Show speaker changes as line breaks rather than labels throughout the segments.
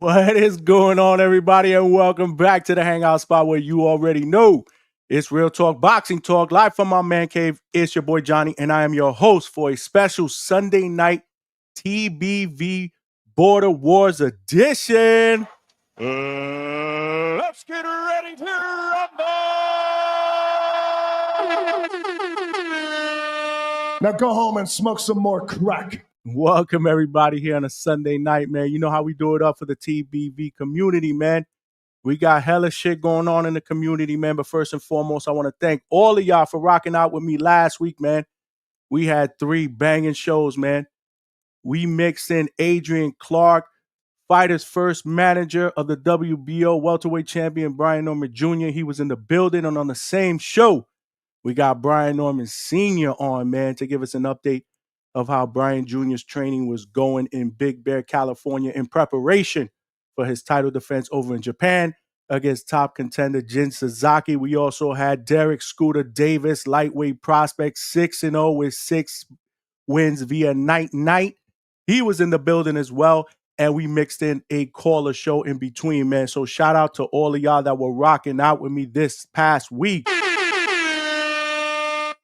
What is going on, everybody, and welcome back to the Hangout spot where you already know it's real talk, boxing talk, live from my man cave. It's your boy Johnny, and I am your host for a special Sunday night TBV Border Wars edition.
Let's get ready to rumble!
Now go home and smoke some more crack.
Welcome, everybody, here on a Sunday night, man. You know how we do it up for the TBV community, man. We got hella shit going on in the community, man. But first and foremost, I want to thank all of y'all for rocking out with me last week, man. We had 3 banging shows, man. We mixed in Adrian Clark, fighter's first manager of the WBO welterweight champion, Brian Norman Jr. He was in the building, and on the same show, we got Brian Norman Sr. on, man, to give us an update of how Brian Jr.'s training was going in Big Bear, California, in preparation for his title defense over in Japan against top contender Jin Sasaki. We also had Derek Scooter Davis, lightweight prospect, 6-0 with 6 wins via night. He was in the building as well, and we mixed in a caller show in between, man. So shout out to all of y'all that were rocking out with me this past week.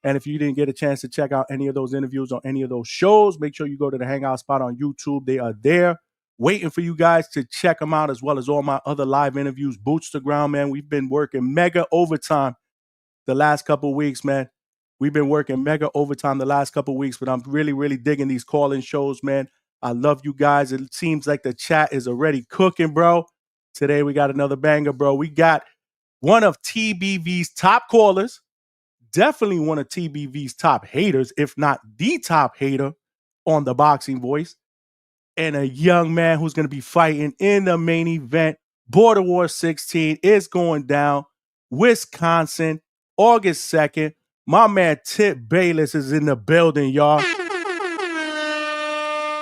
And if you didn't get a chance to check out any of those interviews or any of those shows, make sure you go to the Hangout spot on YouTube. They are there waiting for you guys to check them out, as well as all my other live interviews. Boots to ground, man. We've been working mega overtime the last couple of weeks, man. We've been working mega overtime the last couple of weeks, but I'm really digging these call-in shows, man. I love you guys. It seems like the chat is already cooking, bro. Today we got another banger, bro. We got one of TBV's top callers, definitely one of TBV's top haters, if not the top hater on the Boxing Voice, and a young man who's going to be fighting in the main event. Border Wars 16 is going down. Wisconsin, August 2nd. My man Tip Bayless is in the building, y'all.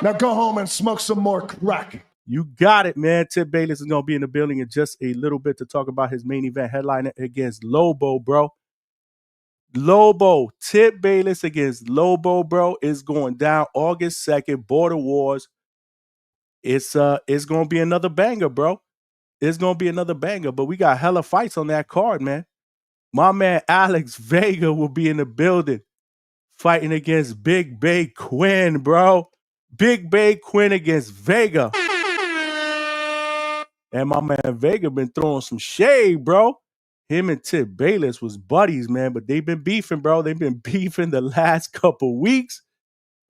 Now go home and smoke some more crack.
You got it, man. Tip Bayless is going to be in the building in just a little bit to talk about his main event headliner against Lobo, bro. Tip Bayless against Lobo, bro, is going down August 2nd, Border Wars. It's going to be another banger, bro. It's going to be another banger, but we got hella fights on that card, man. My man Alex Vega will be in the building fighting against Big Bay Quinn, bro. Big Bay Quinn against Vega. And my man Vega been throwing some shade, bro. Him and Tip Bayless was buddies, man, but they've been beefing, bro. They've been beefing the last couple weeks.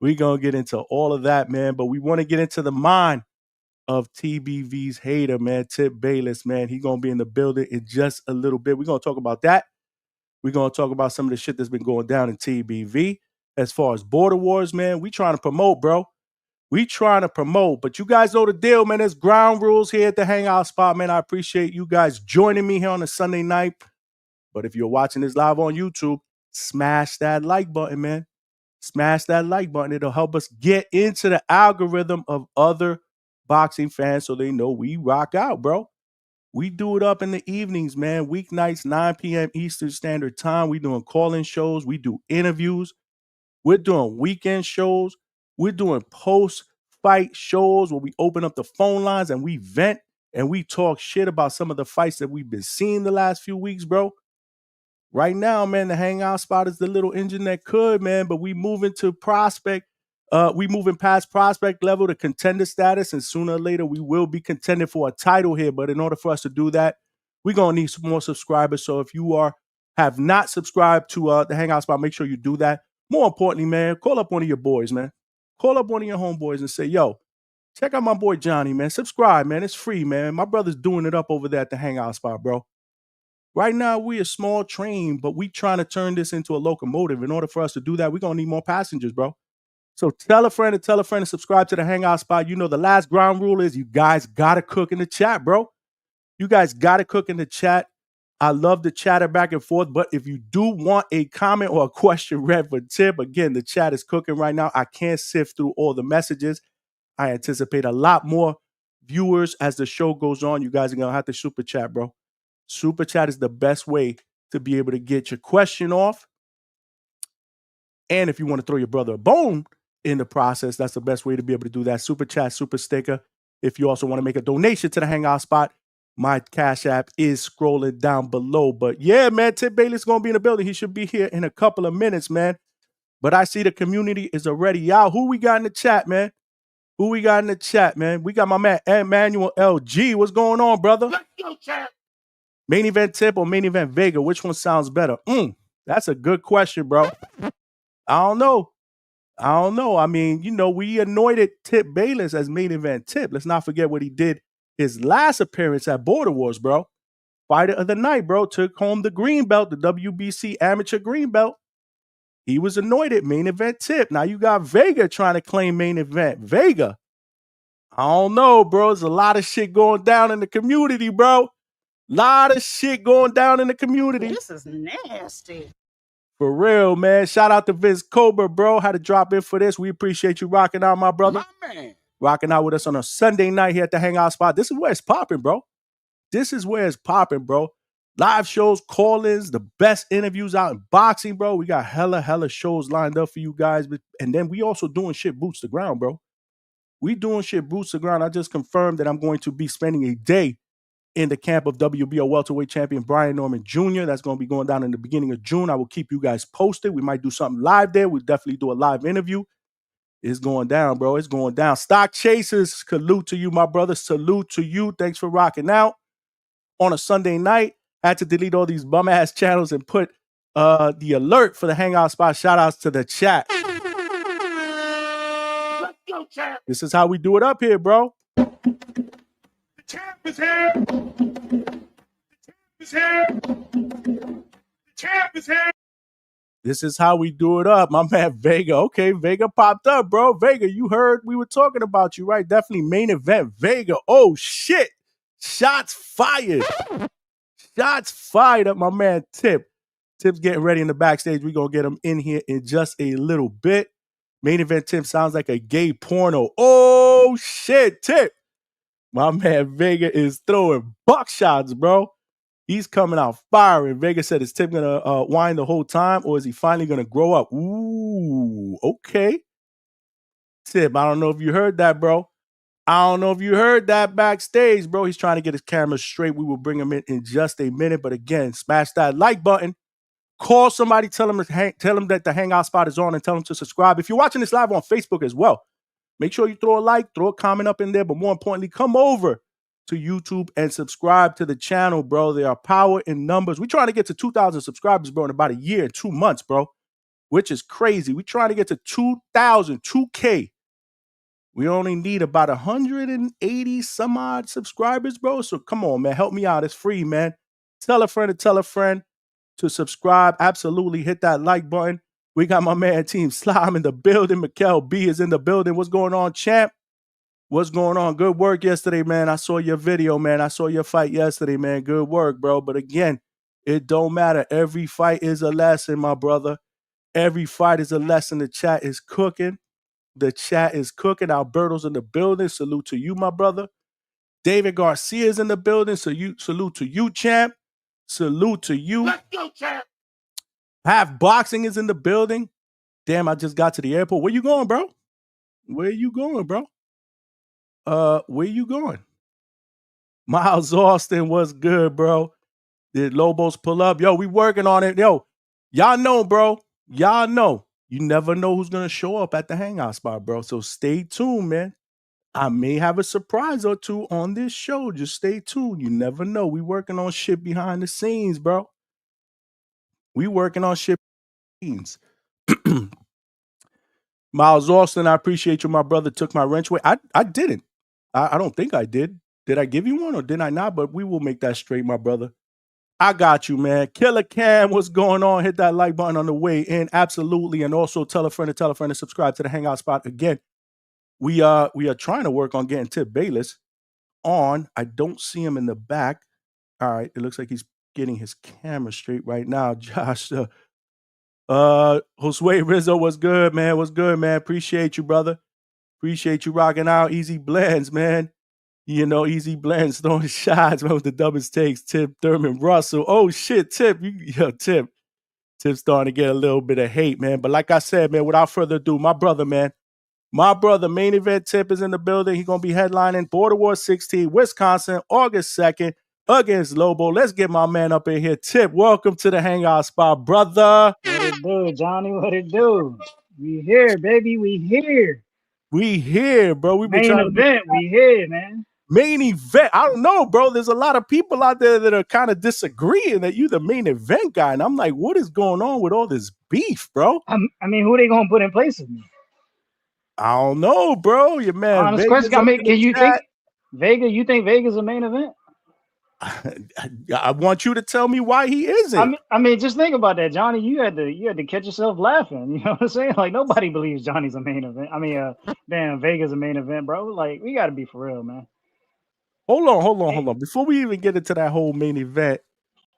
We're going to get into all of that, man, but we want to get into the mind of TBV's hater, man, Tip Bayless, man. He's going to be in the building in just a little bit. We're going to talk about that. We're going to talk about some of the shit that's been going down in TBV. As far as Border Wars, man, we trying to promote, bro. We trying to promote, but you guys know the deal, man. There's ground rules here at the Hangout spot, man. I appreciate you guys joining me here on a Sunday night. But if you're watching this live on YouTube, smash that like button, man. Smash that like button. It'll help us get into the algorithm of other boxing fans so they know we rock out, bro. We do it up in the evenings, man. Weeknights, 9 p.m. Eastern Standard Time. We doing call-in shows. We do interviews. We're doing weekend shows. We're doing post-fight shows where we open up the phone lines and we vent and we talk shit about some of the fights that we've been seeing the last few weeks, bro. Right now, man, the Hangout spot is the little engine that could, man, but we moving to prospect. We moving past prospect level to contender status, and sooner or later we will be contending for a title here. But in order for us to do that, we're going to need some more subscribers. So if you have not subscribed to the Hangout spot, make sure you do that. More importantly, man, call up one of your boys, man. Call up one of your homeboys and say, yo, check out my boy Johnny, man. Subscribe, man. It's free, man. My brother's doing it up over there at the Hangout spot, bro. Right now, we a small train, but we trying to turn this into a locomotive. In order for us to do that, we're going to need more passengers, bro. So tell a friend and subscribe to the Hangout spot. You know, the last ground rule is you guys got to cook in the chat, bro. You guys got to cook in the chat. I love the chatter back and forth, but if you do want a comment or a question read for Tip, again, the chat is cooking right now. I can't sift through all the messages. I anticipate a lot more viewers as the show goes on. You guys are going to have to super chat, bro. Super chat is the best way to be able to get your question off. And if you want to throw your brother a bone in the process, that's the best way to be able to do that. Super chat, super sticker. If you also want to make a donation to the Hangout spot, my Cash App is scrolling down below. But yeah, man, Tip Bayless is going to be in the building. He should be here in a couple of minutes, man. But I see the community is already out. Who we got in the chat, man? Who we got in the chat, man? We got my man Emmanuel LG. What's going on, brother?
Let's go, chat.
Main event Tip or main event Vega? Which one sounds better? That's a good question, bro. I don't know. I mean, we anointed Tip Bayless as main event Tip. Let's not forget what he did his last appearance at Border Wars, bro. Fighter of the night, bro. Took home the green belt, the WBC amateur green belt. He was anointed main event Tip. Now you got Vega trying to claim main event. Vega. I don't know, bro. There's a lot of shit going down in the community, bro. Lot of shit going down in the community.
This is nasty.
For real, man. Shout out to Vince Cobra, bro. Had to drop in for this. We appreciate you rocking out, my brother.
My man.
Rocking out with us on a Sunday night here at the Hangout spot. This is where it's popping, bro. This is where it's popping, bro. Live shows, call-ins, the best interviews out in boxing, bro. We got hella shows lined up for you guys. And then we also doing shit boots to ground, bro. We doing shit boots to ground. I just confirmed that I'm going to be spending a day in the camp of WBO welterweight champion Brian Norman Jr. That's going to be going down in the beginning of June. I will keep you guys posted. We might do something live there. We'll definitely do a live interview. It's going down, bro. It's going down. Stock Chasers, salute to you, my brother. Salute to you. Thanks for rocking out. On a Sunday night, I had to delete all these bum-ass channels and put the alert for the Hangout spot. Shout-outs to the chat.
Let's go, chat.
This is how we do it up here, bro.
The champ is here. The champ is here. The champ is here.
This is how we do it up. My man Vega. Okay, Vega popped up, bro. Vega, you heard we were talking about you, right? Definitely main event Vega. Oh, shit. Shots fired. Shots fired at my man Tip. Tip's getting ready in the backstage. We're going to get him in here in just a little bit. Main event Tip sounds like a gay porno. Oh, shit, Tip. My man Vega is throwing buckshots, bro. He's coming out firing. Vega said, is Tip going to whine the whole time, or is he finally going to grow up? Ooh, okay. Tip, I don't know if you heard that, bro. I don't know if you heard that backstage, bro. He's trying to get his camera straight. We will bring him in just a minute. But again, smash that like button. Call somebody, tell them that the Hangout spot is on, and tell them to subscribe. If you're watching this live on Facebook as well, make sure you throw a like, throw a comment up in there. But more importantly, come over to YouTube and subscribe to the channel, bro. There are power in numbers. We're trying to get to 2,000 subscribers, bro, in about a year and 2 months, bro, which is crazy. We're trying to get to 2,000, 2K. We only need about 180 some odd subscribers, bro. So come on, man. Help me out. It's free, man. Tell a friend to subscribe. Absolutely hit that like button. We got my man Team Slime in the building. Mikkel B is in the building. What's going on, champ? What's going on? Good work yesterday, man. I saw your video, man. I saw your fight yesterday, man. Good work, bro. But again, it don't matter. Every fight is a lesson, my brother. Every fight is a lesson. The chat is cooking. The chat is cooking. Alberto's in the building. Salute to you, my brother. David Garcia is in the building. So salute to you, champ. Salute to you.
Let's go, champ.
Half Boxing is in the building. Damn, I just got to the airport. Where you going, bro? Where you going, bro? Where you going? Miles Austin was good, bro. Did Lobos pull up? Yo, we working on it. Yo, y'all know, bro. Y'all know. You never know who's going to show up at the Hangout spot, bro. So stay tuned, man. I may have a surprise or two on this show. Just stay tuned. You never know. We working on shit behind the scenes, bro. We working on shit behind the scenes. Miles Austin, I appreciate you. My brother took my wrench away. I didn't. I don't think I did. Did I give you one or did I not? But we will make that straight, my brother. I got you, man. Killer Cam, what's going on? Hit that like button on the way in. Absolutely. And also tell a friend to subscribe to the Hangout spot. Again, we are trying to work on getting Tip Bayless on. I don't see him in the back. All right. It looks like he's getting his camera straight right now. Josh, Josue Rizzo, what's good, man? What's good, man? Appreciate you, brother. Appreciate you rocking out. Easy Blends, man. You know, Easy Blends throwing shots, man, with the dumbest takes. Tip, Thurman, Russell. Oh, shit, Tip. Tip. Tip's starting to get a little bit of hate, man. But like I said, man, without further ado, my brother, man, My brother, main event Tip is in the building. He's going to be headlining Border Wars 16, Wisconsin, August 2nd against Lobo. Let's get my man up in here. Tip, welcome to the Hangout spot, brother.
What it do, Johnny? What it do? We here, baby. We here.
We here, bro. We've been
Main
trying to make
event. We here, man.
main event. I don't know, bro. There's a lot of people out there that are kind of disagreeing that you the main event guy. And I'm like, what is going on with all this beef, bro?
I mean, who they gonna put in place of me?
I don't know, bro. Your man
Honest
Vegas
question. I
up
mean,
in
can
the
you
chat.
think Vega? You think Vega's a main event?
I want you to tell me why he isn't.
I mean, just think about that, Johnny. You had to catch yourself laughing. You know what I'm saying? Like nobody believes Johnny's a main event. I mean, damn, Vega's a main event, bro. Like we got to be for real, man.
Hold on. Before we even get into that whole main event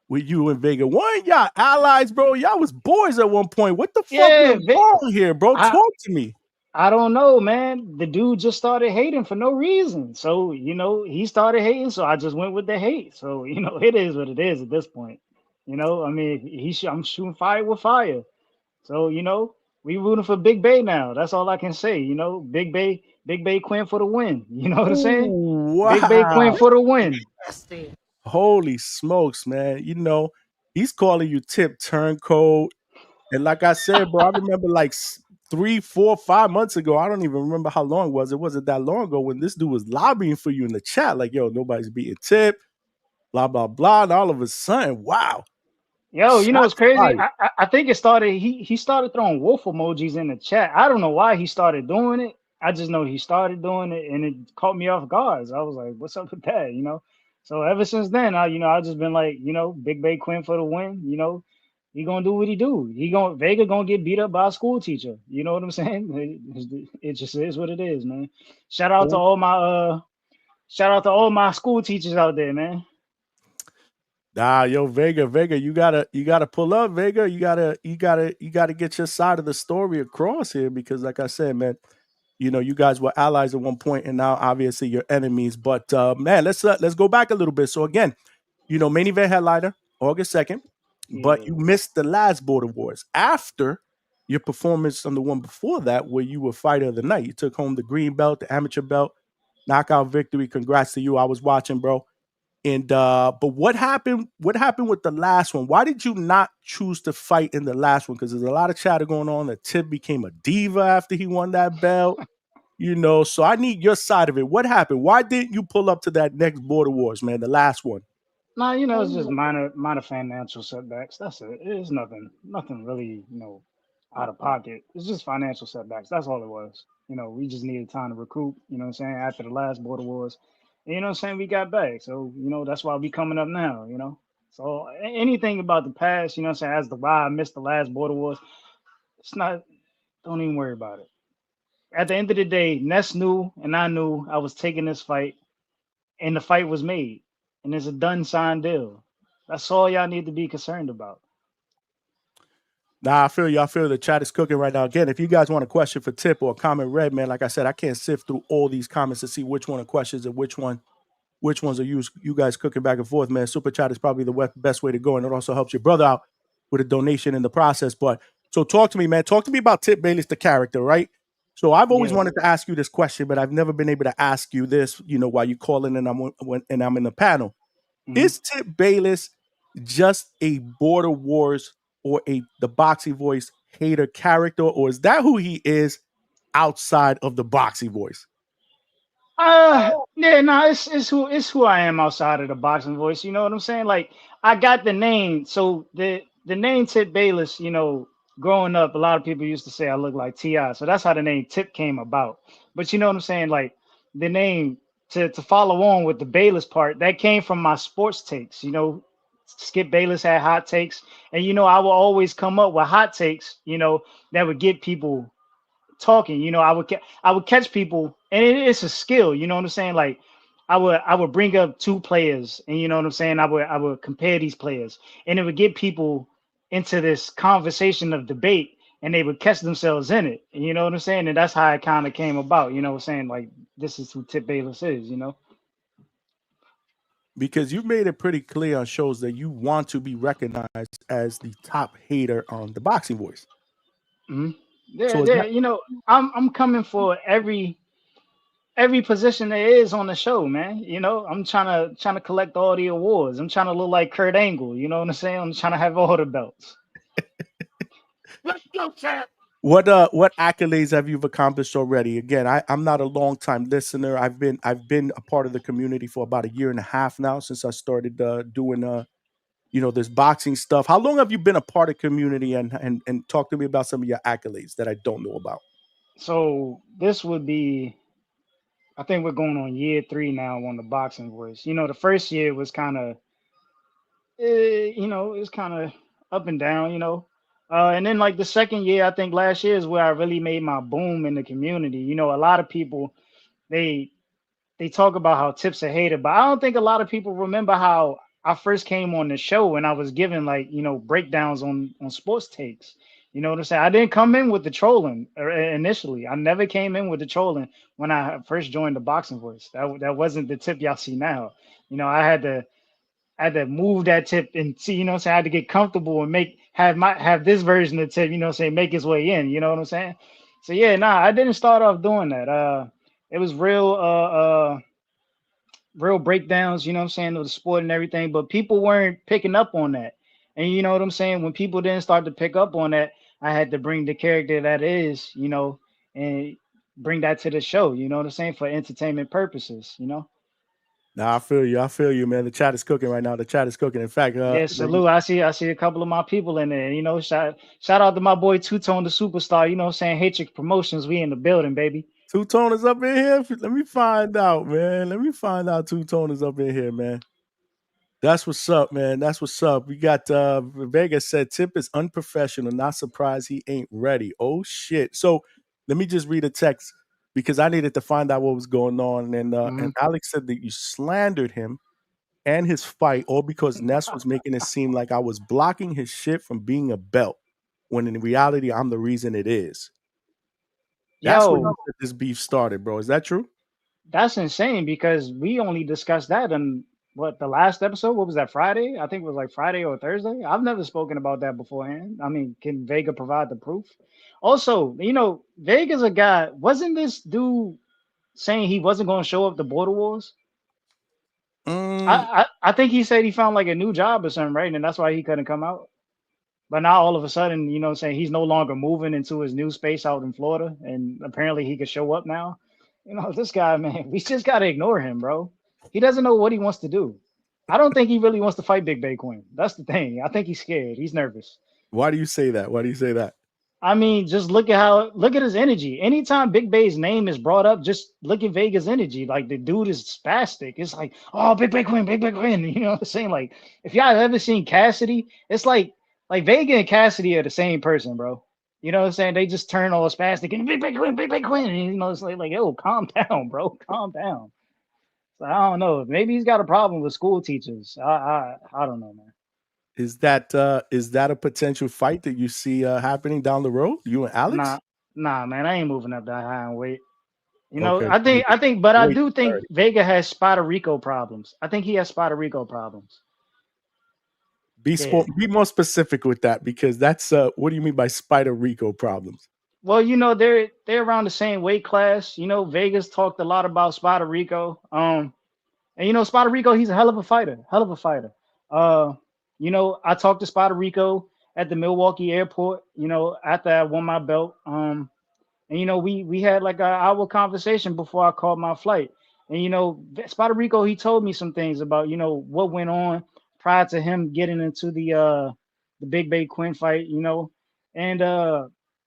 with you and Vega, weren't y'all allies, bro? Y'all was boys at one point. What the fuck
Yeah,
went wrong here, bro? Talk to me.
I don't know, man. The dude just started hating for no reason. So, he started hating, so I just went with the hate. So, it is what it is at this point. I mean, I'm shooting fire with fire. So, we rooting for Big Bay now. That's all I can say. Big Bay Quinn for the win. You know what I'm saying?
Ooh,
Big Bay Quinn
wow.
for the win.
Holy smokes, man. He's calling you Tip Turncoat. And like I said, bro, I remember like 3, 4, 5 months ago. I don't even remember how long it was. It wasn't that long ago when this dude was lobbying for you in the chat. Like, yo, nobody's beating Tip, blah, blah, blah. And all of a sudden, wow.
Yo, what's
Shots
crazy?
fired.
I think it started. He started throwing wolf emojis in the chat. I don't know why he started doing it. I just know he started doing it, and it caught me off guard. So I was like, "What's up with that?" So ever since then, I just been like, Big Bay Quinn for the win. He gonna do what he do. Vega gonna get beat up by a school teacher. You know what I'm saying? It just is what it is, man. Shout out to all my school teachers out there, man.
Nah, yo, Vega, you gotta pull up, Vega. You gotta get your side of the story across here because, like I said, man, you guys were allies at one point, and now obviously you're enemies. But man, let's go back a little bit. So again, main event headliner August 2nd, but
Yeah.
you missed the last Border Wars after your performance on the one before that, where you were fighter of the night. You took home the green belt, the amateur belt, knockout victory. Congrats to you. I was watching, bro. And but what happened? What happened with the last one? Why did you not choose to fight in the last one? Because there's a lot of chatter going on that Tip became a diva after he won that belt. So I need your side of it. What happened? Why didn't you pull up to that next Border Wars, man? The last one.
Nah, it's just minor financial setbacks. That's it. It's nothing really, out of pocket. It's just financial setbacks. That's all it was. We just needed time to recoup, what I'm saying, after the last border wars. And, what I'm saying, we got back. So, that's why we coming up now. So anything about the past, what I'm saying, as to why I missed the last border wars, it's not, don't even worry about it. At the end of the day, Ness knew and I knew I was taking this fight and the fight was made, and it's a done signed deal. That's all y'all need to be concerned about.
Nah, I feel you. I feel the chat is cooking right now. Again, if you guys want a question for Tip or a comment read, man, like I said, I can't sift through all these comments to see which one are questions and which ones are you guys cooking back and forth, man. Super chat is probably the best way to go, and it also helps your brother out with a donation in the process. But so talk to me, man. Talk to me about Tip Bayless, the character, right? So I've always
Yeah.
wanted to ask you this question, but I've never been able to ask you this, while you call in and I'm in the panel.
Mhm.
Is Tip Bayless just a Border Wars or the Boxing Voice hater character, or is that who he is outside of the Boxing Voice?
Yeah, no, it's who I am outside of the boxing voice. You know what I'm saying? Like I got the name, so the name Tip Bayless. Growing up, a lot of people used to say I look like Ti, so that's how the name Tip came about. But you know what I'm saying? Like the name to follow on with the Bayless part that came from my sports takes. Skip Bayless had hot takes, and I will always come up with hot takes. That would get people talking. I would catch people, and it's a skill. You know what I'm saying? Like I would bring up two players, and you know what I'm saying. I would compare these players, and it would get people into this conversation of debate, and they would catch themselves in it. And you know what I'm saying? And that's how it kind of came about. You know what I'm saying? Like this is who Tip Bayless is.
Because you've made it pretty clear on shows that you want to be recognized as the top hater on the Boxing Voice.
Mhm. Yeah,
So is
yeah.
that
You know, I'm coming for every position there is on the show, man. You know, I'm trying to collect all the awards. I'm trying to look like Kurt Angle. You know what I'm saying? I'm trying to have all the belts.
Let's go, champ.
what accolades have you accomplished already? Again, I'm not a long time listener. I've been a part of the community for about a year and a half now since I started doing this boxing stuff. How long have you been a part of community, and talk to me about some of your accolades that I don't know about?
So this would be, I think we're going on year 3 now on the boxing voice. You know, the first year was kind of, it was kind of up and down. And then like the second year, I think last year is where I really made my boom in the community. You know, a lot of people they they talk about how Tip's a hater, but I don't think a lot of people remember how I first came on the show and I was given like breakdowns on sports takes. You know what I'm saying? I didn't come in with the trolling initially. I never came in with the trolling when I first joined the Boxing Voice. That wasn't the Tip y'all see now. I had to move that Tip and see. You know what I'm saying? I had to get comfortable and have this version of Tip. You know what I'm saying? Make his way in. You know what I'm saying? So yeah, nah, I didn't start off doing that. It was real breakdowns, you know what I'm saying, of the sport and everything, but people weren't picking up on that. And you know what I'm saying? When people didn't start to pick up on that, I had to bring the character that is, and bring that to the show, you know what I'm saying, for entertainment purposes.
Nah, I feel you. I feel you, man. The chat is cooking right now. The chat is cooking. In fact,
Yeah, salute. I see a couple of my people in there. Shout out to my boy Two Tone the Superstar, you know what I'm saying? Hatrix Promotions, we in the building, baby.
Two Toners up in here. Let me find out, man. Let me find out Two Toners up in here, man. That's what's up, man. That's what's up. We got Vegas said Tip is unprofessional. Not surprised he ain't ready. Oh shit. So let me just read a text because I needed to find out what was going on. And
Mhm.
Alex said that you slandered him and his fight, all because Ness was making it seem like I was blocking his shit from being a belt. When in reality, I'm the reason it is. That's where you
Yo,
said this beef started, bro. Is that true?
that's insane because we only discussed that in what the last episode. What was that, Friday? I think it was like Friday or Thursday. I've never spoken about that beforehand. I mean, can Vega provide the proof? Also, Vega's a guy. Wasn't this dude saying he wasn't going to show up to Border Wars?
Mm,
I think he said he found like a new job or something, right? And that's why he couldn't come out. But now all of a sudden, what I'm saying, he's no longer moving into his new space out in Florida, and apparently he could show up now. This guy, man, we just gotta ignore him, bro. He doesn't know what he wants to do. I don't think he really wants to fight Big Bay Quinn. That's the thing. I think he's scared. He's nervous.
why do you say that? Why do you say that?
I mean, just look at his energy. Anytime Big Bay's name is brought up, just look at Vega's energy. Like the dude is spastic. It's like, oh, Big Bay Quinn, Big Bay Quinn. You know what I'm saying? Like, if y'all have ever seen Cassidy, it's like Vega and Cassidy are the same person, bro. You know what I'm saying? They just turn all spastic and Big Bay Quinn, Big Bay Quinn. And, it's like, yo, calm down, bro. Calm down. So I don't know. Maybe he's got a problem with school teachers. I don't know, man.
Is that a potential fight that you see happening down the road? You and
Nah,
Alex?
nah, man. I ain't moving up that high and weight.
Okay,
I
so you
think but I
wait
do think
30.
Vega has Spider Rico problems. I think he has Spider Rico problems. Yeah.
Be more specific with that because that's what do you mean by Spider Rico problems?
Well, they're around the same weight class. Vegas talked a lot about Spider Rico. And Spider Rico, he's a hell of a fighter. Hell of a fighter. Uh, I talked to Spider Rico at the Milwaukee airport, after I won my belt. And we had like an hour conversation before I called my flight. And Spider Rico, he told me some things about what went on prior to him getting into the Big Bay Quinn fight. And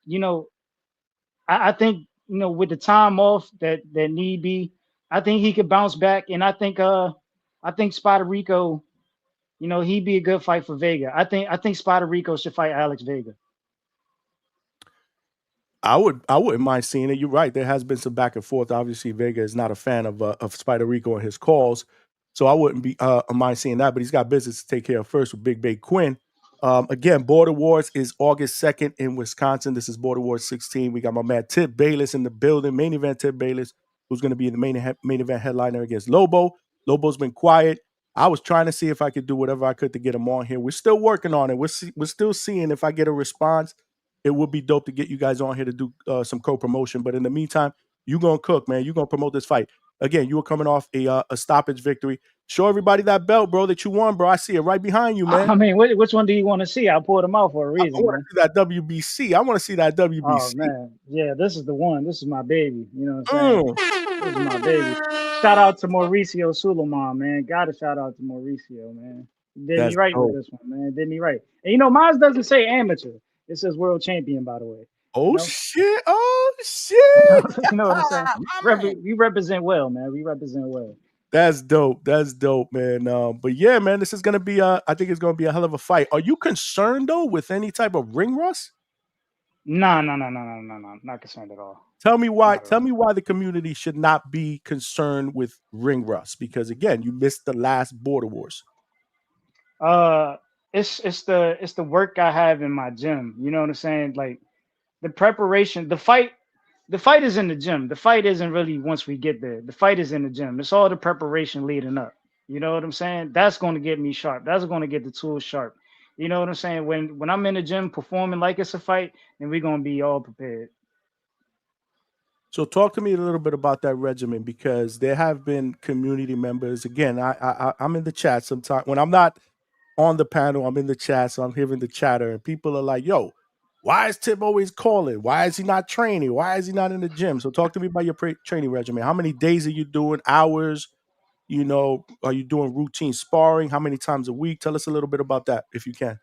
you know I think with the time off that need be, I think he could bounce back. And I think Spider Rico, he'd be a good fight for Vega. I think Spider Rico should fight Alex Vega.
I wouldn't mind seeing it. You're right. There has been some back and forth. Obviously, Vega is not a fan of Spider Rico and his calls, so I wouldn't be mind seeing that. But he's got business to take care of first with Big Bay Quinn. Again, Border Wars is August 2nd in Wisconsin. This is Border Wars 16. We got my man Tip Bayless in the building. Main event Tip Bayless, who's going to be the main event headliner against Lobo. Lobo's been quiet. I was trying to see if I could do whatever I could to get him on here. We're still working on it. We're still seeing if I get a response. it would be dope to get you guys on here to do some co-promotion. But in the meantime, you gonna cook, man. You gonna promote this fight. Again, you were coming off a stoppage victory. Show everybody that belt, bro, that you won, bro. I see it right behind you, man.
I mean, which one do you want to see? I pulled them out for a
I
reason,
want
man.
to see that WBC. I want to see that WBC.
Oh man, yeah, this is the one. This is my baby. You know what I'm saying? This is my baby. Shout out to Mauricio Suleiman, man. Gotta shout out to Mauricio, man. Did me
That's
right with
dope.
this one, man. Did me right. And you know, mine doesn't say amateur. It says world champion, by the way.
Oh
know?
shit! Oh shit!
You know what I'm saying? We represent well, man. We represent well.
That's dope. That's dope, man. But yeah, man, this is gonna be I think it's gonna be a hell of a fight. Are you concerned though with any type of ring rust?
No. Not concerned at all.
Tell me why.
Not at
Tell
all.
me why the community should not be concerned with ring rust. Because again, you missed the last Border Wars.
It's the work I have in my gym. You know what I'm saying? Like the preparation, the fight is in the gym. The fight isn't really once we get there. The fight is in the gym. It's all the preparation leading up. You know what I'm saying? That's going to get me sharp. That's going to get the tools sharp. You know what I'm saying? When I'm in the gym performing like it's a fight, then we're going to be all prepared.
So talk to me a little bit about that regimen, because there have been community members. Again, I'm in the chat sometimes when I'm not on the panel. I'm in the chat, so I'm hearing the chatter, and people are like, "Yo, why is Tip always calling? Why is he not training? Why is he not in the gym?" So talk to me about your training regimen. How many days are you doing? Hours? You know, are you doing routine sparring? How many times a week? Tell us a little bit about that, if you can.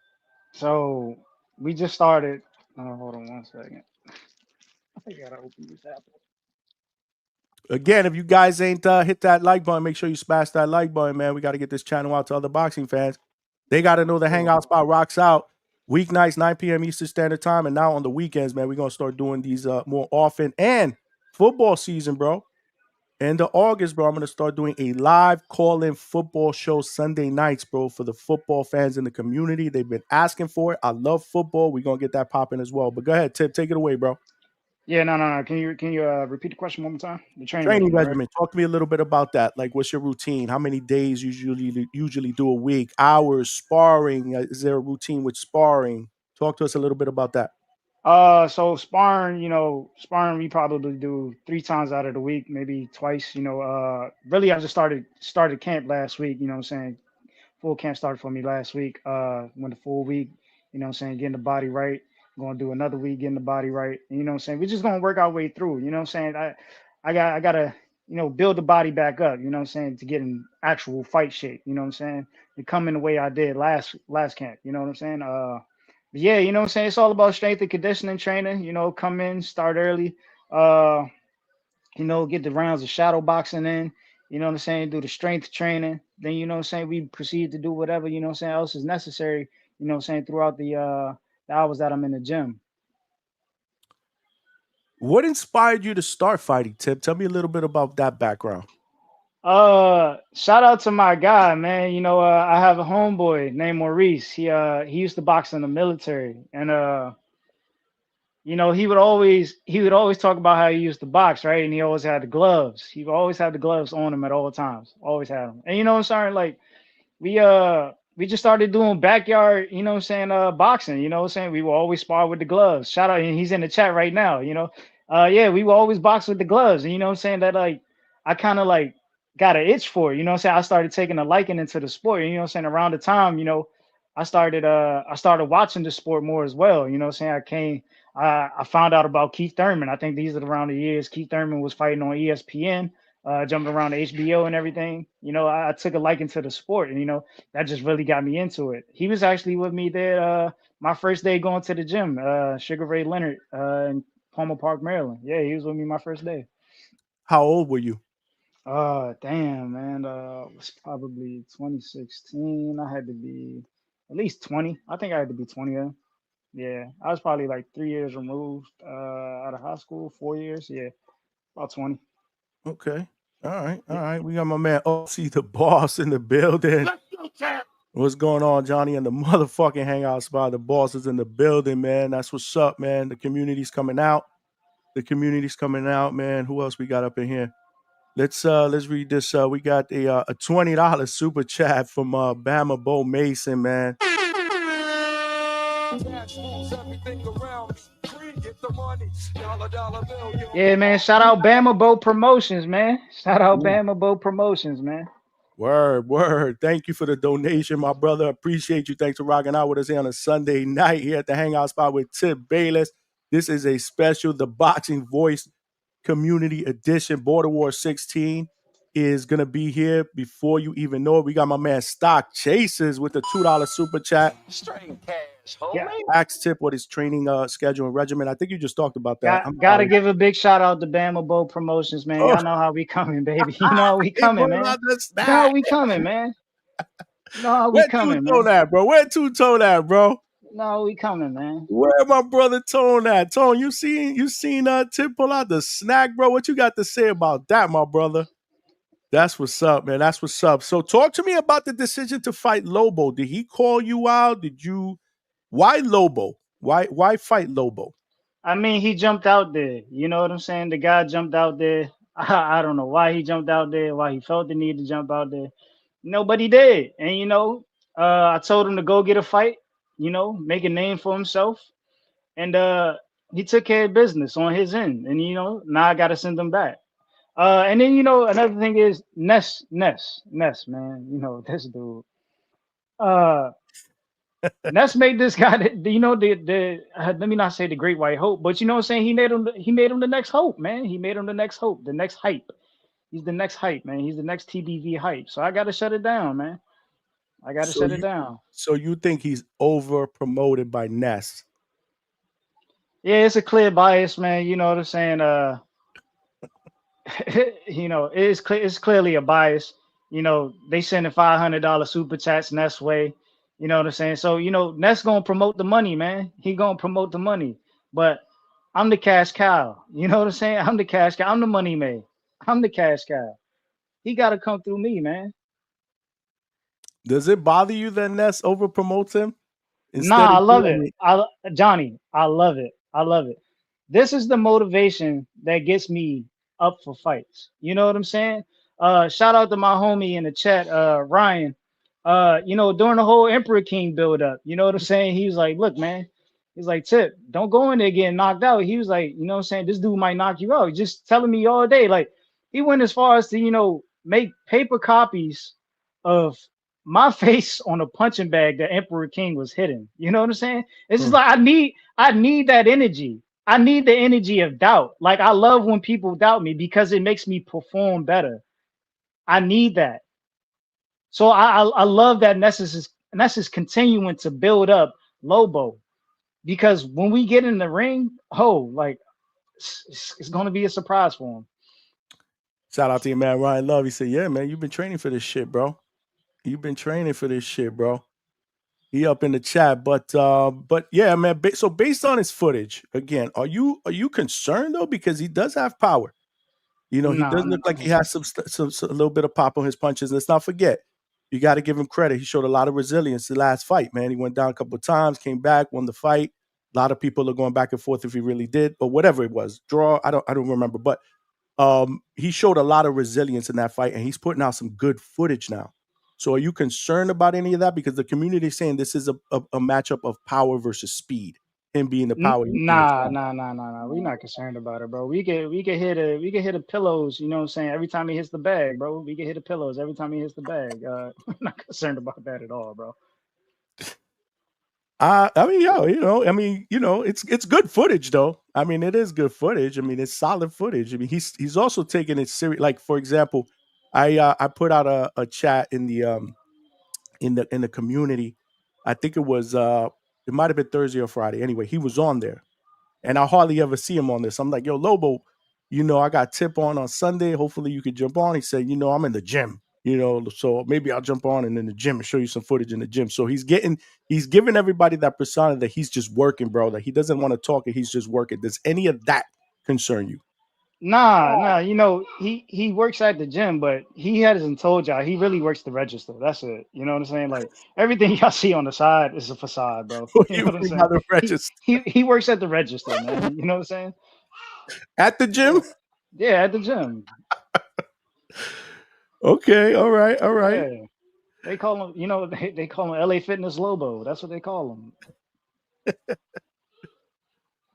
So we just started. Hold on 1 second. I gotta open this app.
Again, if you guys ain't hit that like button, make sure you smash that like button, man. We got to get this channel out to other boxing fans. They got to know the Hangout spot rocks out. Weeknights, 9 p.m. Eastern Standard Time. And now on the weekends, man, we're going to start doing these more often. And football season, bro. End of August, bro, I'm going to start doing a live call-in football show Sunday nights, bro, for the football fans in the community. They've been asking for it. I love football. We're going to get that popping as well. But go ahead, Tip. Take it away, bro.
Yeah, no. Can you repeat the question one more time? The
Training regimen.
right?
Talk to me a little bit about that. Like, what's your routine? How many days you usually do a week? Hours, sparring. Is there a routine with sparring? Talk to us a little bit about that.
So sparring, we probably do 3 times out of the week, maybe twice. Really, I just started camp last week. You know what I'm saying? Full camp started for me last week. Went the full week. You know what I'm saying? Getting the body right. Going to do another week getting the body right. And, you know what I'm saying? We're just gonna work our way through. You know what I'm saying? I gotta build the body back up. You know what I'm saying? To get in actual fight shape. You know what I'm saying? To come in the way I did last camp. You know what I'm saying? But yeah, you know what I'm saying? It's all about strength and conditioning training. Come in, start early. Get the rounds of shadow boxing in. You know what I'm saying? Do the strength training. Then you know what I'm saying? We proceed to do whatever else is necessary. You know what I'm saying? Throughout the hours that I'm in the gym.
What inspired you to start fighting, Tip? Tell me a little bit about that background.
Shout out to my guy, man. I have a homeboy named Maurice. He used to box in the military, and he would always talk about how he used to box, right? And he always had the gloves. He always had the gloves on him at all times. Always had them. And I'm sorry, like we just started doing backyard, boxing. You know what I'm saying? We will always spar with the gloves. Shout out, and he's in the chat right now. Yeah, we will always box with the gloves. And you know what I'm saying? That like I kind of like got an itch for it. You know what I'm saying? I started taking a liking into the sport. You know what I'm saying? Around the time, I started watching the sport more as well. You know what I'm saying? I found out about Keith Thurman. I think these are around the years Keith Thurman was fighting on ESPN, jumping around the HBO and everything. I took a liking to the sport, and that just really got me into it. He was actually with me there my first day going to the gym, Sugar Ray Leonard in Palmer Park, Maryland. Yeah, he was with me my first day.
How old were you?
Damn, man. It was probably 2016. I had to be at least 20. I think I had to be 20 then. Yeah, I was probably like 3 years removed out of high school, 4 years. Yeah, about 20.
Okay. All right. We got my man OC the boss in the building. What's going on, Johnny? And the motherfucking Hangout spot. The boss is in the building, man. That's what's up, man. The community's coming out. Man. Who else we got up in here? Let's read this. We got a $20 super chat from Bama Bo Mason, man.
Cash moves everything around me. Free, get the money. Dollar bill, yo.
Yeah, man. Shout out Bama Boat Promotions, man. Shout out Bama Boat Promotions, man.
Word. Thank you for the donation, my brother. Appreciate you. Thanks for rocking out with us here on a Sunday night here at the Hangout spot with Tip Bayless. This is a special, the Boxing Voice Community Edition. Border War 16 is going to be here before you even know it. We got my man Stock Chasers with the $2 super chat.
Straight cash, homie.
Yeah.
Ask Tip what his training schedule and regimen. I think you just talked about that.
Gotta give a big shout out to Bama Boat Promotions, man. Y'all know how we coming, baby. You know how we coming, man. You know how we coming, man. You know how we
Where
coming,
Two-Tone
man.
at, bro? Where Two-Tone at, bro?
You know how we coming, man.
Where my brother Tone at? Tone, you seen Tip pull out the snack, bro? What you got to say about that, my brother? That's what's up, man. That's what's up. So talk to me about the decision to fight Lobo. Did he call you out? Why Lobo? Why fight Lobo?
I mean, he jumped out there. You know what I'm saying? The guy jumped out there. I don't know why he jumped out there, why he felt the need to jump out there. Nobody did. And, you know, I told him to go get a fight, you know, make a name for himself. And he took care of business on his end. And, you know, now I got to send him back. And then, you know, another thing is Ness, man. You know, this dude. Ness made this guy, you know, let me not say the Great White Hope, but you know what I'm saying? He made him the next hope, man. He made him the next hope, the next hype. He's the next hype, man. He's the next TBV hype. So I got to shut it down, man. I got to shut it down.
So you think he's over promoted by Ness?
Yeah, it's a clear bias, man. You know what I'm saying? You know, it's clearly a bias. You know, they sending $500 super chats Ness way. You know what I'm saying? So, you know, Ness gonna promote the money, man. He gonna promote the money. But I'm the cash cow. You know what I'm saying? I'm the cash cow. I'm the money man. I'm the cash cow. He gotta come through me, man.
Does it bother you that Ness over promotes him?
Nah, I love it. Johnny, I love it. I love it. This is the motivation that gets me up for fights. You know what I'm saying? Shout out to my homie in the chat, Ryan. You know, during the whole Emperor King build up, you know what I'm saying? He was like, look, man, he's like, Tip, don't go in there getting knocked out. He was like, you know what I'm saying? This dude might knock you out. He's just telling me all day. Like, he went as far as to, you know, make paper copies of my face on a punching bag that Emperor King was hitting. You know what I'm saying? It's just like I need that energy. I need the energy of doubt. Like, I love when people doubt me because it makes me perform better. I need that. So I love that Ness is continuing to build up Lobo, because when we get in the ring, like it's going to be a surprise for him.
Shout out to you, man. Ryan Love. He said, yeah, man, you've been training for this shit, bro. You've been training for this shit, bro. He up in the chat, but yeah, man. So based on his footage, again, are you concerned though? Because he does have power. You know, he does look like he has some a little bit of pop on his punches. Let's not forget, you got to give him credit. He showed a lot of resilience the last fight, man. He went down a couple of times, came back, won the fight. A lot of people are going back and forth if he really did, but whatever it was, draw. I don't remember, but he showed a lot of resilience in that fight, and he's putting out some good footage now. So are you concerned about any of that? Because the community is saying this is a matchup of power versus speed. Him being the power.
Nah. We're not concerned about it, bro. We can hit the pillows, you know what I'm saying, every time he hits the bag, bro. We can hit the pillows every time he hits the bag. We're not concerned about that at all, bro.
I mean, it's good footage though. I mean, it is good footage. I mean, it's solid footage. I mean, he's also taking it serious. Like, for example, I put out a chat in the community. I think it was it might have been Thursday or Friday. Anyway, he was on there, and I hardly ever see him on this. I'm like, yo, Lobo, I got Tip on Sunday. Hopefully you could jump on. He said, I'm in the gym, so maybe I'll jump on and in the gym and show you some footage in the gym. So he's giving everybody that persona that he's just working, bro, that he doesn't want to talk and he's just working. Does any of that concern you?
Nah, he works at the gym, but he hasn't told y'all he really works the register. That's it. You know what I'm saying? Like, everything y'all see on the side is a facade, bro. You know what I'm saying?
The register?
He works at the register, man. You know what I'm saying?
At the gym?
Yeah, at the gym.
Okay, all right.
Yeah. They call him, they call him LA Fitness Lobo. That's what they call him.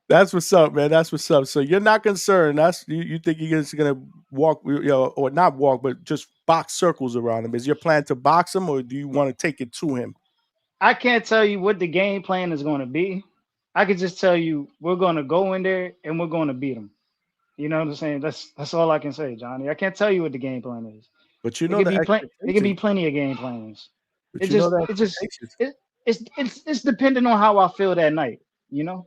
That's what's up, man. That's what's up. So you're not concerned. You think you're just gonna walk, or not walk, but just box circles around him. Is your plan to box him, or do you want to take it to him?
I can't tell you what the game plan is going to be. I could just tell you we're going to go in there and we're going to beat them. You know what I'm saying? That's all I can say, Johnny. I can't tell you what the game plan is.
But you
It
know
could
the
be It could be
expectations.
plenty of game plans.
But you know the
It just
expectations.
it's depending on how I feel that night. You know?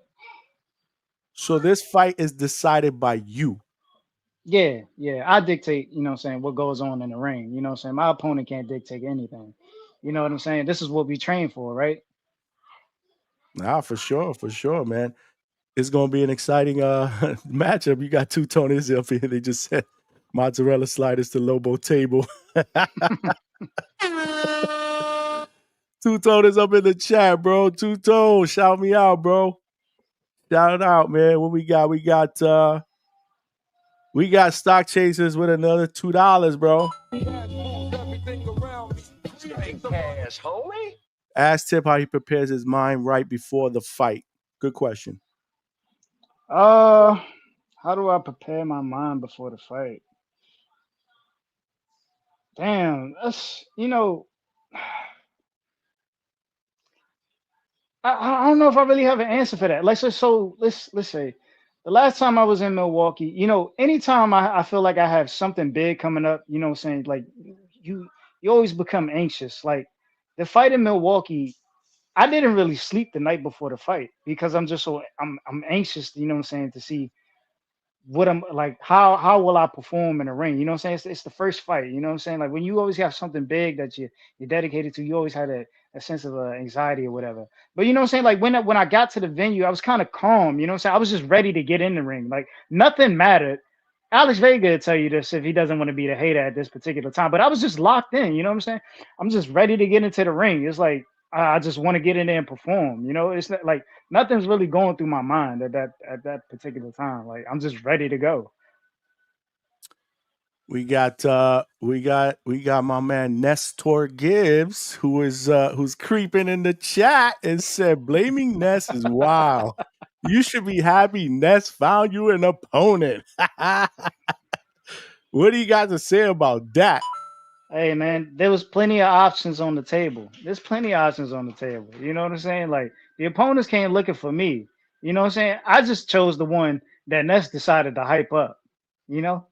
So this fight is decided by you.
Yeah, yeah. I dictate. You know what I'm saying? What goes on in the ring. You know what I'm saying? My opponent can't dictate anything. You know what I'm saying? This is what we train for, right?
Nah, for sure, man. It's gonna be an exciting matchup. You got two Tonys up here. They just said mozzarella sliders to Lobo table. Two Tonys up in the chat, bro. Two Tone, shout me out, bro. Shout out, man. What we got? We got stock chasers with another $2, bro.
Cash, homie.
Ask Tip how he prepares his mind right before the fight. Good question.
How do I prepare my mind before the fight? Damn, that's I don't know if I really have an answer for that. Let's say the last time I was in Milwaukee, anytime I feel like I have something big coming up, you know what I'm saying? Like you always become anxious. Like the fight in Milwaukee, I didn't really sleep the night before the fight because I'm anxious, you know what I'm saying, to see what I'm like, how will I perform in the ring? You know what I'm saying? It's the first fight, you know what I'm saying? Like when you always have something big that you're dedicated to, you always had a sense of anxiety or whatever. But you know what I'm saying? Like when I got to the venue, I was kind of calm, you know what I'm saying? I was just ready to get in the ring. Like nothing mattered. Alex Vega will tell you this if he doesn't want to be the hater at this particular time. But I was just locked in, you know what I'm saying? I'm just ready to get into the ring. It's like I just want to get in there and perform. You know, it's not like nothing's really going through my mind at that particular time. Like I'm just ready to go.
We got my man Nestor Gibbs, who's creeping in the chat and said blaming Ness is wild. You should be happy Ness found you an opponent. What do you got to say about that?
Hey man, there was plenty of options on the table. There's plenty of options on the table. You know what I'm saying? Like the opponents came looking for me. You know what I'm saying? I just chose the one that Ness decided to hype up. You know?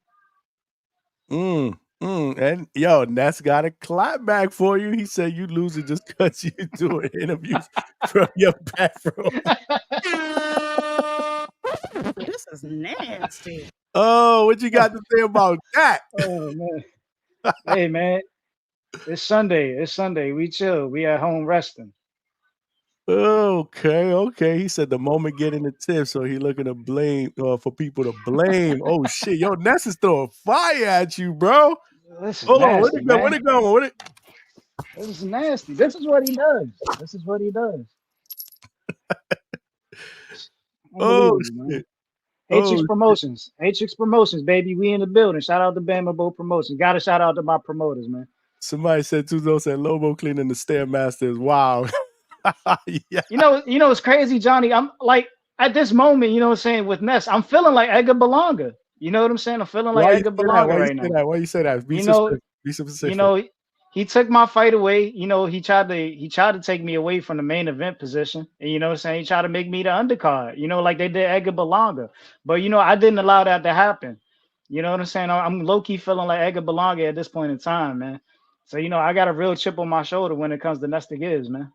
And yo, Ness got a clap back for you. He said you losing just because you doing interviews from your bedroom.
This is nasty.
Oh, what you got to say about that?
Oh man. Hey man, it's Sunday. It's Sunday. We chill. We at home resting.
Okay. He said the moment getting the tip, so he looking to blame for people to blame. Oh shit, yo, Ness is throwing fire at you, bro.
This is
Hold on,
nasty, man.
where'd it go?
This is nasty. This is what he does. This is what he does.
Oh
Man.
shit.
HX Promotions. HX Promotions, baby. We in the building. Shout out to Bama Boat Promotions. Got to shout out to my promoters, man.
Somebody said Tuzo said Lobo cleaning the Stairmaster is wild. Yeah.
You know it's crazy, Johnny. I'm like at this moment, you know what I'm saying, with Ness, I'm feeling like Edgar Belonga. You know what I'm saying? I'm feeling like Edgar Belonga right now.
Why you say that? Be specific.
You know, he took my fight away. You know, he tried to take me away from the main event position. And you know what I'm saying? He tried to make me the undercard, you know, like they did Edgar Belonga. But you know, I didn't allow that to happen. You know what I'm saying? I'm low-key feeling like Edgar Belonga at this point in time, man. So, you know, I got a real chip on my shoulder when it comes to Nestor Gibbs, man.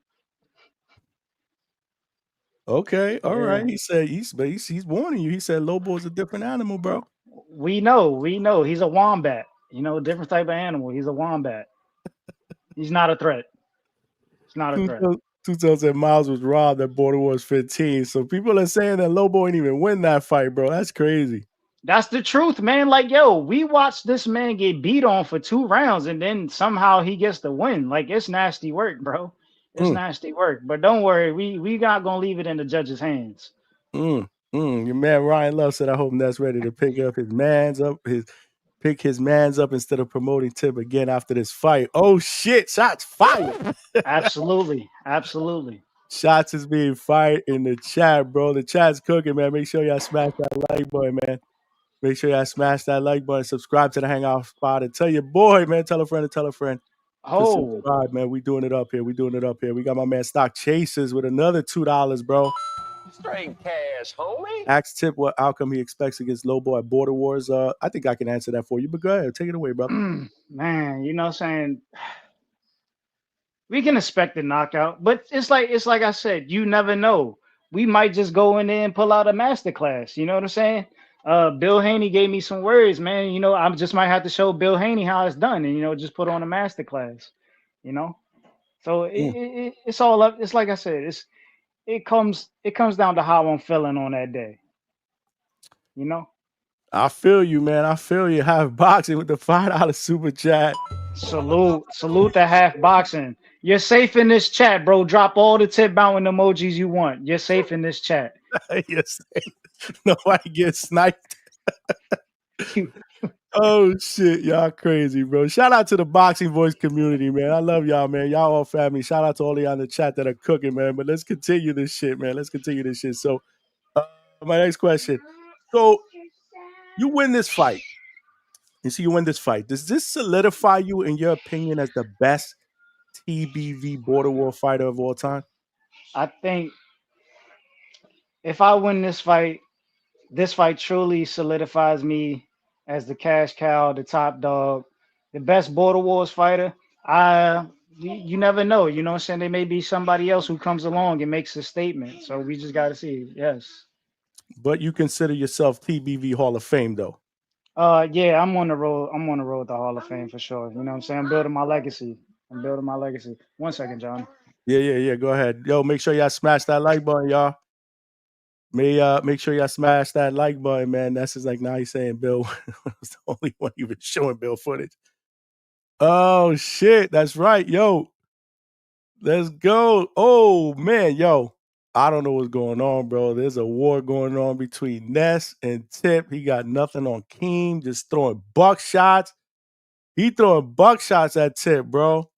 Okay, all right. He said he's warning you. He said Lobo is a different animal, bro.
We know. He's a wombat. You know, different type of animal. He's a wombat. He's not a threat. It's not a threat.
Tuzo said Miles was robbed at Border Wars 15. So people are saying that Lobo ain't even win that fight, bro. That's crazy.
That's the truth, man. Like, yo, we watched this man get beat on for 2 rounds and then somehow he gets the win. Like, it's nasty work, bro. It's nasty work. But don't worry, we not gonna leave it in the judge's hands.
Your man Ryan Love said, I hope Ness ready to pick his mans up instead of promoting Tip again after this fight. Oh shit, shots fired.
Absolutely.
Shots is being fired in the chat, bro. The chat's cooking, man. Make sure y'all smash that like button, man. Make sure y'all smash that like button, subscribe to the Hangout Spot, and tell your boy, man, tell a friend to
Oh,
subscribe, man. We doing it up here. We got my man Stock Chasers with another $2, bro.
Straight cash, homie.
Ask Tip what outcome he expects against Lobo at Border Wars. I think I can answer that for you, but go ahead. Take it away, brother.
man, you know what I'm saying? We can expect a knockout, but it's like I said, you never know. We might just go in there and pull out a masterclass. You know what I'm saying? Bill Haney gave me some words, man. You know, I just might have to show Bill Haney how it's done, and just put on a masterclass. You know, so it's all up. It's like I said, it comes down to how I'm feeling on that day. You know.
I feel you, man. I feel you. Have boxing with the $5 super chat.
Salute to Half Boxing. You're safe in this chat, bro. Drop all the tip bowing emojis you want. You're safe in this chat.
Yes. Nobody gets sniped. Oh shit, y'all crazy, bro. Shout out to the Boxing Voice community, man. I love y'all, man. Y'all all family. Shout out to all of y'all in the chat that are cooking, man. But let's continue this shit, man. So, my next question. So, you win this fight. You win this fight. Does this solidify you, in your opinion, as the best TBV border war fighter of all time?
I think if I win this fight truly solidifies me as the cash cow, the top dog, the best Border Wars fighter. You never know. You know what I'm saying? There may be somebody else who comes along and makes a statement. So we just got to see. Yes.
But you consider yourself TBV Hall of Fame, though.
Yeah, I'm on the road. I'm on the road to Hall of Fame for sure. You know what I'm saying? I'm building my legacy. 1 second, John.
Yeah. Go ahead. Yo, make sure y'all smash that like button, y'all. Make sure y'all smash that like button, man. That's just like now he's saying Bill was the only one even showing Bill footage. Oh shit, that's right, yo. Let's go. Oh man, yo. I don't know what's going on, bro. There's a war going on between Ness and Tip. He got nothing on Keem, just throwing buckshots. He throwing buckshots at Tip, bro.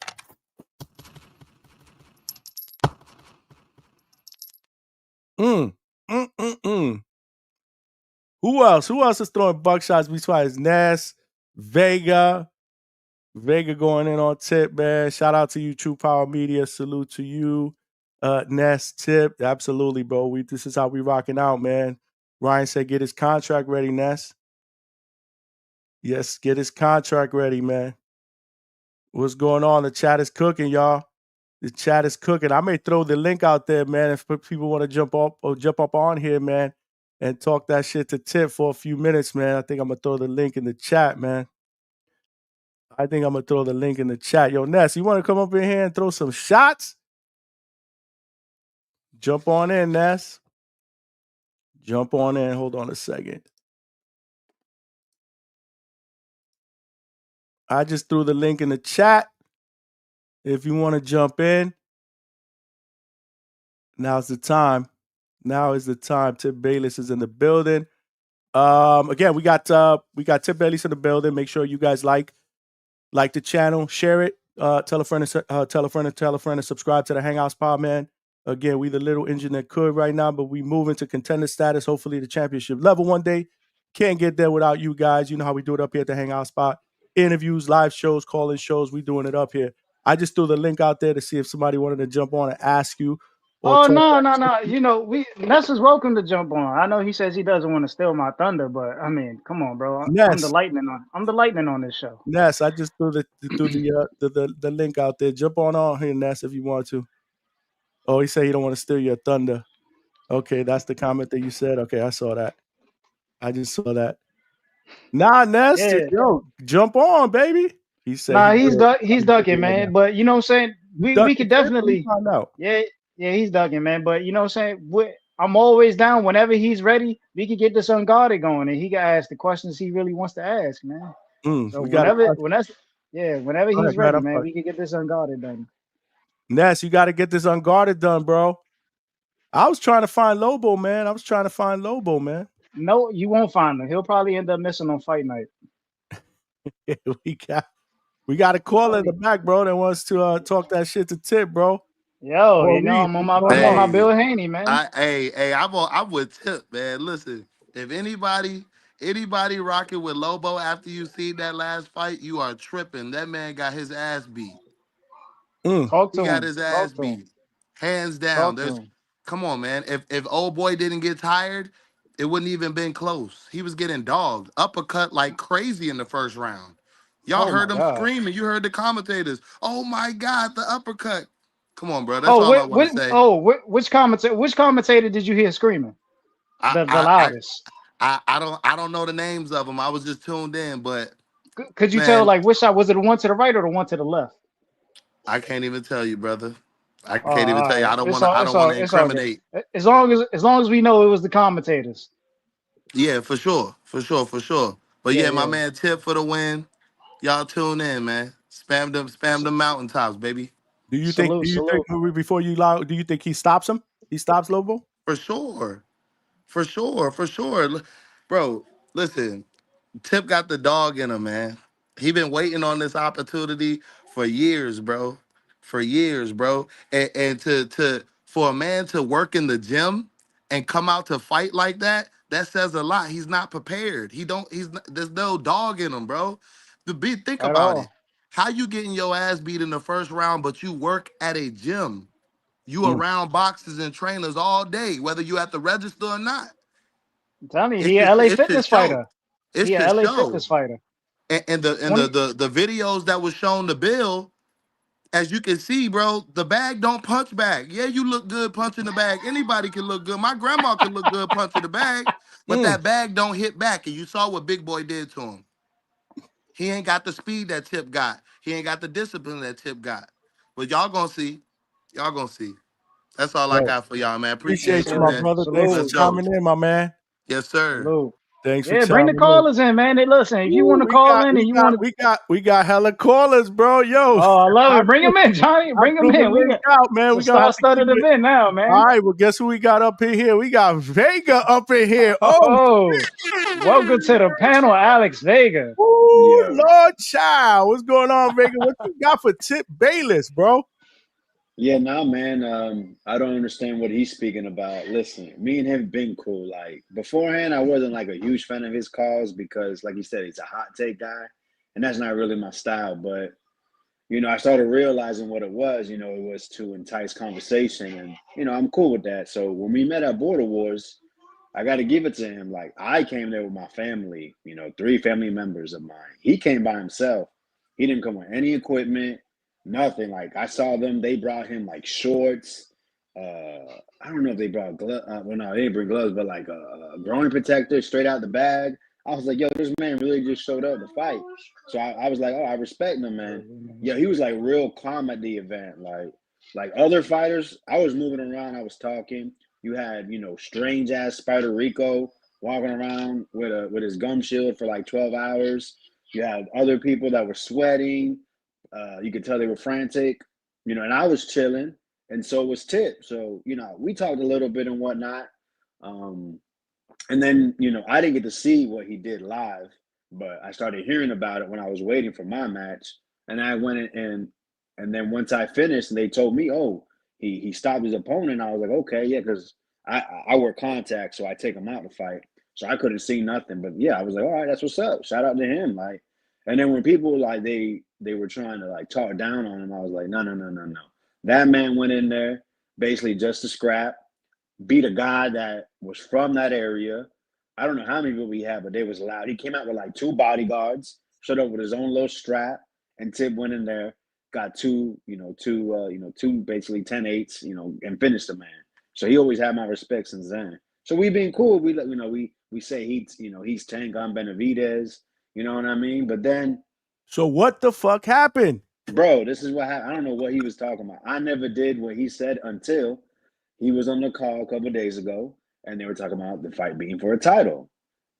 Who else? Who else is throwing buckshots besides Ness, Vega? Vega going in on Tip, man. Shout out to you, True Power Media. Salute to you, Ness, Tip. Absolutely, bro. This is how we rocking out, man. Ryan said, get his contract ready, Ness. Yes, get his contract ready, man. What's going on? The chat is cooking, y'all. The chat is cooking. I may throw the link out there, man, if people want to jump up on here, man, and talk that shit to Tip for a few minutes, man. I think I'm gonna throw the link in the chat, man. Yo, Ness, you want to come up in here and throw some shots? Jump on in, Ness. Jump on in. Hold on a second. I just threw the link in the chat. If you want to jump in, now's the time. Now is the time. Tip Bayless is in the building. Again, we got Tip Bayless in the building. Make sure you guys like the channel, share it, tell a friend to subscribe to the Hangout Spot, man. Again, we the little engine that could right now, but we move into contender status, hopefully the championship level one day. Can't get there without you guys. You know how we do it up here at the Hangout Spot. Interviews, live shows, call-in shows. We doing it up here. I just threw the link out there to see if somebody wanted to jump on and ask you.
Oh no. You know, Ness is welcome to jump on. I know he says he doesn't want to steal my thunder, but I mean, come on, bro. I'm the lightning on this show.
Ness, I just threw the link out there. Jump on here, Ness, if you want to. Oh, he said he don't want to steal your thunder. Okay, that's the comment that you said. Okay, I saw that. I just saw that. Nah, Ness, yo, jump on, baby. He said.
Nah, he's ducking, man. But you know what I'm saying? We could definitely
find out.
Yeah, he's ducking, man. But you know what I'm saying? I'm always down. Whenever he's ready, we could get this unguarded going, and he can ask the questions he really wants to ask, man. So whenever he's ready, man, we can get this unguarded done.
Ness, you got to get this unguarded done, bro. I was trying to find Lobo, man.
No, you won't find him. He'll probably end up missing on fight night.
we got a caller in the back, bro, that wants to talk that shit to Tip, bro.
Yo, you know
Maurice,
I'm on
what's
my
going
I'm on
on?
my
Hey,
Bill Haney, man.
I'm with Tip, man. Listen, if anybody rocking with Lobo after you see that last fight, you are tripping. That man got his ass beat.
Mm,
Talk
He
to
got
him.
his ass
Talk to him.
beat, hands down.
Talk to
There's,
him.
come on, man. If old boy didn't get tired, it wouldn't even been close. He was getting dogged, uppercut like crazy in the first round. Y'all
Oh
heard
my
him
God.
screaming. You heard the commentators. Oh my God, the uppercut. Come on, bro. That's
Oh,
all I want to say.
which commentator did you hear screaming?
I
The
I I
loudest.
I don't know the names of them. I was just tuned in, but
Could you tell
man,
like which side was it, the one to the right or the one to the left?
I can't even tell you, brother. I
Oh,
can't even
all
tell you.
right.
I don't
It's
want to.
all
I
it's
don't want
all
to
it's all good.
incriminate.
As long as we know it was the commentators.
Yeah, for sure, for sure, for sure. But
Yeah,
yeah, my
yeah.
man Tip for the win. Y'all tune in, man. Spam
S-
them mountaintops, baby.
do
Salute,
you think
salute.
before you allow, do you think he stops him? He stops Lobo?
For sure, for sure, for sure, bro. Listen, Tip got the dog in him, man. He been waiting on this opportunity for years, bro. For years, bro. And to for a man to work in the gym and come out to fight like that, that says a lot. He's not prepared. He don't. He's not, there's no dog in him, bro. Think
At
about it.
all.
How you getting your ass beat in the first round, but you work at a gym. You
Mm,
around boxers and trainers all day, whether you at the register or not.
I'm telling you,
It's
he a
just
LA
it's to
fitness
show.
fighter.
It's
He a
to
LA
show.
fitness fighter.
And the
20
the videos that was shown to Bill, as you can see, bro, the bag don't punch back. Yeah, you look good punching the bag. Anybody can look good. My grandma can look good punching the bag, but
mm.
that bag don't hit back. And you saw what Big Boy did to him. He ain't got the speed that Tip got. He ain't got the discipline that Tip got. But y'all gonna see. Y'all gonna see. That's all I
Yo,
got for y'all, man. Appreciate
appreciate you,
you,
my
man.
salute,
brother. Thanks for
Let's
salute,
go.
chiming in, my man.
Yes, sir.
salute.
Thanks for
Yeah, bring the
chiming in.
callers in, man. They listen. If you want
Ooh,
to call in and you want to,
we got hella callers, bro. Yo,
oh, I love
I
it. Bring
threw,
them in, Johnny.
I
Bring them
threw the
in. We
link
got
out, man.
it's a
We gonna have to keep
star-studded
it.
event now,
All
man.
right, well, guess who we got up in here? We got Vega up in here. Oh,
Oh, welcome to the panel, Alex Vega.
ooh,
Yo,
Lord child. What's going on, Vega? What you got for Tip Bayless, bro?
yeah, nah, man. I don't understand what he's speaking about. Listen, me and him been cool. Like beforehand, I wasn't like a huge fan of his calls because, like you said, he's a hot take guy, and that's not really my style. But I started realizing what it was. It was to entice conversation, and I'm cool with that. So when we met at Border Wars, I got to give it to him. Like I came there with my family, three family members of mine. He came by himself. He didn't come with any equipment, nothing. Like I saw them, they brought him like shorts. I don't know if they brought gloves. Well, no, they didn't bring gloves, but like a groin protector straight out the bag. I was like, yo, this man really just showed up to fight. So I was like, oh, I respect him, man. Yeah, he was like real calm at the event. Like other fighters, I was moving around, I was talking. You had, strange ass Spider Rico walking around with his gum shield for like 12 hours. You had other people that were sweating. You could tell they were frantic, and I was chilling, and so was Tip. So, we talked a little bit and whatnot. Um, and then, I didn't get to see what he did live, but I started hearing about it when I was waiting for my match. And I went in and then once I finished and they told me, oh, he stopped his opponent, I was like, okay, yeah, because I wear contacts, so I take him out to fight. So I couldn't see nothing. But yeah, I was like, all right, that's what's up. Shout out to him. Like, and then when people like they were trying to like talk down on him, I was like, no, no, no, no, no. That man went in there basically just to scrap, beat a guy that was from that area. I don't know how many people we had, but they was loud. He came out with like two bodyguards, showed up with his own little strap, and Tip went in there, got two basically 10-8s, and finished the man. So he always had my respect since then. So we been cool. We say he's Tank on Benavidez, you know what I mean? But then,
So what the fuck happened?
bro, this is what happened. I don't know what he was talking about. I never did what he said until he was on the call a couple of days ago, and they were talking about the fight being for a title.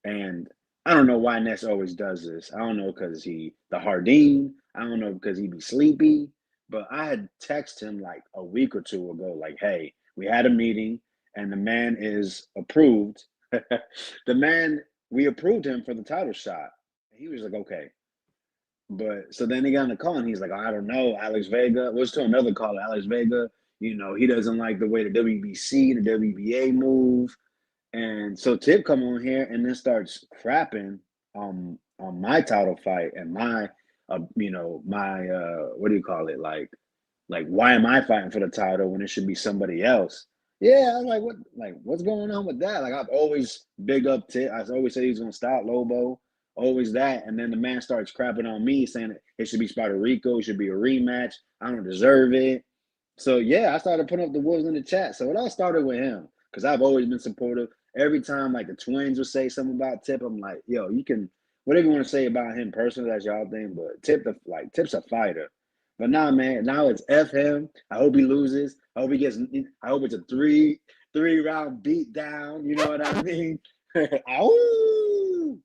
And I don't know why Ness always does this. I don't know because he the Hardin. I don't know because he be sleepy. But I had texted him like a week or two ago, like, "Hey, we had a meeting, and the man is approved. The man we approved him for the title shot." He was like, "Okay." But so then he got on the call and he's like, I don't know, Alex Vega. Was to another call, Alex Vega. You know, he doesn't like the way the WBC, the WBA move. And so Tip come on here and then starts crapping on my title fight and my you know, my what do you call it? Like why am I fighting for the title when it should be somebody else? Yeah, I'm like what's going on with that? Like I've always big up Tip. I always say he's gonna stop Lobo. Always that. And then the man starts crapping on me saying it should be Puerto Rico, it should be a rematch. I don't deserve it. So yeah, I started putting up the wolves in the chat. So it all started with him because I've always been supportive. Every time like the twins would say something about Tip, I'm like, yo, you can whatever you want to say about him personally, that's y'all thing. But Tip's a fighter. But nah, man, now it's F him. I hope he loses. I hope he gets. I hope it's a three round beat down. You know what I mean? Ow!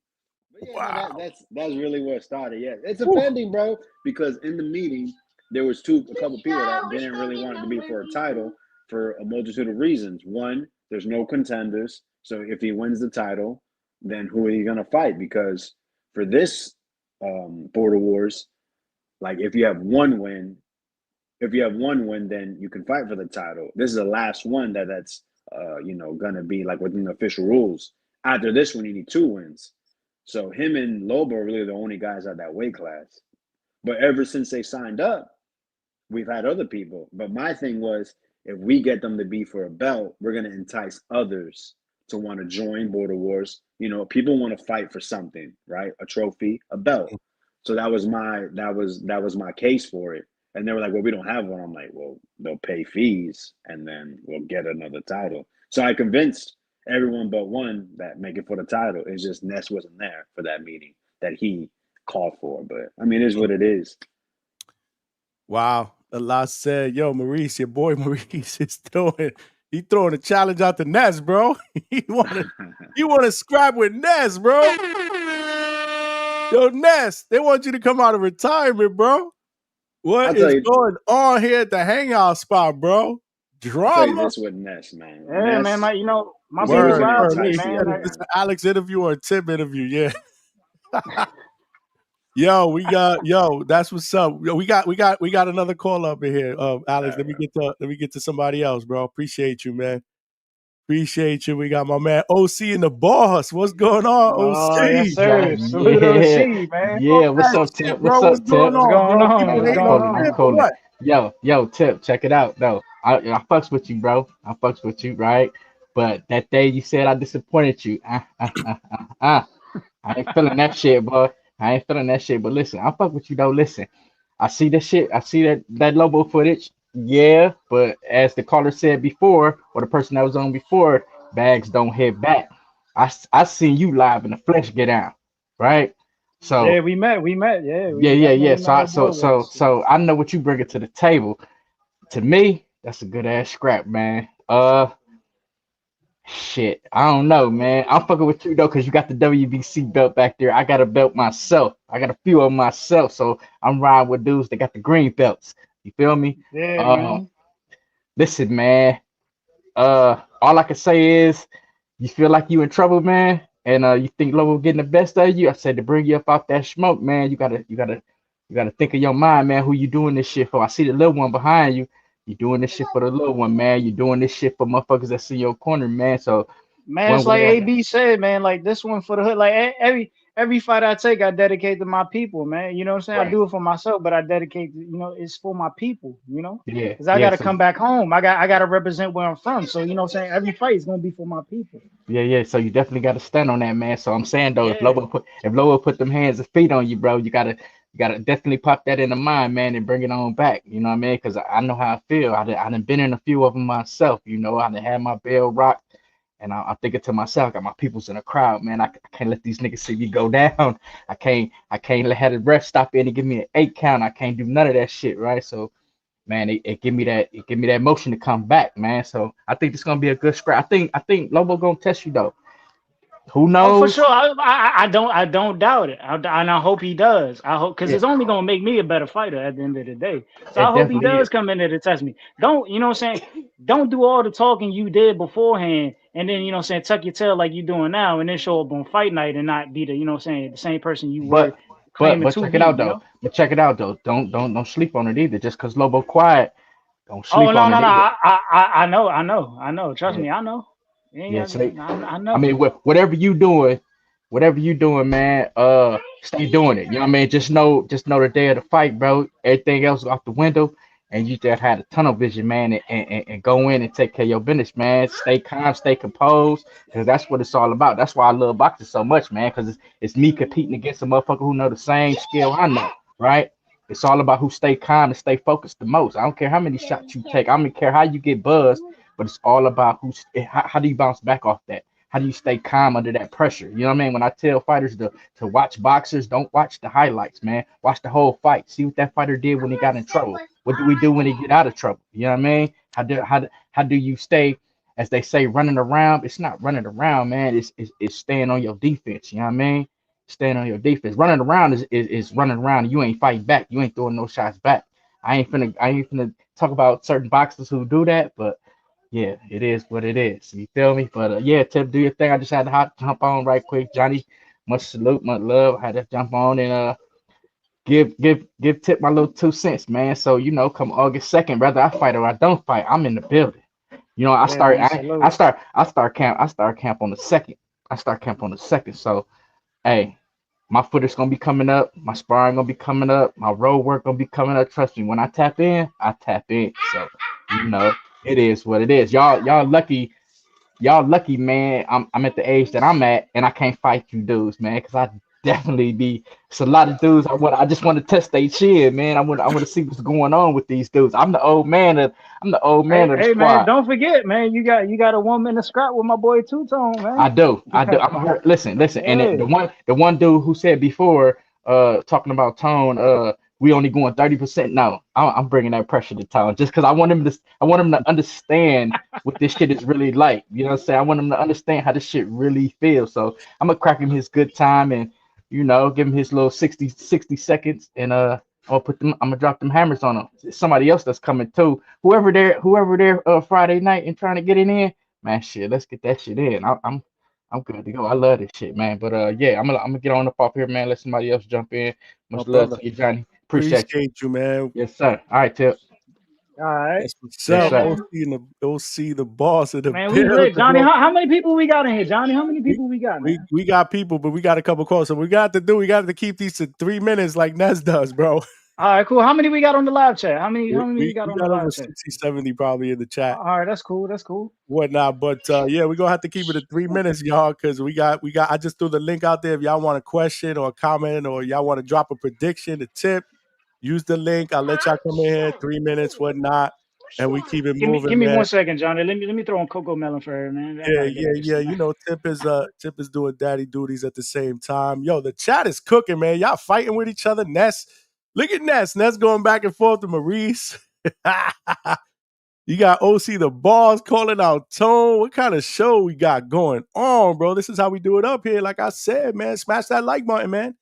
But yeah,
Wow.
no, that's really where it started. Yeah, it's offending, bro, because in the meeting there was a couple people that didn't really want it to be for a title for a multitude of reasons. One, there's no contenders, so if he wins the title, then who are you gonna fight? Because for this Border Wars, like if you have one win, then you can fight for the title. This is the last one that's you know, gonna be like within the official rules. After this one, you need 2 wins. So him and Lobo are really the only guys at that weight class. But ever since they signed up, we've had other people. But my thing was, if we get them to be for a belt, we're gonna entice others to want to join Border Wars. You know, people want to fight for something, right? A trophy, a belt. So that was my case for it. And they were like, well, we don't have one. I'm like, well, they'll pay fees and then we'll get another title. So I convinced everyone but one that make it for the title. It's just Ness wasn't there for that meeting that he called for. But I mean, it is what it is.
Wow. Allah said, yo, Maurice, your boy Maurice is throwing a challenge out to Ness, bro. You wanna scrap with Ness, bro. Yo, Ness, they want you to come out of retirement, bro. What is going on here at the Hangout spot, bro? Drama.
I'll tell you this with Ness, man.
Yeah,
Ness,
man, my
word,
baby's wild
word.
type,
He
man.
said, is this an Alex interview or a Tim interview? Yeah. Yo, that's what's up. Yo, we got another call up in here. Alex, let me get to somebody else, bro. Appreciate you, man. Appreciate you. We got my man OC in the boss. What's going on,
Oh,
OC?
yes, sir. Salute OC, man.
Yeah, what's up, Tip?
Bro,
What's up, Tip?
What's going
bro?
on?
People
What's
hating
going
on
I'm
Tip
on?
or
calling.
what?
Yo, Tip, check it out, though. I fucks with you, bro. I fucks with you, right? But that day you said I disappointed you. I ain't feeling that shit, boy. I ain't feeling that shit. But listen, I fuck with you though. Listen, I see the shit. I see that Lobo footage. Yeah, but as the caller said before, or the person that was on before, bags don't hit back. I seen you live in the flesh get down, right?
Yeah,
So
we met. Yeah, we
yeah.
definitely
So
met
I
at
so so
Boardwalks.
so I know what you bring it to the table. To me, that's a good ass scrap, man. Shit, I don't know, man. I'm fucking with you though, cause you got the WBC belt back there. I got a belt myself. I got a few of them myself, so I'm riding with dudes that got the green belts. You feel me?
Yeah,
Uh,
man.
listen, man. All I can say is, you feel like you in trouble, man, and you think Lobo getting the best of you. I said to bring you up out that smoke, man. You gotta think of your mind, man. Who you doing this shit for? I see the little one behind you. You doing this shit for the little one, man. You doing this shit for motherfuckers that's in your corner, man. So
Man,
one
it's like
way,
AB said, man. Like this one for the hood. Like every fight I take, I dedicate to my people, man. You know what I'm saying? I
right?
do it for myself, but I dedicate. It's for my people. You know,
Yeah,
because I
yeah.
got to
So
come back home. I got to represent where I'm from. So you know what I'm saying? Every fight is gonna be for my people.
yeah. So you definitely got to stand on that, man. So I'm saying though,
Yeah.
If Lobo put them hands and feet on you, bro, you gotta definitely pop that in the mind, man, and bring it on back. You know what I mean? Because I know how I feel. I done been in a few of them myself. You know, I done had my bell rocked. And I'm thinking to myself, I got my peoples in the crowd, man. I can't let these niggas see me go down. I can't let have the ref stop in and give me an 8 count. I can't do none of that shit, right? So, man, it give me that motion to come back, man. So I think it's gonna be a good scrap. I think Lobo gonna test you though. Who
Oh, for
knows?
sure. I don't doubt it. And I hope he does. I hope because
Yeah,
it's only gonna make me a better fighter at the end of the day. So I
it
hope he
definitely
does
is.
come in there to test me. Don't you know what I'm saying? Don't do all the talking you did beforehand, and then you know what I'm saying tuck your tail like you doing now, and then show up on fight night and not be the you know what I'm saying the same person you were
But
claiming
but
to
check
be.
it out
You
though.
know?
But check it out though. Don't sleep on it either. Just cause Lobo quiet. Don't
Oh
sleep
no,
on
no,
it
no.
either.
I know. Trust
Yeah,
me, I know. You ain't
yeah.
got,
So they,
I
I
know.
mean, whatever you doing, man, stay doing it. You know what I mean? Just know the day of the fight, bro. Everything else off the window, and you just had a tunnel vision, man, and go in and take care of your business, man. Stay calm, stay composed, because that's what it's all about. That's why I love boxing so much, man, because it's me competing against a motherfucker who know the same skill I know, right? It's all about who stay calm and stay focused the most. I don't care how many shots you take. I don't care how you get buzzed, but it's all about how do you bounce back off that? How do you stay calm under that pressure? You know what I mean? When I tell fighters to watch boxers, don't watch the highlights, man. Watch the whole fight. See what that fighter did when he got in trouble. What do we do when he get out of trouble? You know what I mean? How do you stay, as they say, running around? It's not running around, man. It's staying on your defense. You know what I mean? Staying on your defense. Running around is running around. And you ain't fighting back. You ain't throwing no shots back. I ain't finna talk about certain boxers who do that, but yeah, it is what it is. You feel me? But yeah, Tip, do your thing. I just had to jump on right quick, Johnny. Much salute, much love. I had to jump on and give Tip my little 2 cents, man. So come August 2nd, whether I fight or I don't fight, I'm in the building. I
Yeah,
start
man.
I,
Salute.
I start camp on the second. I start camp on the second. So hey, my footage gonna be coming up, my sparring gonna be coming up, my road work gonna be coming up. Trust me, when I tap in, I tap in. So you know, it is what it is. Y'all lucky, man. I'm at the age that I'm at, and I can't fight you dudes, man, because I definitely be. It's a lot of dudes. I just want to test their chin, man. I want to see what's going on with these dudes. I'm the old man of the
Hey, man.
squad.
Don't forget, man. You got a 1 minute scrap with my boy Two Tone, man.
I do.
You
I do.
got,
I'm hurt. Listen. And
yeah.
the one dude who said before, talking about Tone, we only going 30%. No, I'm bringing that pressure to Tone just because I want him to understand what this shit is really like. You know what I'm saying? I want him to understand how this shit really feels. So I'm gonna crack him his good time and give him his little 60 seconds and I'm gonna drop them hammers on him. Somebody else that's coming too. Whoever there Friday night and trying to get it in. Man, shit, let's get that shit in. I'm good to go. I love this shit, man. But yeah, I'm gonna get on up off here, man. Let somebody else jump in.
My
Much love
brother.
to you, Johnny. Appreciate you.
Appreciate you, man.
Yes, sir. All right, Tip.
All right.
That's what's
Yes,
Yeah,
up.
sir.
OC
man.
and the OC, the boss of the
Man, we lit.
building,
Johnny,
bro.
how many people we got in here, Johnny? How many
We,
people we got,
we
man?
we got people, but we got a couple calls. So we got to keep these to 3 minutes like Ness does, bro.
All right, cool. How many we got on the live chat? How many?
We,
How many we
we,
got
we
on the
got over
live chat?
60, 70 probably in the chat.
All right, that's cool. That's cool.
Whatnot. But yeah, we're gonna have to keep it at 3 minutes, y'all, because we got I just threw the link out there. If y'all want a question or a comment or y'all want to drop a prediction, a tip, use the link. I'll let y'all come in here, 3 minutes, whatnot, and we keep it
Give
moving,
me
man.
1 second, Johnny. Let me throw on Coco Melon for her, man. I
Yeah,
gotta get
yeah,
her this
yeah.
tonight.
Tip is doing daddy duties at the same time. Yo, the chat is cooking, man. Y'all fighting with each other. Ness, look at Ness. Ness going back and forth to Maurice. You got OC the boss calling out Tone. What kind of show we got going on, bro? This is how we do it up here. Like I said, man, smash that like button, man.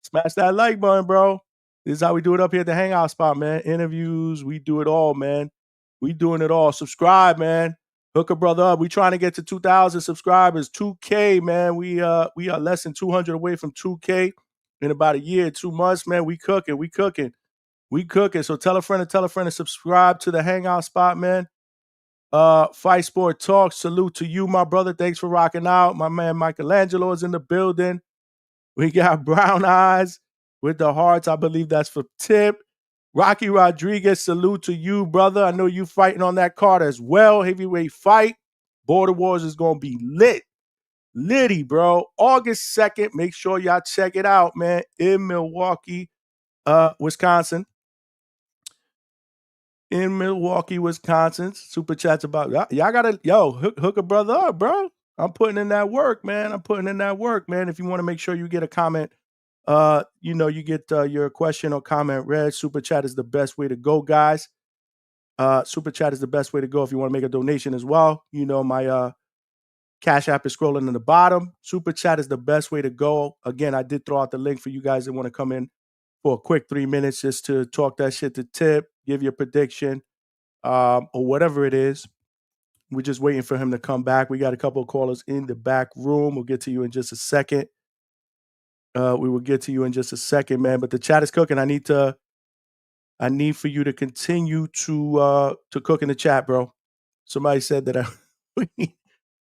Smash that like button, bro. This is how we do it up here at the Hangout spot, man. Interviews, we do it all, man. We doing it all. Subscribe, man. Hook a brother up. We trying to get to 2,000 subscribers. 2K, man. We are less than 200 away from 2K in about a year, 2 months, man. We cooking. So tell a friend to subscribe to the Hangout spot, man. Fight Sport Talk. Salute to you, my brother. Thanks for rocking out. My man Michelangelo is in the building. We got Brown Eyes with the hearts. I believe that's for Tip. Rocky Rodriguez, salute to you, brother. I know you fighting on that card as well. Heavyweight fight. Border Wars is going to be lit. Litty, bro. August 2nd. Make sure y'all check it out, man. In Milwaukee, Wisconsin. Super chats about y'all gotta hook a brother up, bro. I'm putting in that work, man. If you want to make sure you get a comment, you get your question or comment read. Super chat is the best way to go, guys. Super chat is the best way to go if you want to make a donation as well. My Cash App is scrolling in the bottom. Super chat is the best way to go. Again, I did throw out the link for you guys that want to come in for a quick 3 minutes just to talk that shit to Tip, give your prediction. Or whatever it is. We're just waiting for him to come back. We got a couple of callers in the back room. We'll get to you in just a second. We will get to you in just a second, man. But the chat is cooking. I need to I need for you to continue to cook in the chat, bro. Somebody said that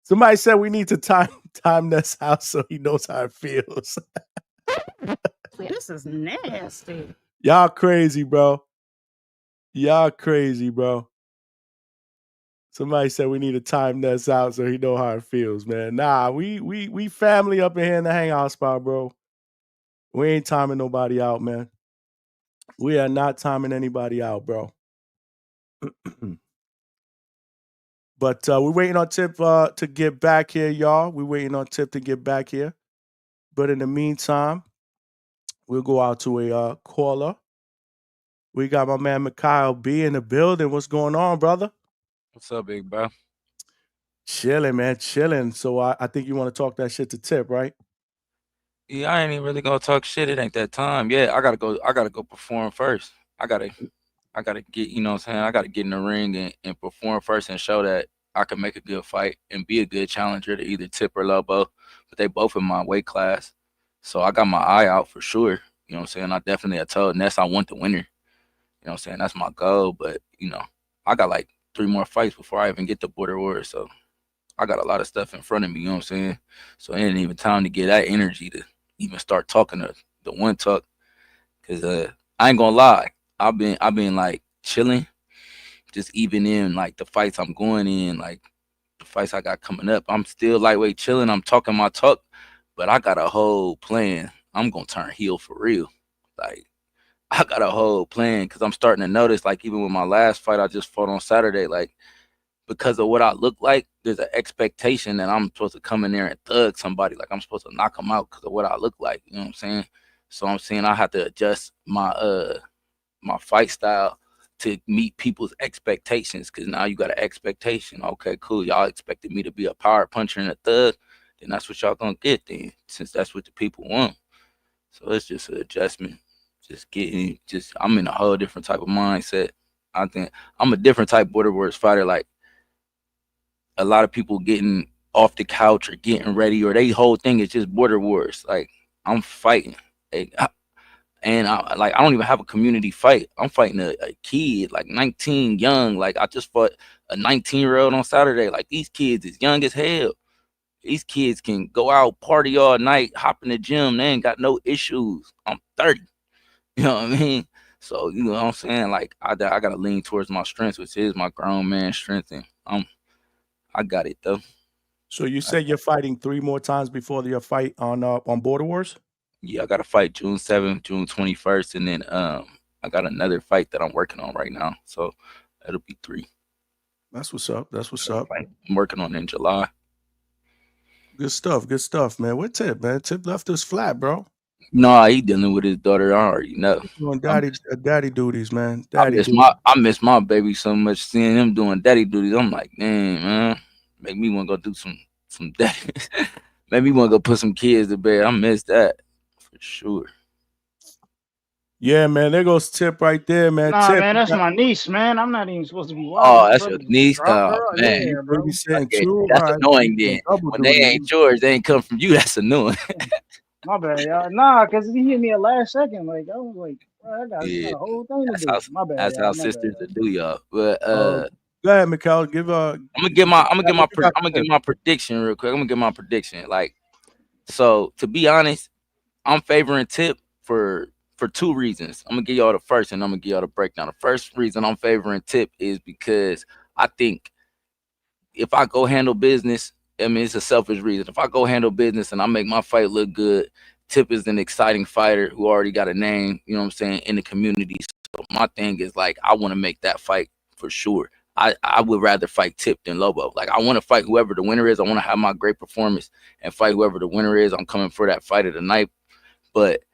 somebody said we need to time this out so he knows how it feels.
This is nasty.
Y'all crazy, bro. Y'all crazy, bro. Somebody said we need to time this out so he know how it feels, man. Nah, we family up in here in the hangout spot, bro. We ain't timing nobody out, man. We are not timing anybody out, bro. But we're waiting on Tip to get back here, y'all. We're waiting on Tip to get back here. But in the meantime, we'll go out to a caller. We got my man Mikhail B in the building. What's going on, brother?
What's up, big bro?
Chilling, man, chilling. So I think you want to talk that shit to Tip, right?
Yeah, I ain't even really gonna talk shit. It ain't that time. Yeah, I gotta go perform first. I gotta get, you know what I'm saying? I gotta get in the ring and perform first and show that I can make a good fight and be a good challenger to either Tip or Lobo. But they both in my weight class. So I got my eye out for sure. You know what I'm saying? I definitely told Ness I want the winner. You know what I'm saying? That's my goal. But, you know, I got like 3 more fights before I even get to Border Wars. So I got a lot of stuff in front of me, you know what I'm saying? So it ain't even time to get that energy to even start talking to the one talk. Cause I ain't gonna lie. I've been like chilling, just even in like the fights I'm going in, like the fights I got coming up. I'm still lightweight chilling. I'm talking my talk, but I got a whole plan. I'm gonna turn heel for real. Like I got a whole plan because I'm starting to notice, like even with my last fight I just fought on Saturday, like because of what I look like, there's an expectation that I'm supposed to come in there and thug somebody. Like I'm supposed to knock them out because of what I look like. You know what I'm saying? So I'm saying I have to adjust my fight style to meet people's expectations. Because now you got an expectation. Okay, cool. Y'all expected me to be a power puncher and a thug. Then that's what y'all gonna get then, since that's what the people want. So it's just an adjustment. I'm in a whole different type of mindset. I think I'm a different type Border Wars fighter. Like a lot of people getting off the couch or getting ready, or they whole thing is just Border Wars. Like I'm fighting, and I don't even have a community fight. I'm fighting a kid like 19, young. Like I just fought a 19-year-old on Saturday. Like these kids is young as hell. These kids can go out, party all night, hop in the gym. They ain't got no issues. I'm 30. You know what I mean? So you know what I'm saying? Like I gotta lean towards my strengths, which is my grown man strength, and I got it though.
So you said you're fighting 3 more times before your fight on Border Wars?
Yeah, I got a fight June 7th, June 21st, and then I got another fight that I'm working on right now. So it'll be 3.
That's what's up. That's what's up.
I'm working on it in July.
Good stuff, man. What Tip, man? Tip left us flat, bro.
No, he dealing with his daughter. I already know.
Doing daddy duties, man. Daddy duties.
I miss my baby so much. Seeing him doing daddy duties, I'm like, dang, man, make me want to go do some daddy. Make me want to go put some kids to bed. I miss that for sure.
Yeah, man. There goes Tip right there, man.
Nah,
Tip,
man, that's my niece, man. I'm not even supposed to be watching.
Oh,
My
that's your
brother
niece.
dropped
Oh
her.
man,
Yeah, bro.
babysitting
okay,
too.
that's
All right,
annoying.
you
Then
double
when they
duty.
ain't yours, they ain't come from you. That's annoying.
My bad, y'all. Nah, cause he hit me at last second. Like I was like, bro, I got
Yeah,
a whole thing to
that's
do. My bad,
how
y'all. My bad.
sisters do y'all. But
Go ahead, Mikhail. Give
I'm gonna get my
what you got to say?
prediction real quick. I'm gonna get my prediction. Like, so to be honest, I'm favoring Tip for 2 reasons. I'm gonna give y'all the first, and I'm gonna give y'all the breakdown. The first reason I'm favoring Tip is because I think if I go handle business, I mean it's a selfish reason. If I go handle business and I make my fight look good, Tip is an exciting fighter who already got a name, you know what I'm saying, in the community. So my thing is like I want to make that fight for sure. I would rather fight Tip than Lobo. Like I want to fight whoever the winner is. I want to have my great performance and fight whoever the winner is. I'm coming for that fight of the night. But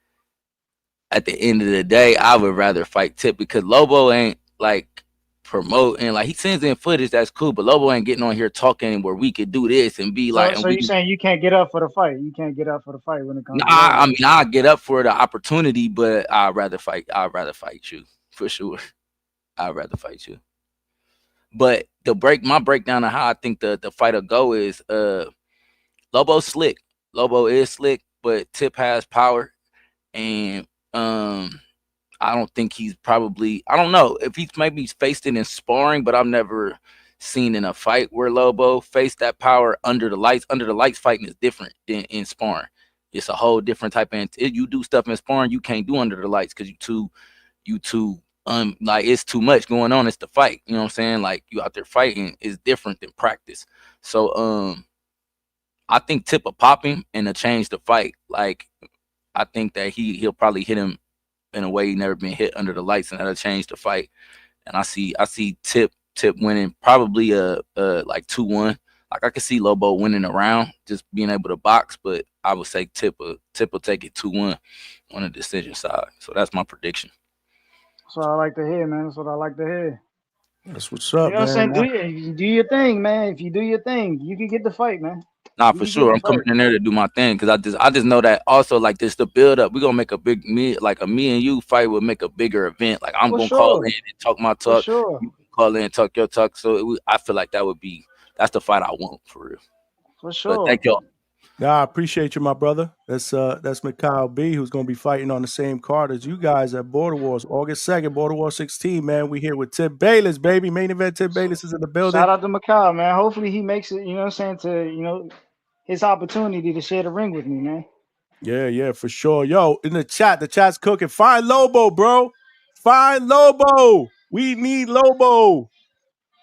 at the end of the day, I would rather fight Tip because Lobo ain't like promoting. Like he sends in footage, that's cool, but Lobo ain't getting on here talking where we could do this and be like,
So
and we
you
can.
saying you can't get up for the fight? You can't get up for the fight when it comes
Nah,
to Lobo?
I mean, I get up for the opportunity, but I'd rather fight. I'd rather fight you for sure. I'd rather fight you. But my breakdown of how I think the fight will go is Lobo's slick. Lobo is slick, but Tip has power, and I don't think he's probably. I don't know if he's faced it in sparring, but I've never seen in a fight where Lobo faced that power under the lights. Under the lights, fighting is different than in sparring. It's a whole different type of. You do stuff in sparring you can't do under the lights because you too like it's too much going on. It's the fight. You know what I'm saying? Like you out there fighting is different than practice. So I think Tip will pop him and to change the fight. Like I think that he'll probably hit him in a way he never been hit under the lights, and that'll change the fight. And I see Tip winning probably like 2-1. Like I could see Lobo winning a round, just being able to box, but I would say Tip will take it 2-1 on the decision side. So that's my prediction.
That's what I like to hear, man. That's what I like to hear.
That's what's
You
up,
know what I'm
man.
saying? Do your thing, man. If you do your thing, you can get the fight, man.
Nah,
You
for
can get
sure.
the
I'm coming
fight.
in there to do my thing because I just know that also like this the build up. We're gonna make a big like a me and you fight will make a bigger event. Like I'm
For
gonna call
sure.
in and talk my
For
talk.
sure.
You can call in and talk your talk. So I feel like that's the fight I want for real.
For
But
sure.
thank y'all.
Nah, I appreciate you, my brother. That's Mikhail B, who's gonna be fighting on the same card as you guys at Border Wars, August 2nd, Border Wars 16, man. We here with Tip Bayless, baby. Main event Tip Bayless is in the building.
Shout out to Macau, man. Hopefully he makes it, you know what I'm saying, to, his opportunity to share the ring with me, man.
Yeah, for sure. Yo, in the chat's cooking. Find Lobo, bro. Find Lobo. We need Lobo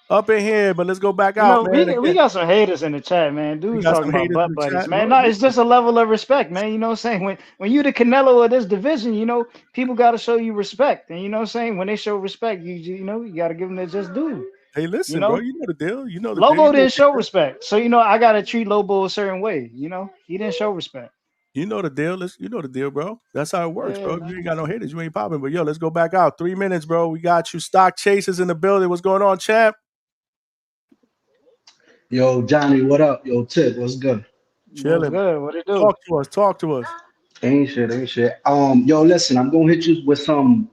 up in here, but let's go back out, man.
We
Again,
got some haters in the chat, man.
we
Dudes
got
talking
some
about
haters in
butt
the
buddies,
chat.
man.
Well,
No, it's just a level of respect, man. You know what I'm saying? When you the Canelo of this division, people got to show you respect, and you know what I'm saying. When they show respect, you got to give them their just due.
hey, listen, bro. You know the deal. You know the deal.
Lobo didn't show respect, so I got to treat Lobo a certain way. He didn't show respect.
You know the deal. You know the deal, bro. That's how it works,
Yeah,
bro. If you
man.
ain't got no haters, you ain't popping. But yo, let's go back out. 3 minutes, bro. We got you. Stock chasers in the building. What's going on, champ?
Yo, Johnny, what up? Yo, Tip, what's good?
What's
Chilling.
good? What it do?
Talk to us. Talk to us.
Ain't shit, ain't shit. Yo, listen, I'm gonna hit you with some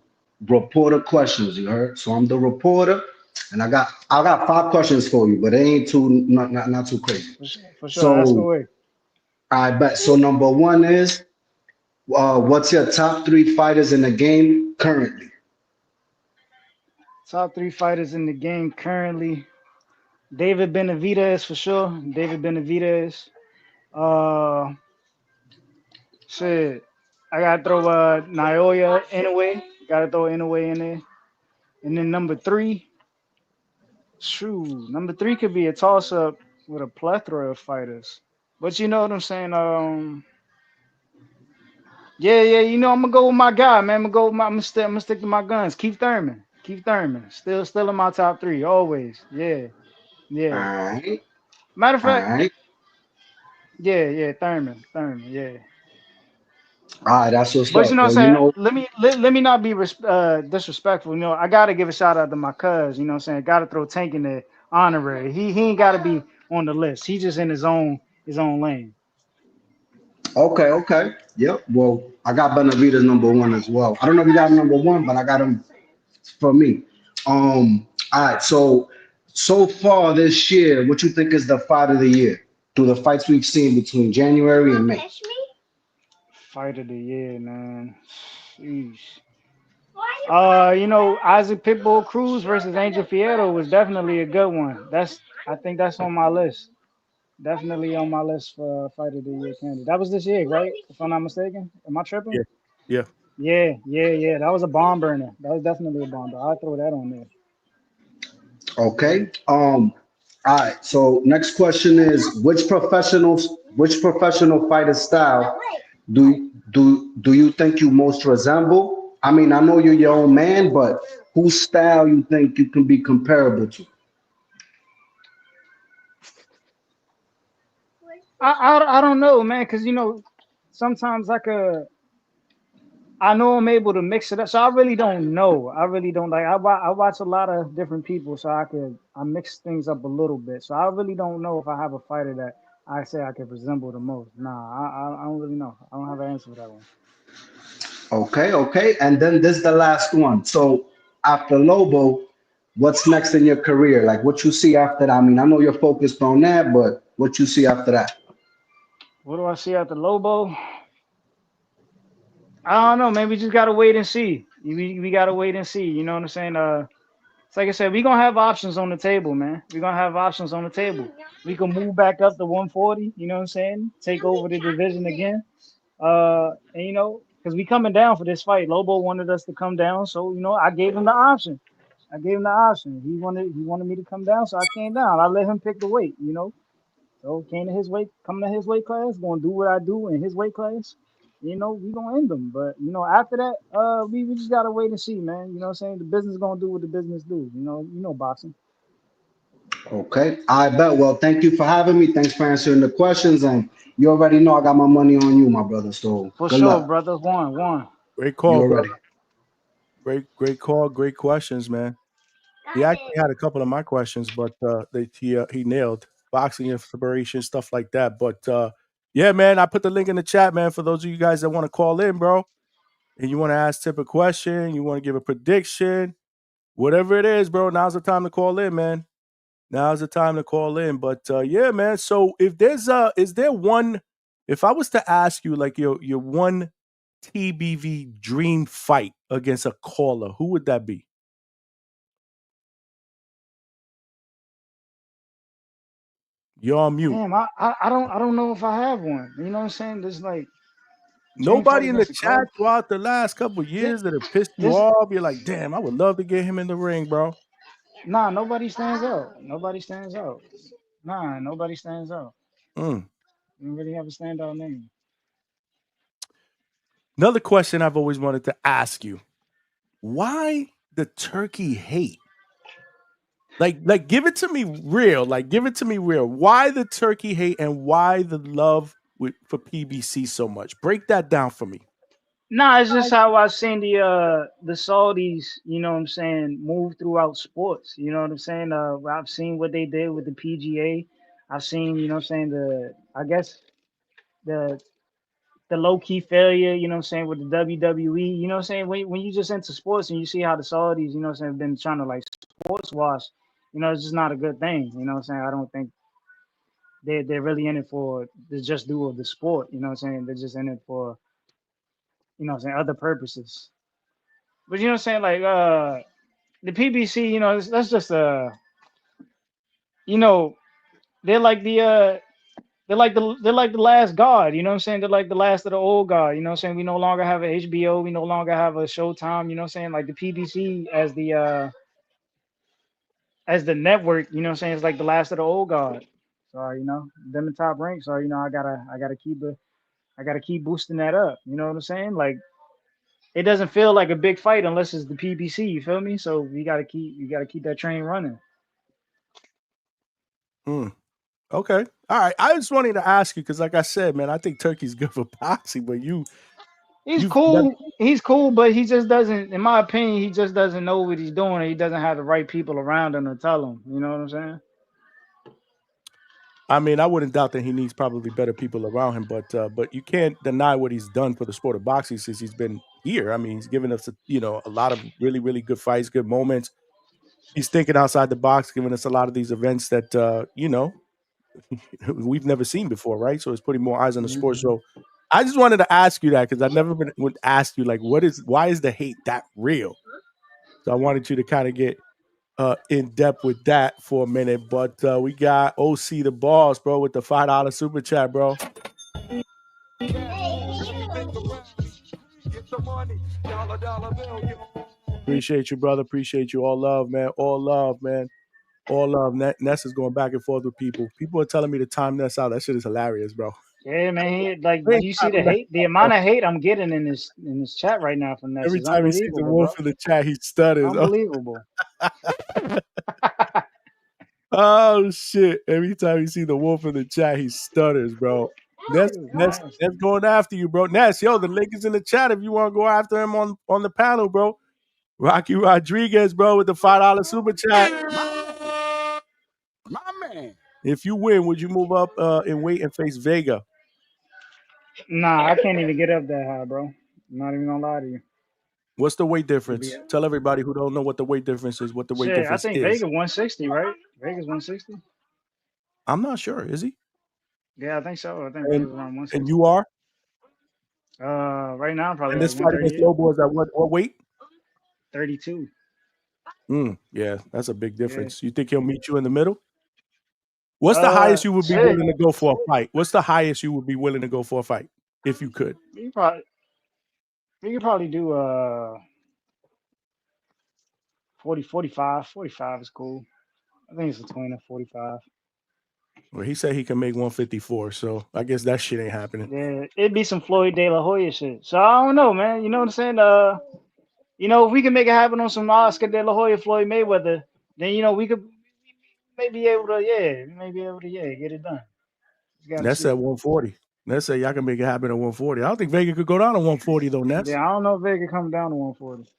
reporter questions, you heard? So I'm the reporter, and I got 5 questions for you, but they ain't too not too crazy.
For sure. Ask
So
away.
I bet. So number one is, what's your top 3 fighters in the game currently?
Top 3 fighters in the game currently. David Benavidez for sure. David Benavidez. Uh, shit. I gotta throw Naoya Inoue. Gotta throw Inoue in there. And then number 3. Number 3 could be a toss up with a plethora of fighters. But you know what I'm saying? Yeah. I'm gonna go with my guy, man. I'm gonna stick to my guns. Keith Thurman. Still in my top 3 always. Yeah.
All
Yeah.
right,
Matter of
all
fact,
right,
yeah. Thurman. Yeah.
all right. That's what's
But you
up.
know what
Well,
I'm
you
saying?
know,
Let me not be disrespectful. I gotta give a shout out to my cuz. You know what I'm saying? Gotta throw Tank in there honorary. He ain't gotta be on the list. He just in his own lane.
okay. Yep. Well, I got Benavidez number one as well. I don't know if you got him number one, but I got him for me. All right. So far this year, what you think is the fight of the year through the fights we've seen between January and May?
Fight of the year, man. Sheesh. Isaac Pitbull Cruz versus Angel Fierro was definitely a good one. I think that's on my list. Definitely on my list for fight of the year candidate. That was this year, right? If I'm not mistaken. Am I tripping?
Yeah. Yeah.
Yeah. That was a bomb burner. That was definitely a bomb burner. I'll throw that on there.
Okay. All right. So next question is, which professional fighter style do you think you most resemble? I mean, I know you're your own man, but whose style you think you can be comparable to?
I don't know, man, because sometimes I know I'm able to mix it up, so I really don't know. I really don't like. I watch a lot of different people, so I mix things up a little bit. So I really don't know if I have a fighter that I say I could resemble the most. Nah, I don't really know. I don't have an answer for that one.
Okay. And then this is the last one. So after Lobo, what's next in your career? Like what you see after that? I mean, I know you're focused on that, but what you see after that?
What do I see after Lobo? I don't know, man. We just gotta wait and see. We gotta wait and see. You know what I'm saying? It's like I said, we gonna have options on the table, man. We gonna have options on the table. We can move back up to 140. You know what I'm saying? Take over the division again. And because we coming down for this fight. Lobo wanted us to come down, so I gave him the option. I gave him the option. He wanted me to come down, so I came down. I let him pick the weight. So came to his weight, coming to his weight class, gonna do what I do in his weight class. We gonna end them. But after that, we just gotta wait and see, man. You know what I'm saying? The business gonna do what the business do. Boxing.
Okay, I bet. Well, thank you for having me. Thanks for answering the questions, and you already know I got my money on you, my brother. So
For
good
sure,
luck.
brother. One.
Great
You
call,
already.
brother. Great call. Great questions, man. He actually had a couple of my questions, but he nailed boxing inspiration, stuff like that. But yeah, man, I put the link in the chat, man, for those of you guys that want to call in, bro. And you want to ask Tip a question, you want to give a prediction, whatever it is, bro. Now's the time to call in, man. Now's the time to call in. But yeah, man. So is there one? If I was to ask you like your one TBV dream fight against a caller, who would that be? You're on mute.
Damn, I don't know if I have one. You know what I'm saying? There's like dream fight
Nobody in the
against the
chat
club.
throughout the last couple of
This,
years that have pissed you
this
off. You're like, damn, I would love to get him in the ring, bro.
Nah, nobody stands out. Nobody stands out. Nah, nobody stands out.
Mm.
You don't really have a standout name.
Another question I've always wanted to ask you: why the turkey hate? Like, give it to me real. Like, give it to me real. Why the turkey hate and why the love for PBC so much? Break that down for me.
Nah, it's just how I've seen the Saudis, you know what I'm saying, move throughout sports. You know what I'm saying? I've seen what they did with the PGA. I've seen, you know what I'm saying, I guess the the low key failure, you know what I'm saying, with the WWE, you know what I'm saying? When you just into sports and you see how the Saudis, you know what I'm saying, have been trying to like sports wash, it's just not a good thing. You know what I'm saying? I don't think they're really in it for the just do of the sport, you know what I'm saying? They're just in it for, what I'm saying, other purposes. But you know what I'm saying? Like the PBC, that's just you know, they're like they're like the last god, you know what I'm saying? They're like the last of the old god, you know what I'm saying? We no longer have a HBO, we no longer have a Showtime, you know what I'm saying? Like the PBC as the network, you know what I'm saying, it's like the last of the old god. So, them in top rank. So, I gotta keep boosting that up. You know what I'm saying? Like it doesn't feel like a big fight unless it's the PBC, you feel me? So you gotta keep that train running.
Mm. Okay. All right. I just wanted to ask you because, like I said, man, I think turkey's good for boxing, but
He's
you've
cool. He's cool, but he just doesn't, in my opinion, he just doesn't know what he's doing. He doesn't have the right people around him to tell him. You know what I'm saying?
I mean, I wouldn't doubt that he needs probably better people around him, but you can't deny what he's done for the sport of boxing since he's been here. I mean, he's given us a lot of really really good fights, good moments. He's thinking outside the box, giving us a lot of these events that we've never seen before, right? So it's putting more eyes on the sport.
Mhm.
So I just wanted to ask you that because I've never been would ask you like, why is the hate that real? So I wanted you to kind of get in depth with that for a minute. But we got OC the boss, bro, with the $5 super chat, bro. Appreciate you, brother. Appreciate you. All love, man. All love, man. All love. Ness is going back and forth with people. People are telling me to time Ness out. That shit is hilarious, bro.
Yeah, man. Like,
We
do
ain't
you see the
timing Ness
hate? The
out, bro.
amount of hate I'm getting in this chat right now from Ness
Every
is
time he sees the
unbelievable,
wolf
bro.
in the chat, he stutters.
Unbelievable.
Oh shit! Every time you see the wolf in the chat, he stutters, bro. Ness,
This is
Ness,
nasty.
Ness going after you, bro. Ness, yo, the link is in the chat if you want to go after him on the panel, bro. Rocky Rodriguez, bro, with the $5 super chat.
My man.
If you win, would you move up in weight and face Vega?
Nah, I can't even get up that high, bro. I'm not even gonna lie to you.
What's the weight
It'd be
difference? Tell everybody who don't know what the weight difference is, what the weight
shit. I
difference
think
is.
Vega 160, right? Vega's 160.
I'm not sure. Is he?
Yeah, I think so. I think
And
Vega's around
and
160.
you are?
Right now probably
And
like
this fight against
138,
Lobo is at what weight?
32.
Yeah, that's a big
Yeah.
difference. You think he'll meet you in the middle? What's the highest you would be
Shit.
willing to go for a fight? What's the highest you would be willing to go for a fight if you could?
We probably we could probably do 40, 45. 45 is cool. I think it's between a 45.
Well, he said he can make 154, so I guess that shit ain't happening.
Yeah, it'd be some Floyd De La Hoya shit. So I don't know, man. You know what I'm saying? If we can make it happen on some Oscar De La Hoya, Floyd Mayweather, then we could maybe able to, get it done. Just gotta
That's
see.
at 140. Let's say y'all can make it happen at 140. I don't think Vega could go down to 140 though, Ness.
Yeah, I don't know if they could come down to 140.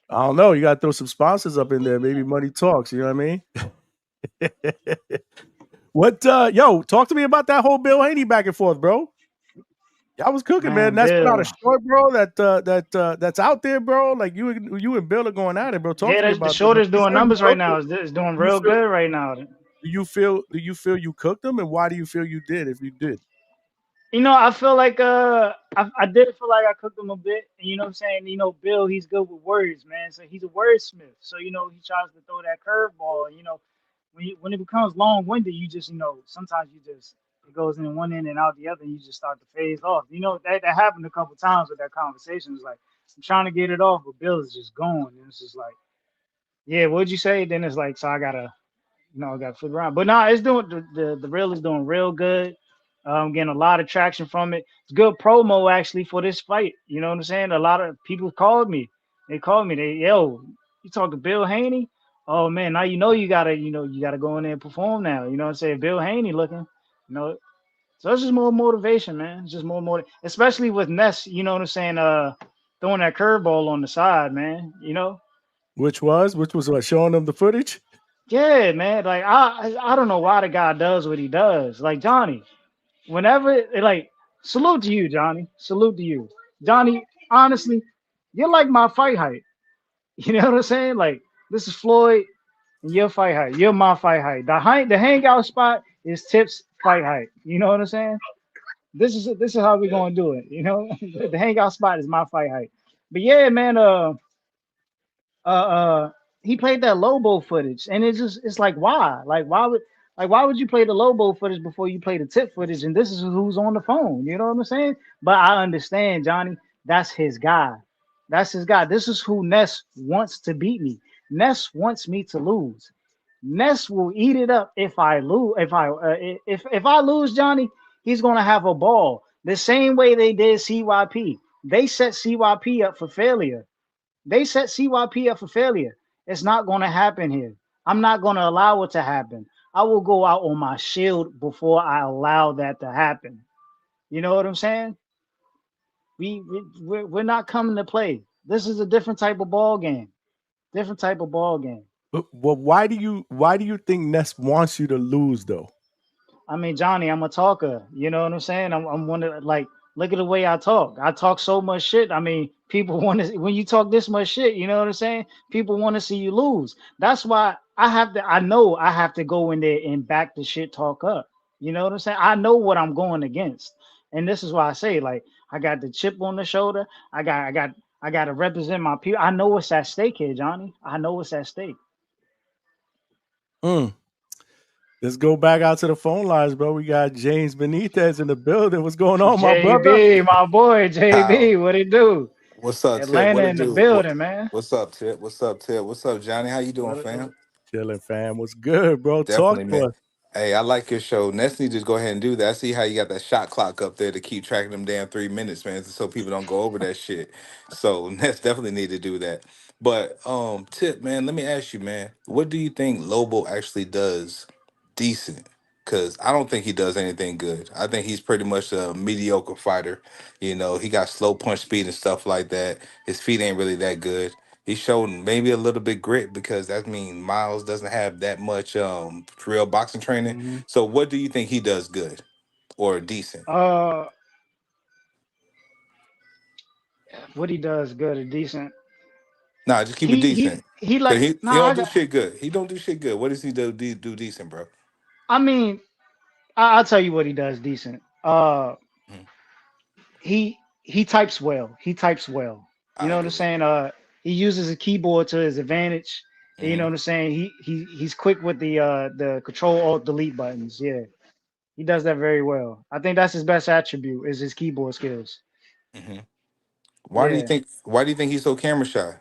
I don't know. You got to throw some sponsors up in there. Maybe money talks. You know what I mean? What? Talk to me about that whole Bill Haney back and forth, bro. Y'all was cooking, man. That's
Bill.
not a short, bro. That's out there, bro. Like you and Bill are going at it, bro. Talk to me about
the short is
this.
doing numbers right now. It's doing real good right now.
Do you feel you cooked them, and why do you feel you did? If you did,
I feel like I did feel like I cooked him a bit. And you know what I'm saying? Bill, he's good with words, man. So he's a wordsmith. So he tries to throw that curveball. When it becomes long winded, you just sometimes it goes in one end and out the other, and you just start to phase off. That happened a couple times with that conversation. It's like I'm trying to get it off, but Bill is just going, and it's just like, yeah, what'd you say? Then it's like, so I gotta flip around. But no, it's doing the reel is doing real good. Getting a lot of traction from it. It's good promo actually for this fight. You know what I'm saying? A lot of people called me. They called me. You talk to Bill Haney? Oh man, now you gotta go in there and perform now. You know what I'm saying? Bill Haney looking, So it's just more motivation, man. It's just more especially with Ness. You know what I'm saying? Throwing that curveball on the side, man.
which was what, showing them the footage.
Yeah, man. Like I don't know why the guy does what he does. Like Johnny, whenever salute to you, Johnny. Salute to you, Johnny. Honestly, you're like my fight height. You know what I'm saying? Like this is Floyd, and your fight height. You're my fight height. The hangout spot is Tip's fight height. You know what I'm saying? This is how we're gonna do it. The hangout spot is my fight height. But yeah, man. Uh, he played that Lobo footage, and it's like why? Why would you play the Lobo footage before you play the Tip footage? And this is who's on the phone. You know what I'm saying? But I understand, Johnny. That's his guy. That's his guy. This is who Ness wants to beat me. Ness wants me to lose. Ness will eat it up if I lose. If I lose, Johnny, he's gonna have a ball. The same way they did CYP. They set CYP up for failure. They set CYP up for failure. It's not going to happen here. I'm not going to allow it to happen. I will go out on my shield before I allow that to happen. You know what I'm saying? We're not coming to play. This is a different type of ball game. Different type of ball game.
Well, why do you think Ness wants you to lose though?
I mean, Johnny, I'm a talker. You know what I'm saying? I'm one of look at the way I talk. I talk so much shit. I mean, people want to when you talk this much shit, you know what I'm saying? People want to see you lose. That's why I know I have to go in there and back the shit talk up. You know what I'm saying? I know what I'm going against. And this is why I say, I got the chip on the shoulder. I got to represent my people. I know what's at stake here, Johnny. I know what's at stake.
Let's go back out to the phone lines, bro. We got James Benitez in the building. What's going on, my brother?
JB, my boy, JB, what it do?
What's up, Tip?
Atlanta
What it
in the
do?
building, man.
What's up, Tip? What's up, Tip? What's up, Johnny? How you doing, fam?
Chilling, fam. What's good, bro?
Definitely,
Talk to
man.
us.
Hey, I like your show. Next, need to just go ahead and do that. I see how you got that shot clock up there to keep tracking them damn 3 minutes, man, so people don't go over that shit. So Ness definitely need to do that. But Tip, man, let me ask you, man, what do you think Lobo actually does decent? Because I don't think he does anything good. I think he's pretty much a mediocre fighter. He got slow punch speed and stuff like that. His feet ain't really that good. He's shown maybe a little bit grit because that means Miles doesn't have that much real boxing training.
Mm-hmm.
So what do you think he does good or decent?
What he does good or decent?
Nah, just keep it decent.
He
Cause
like
he
nah.
don't do shit good. He don't do shit good. What does he do decent, bro?
I mean, I'll tell you what he does decent. Uh,
Mhm.
he types well. He types well. You
I
know what I'm
agree.
saying? He uses a keyboard to his advantage. You know
Hmm.
what I'm saying? He's quick with the Control Alt Delete buttons. Yeah, he does that very well. I think that's his best attribute is his keyboard skills.
Hmm.
Yeah.
Why do you think he's so camera shy?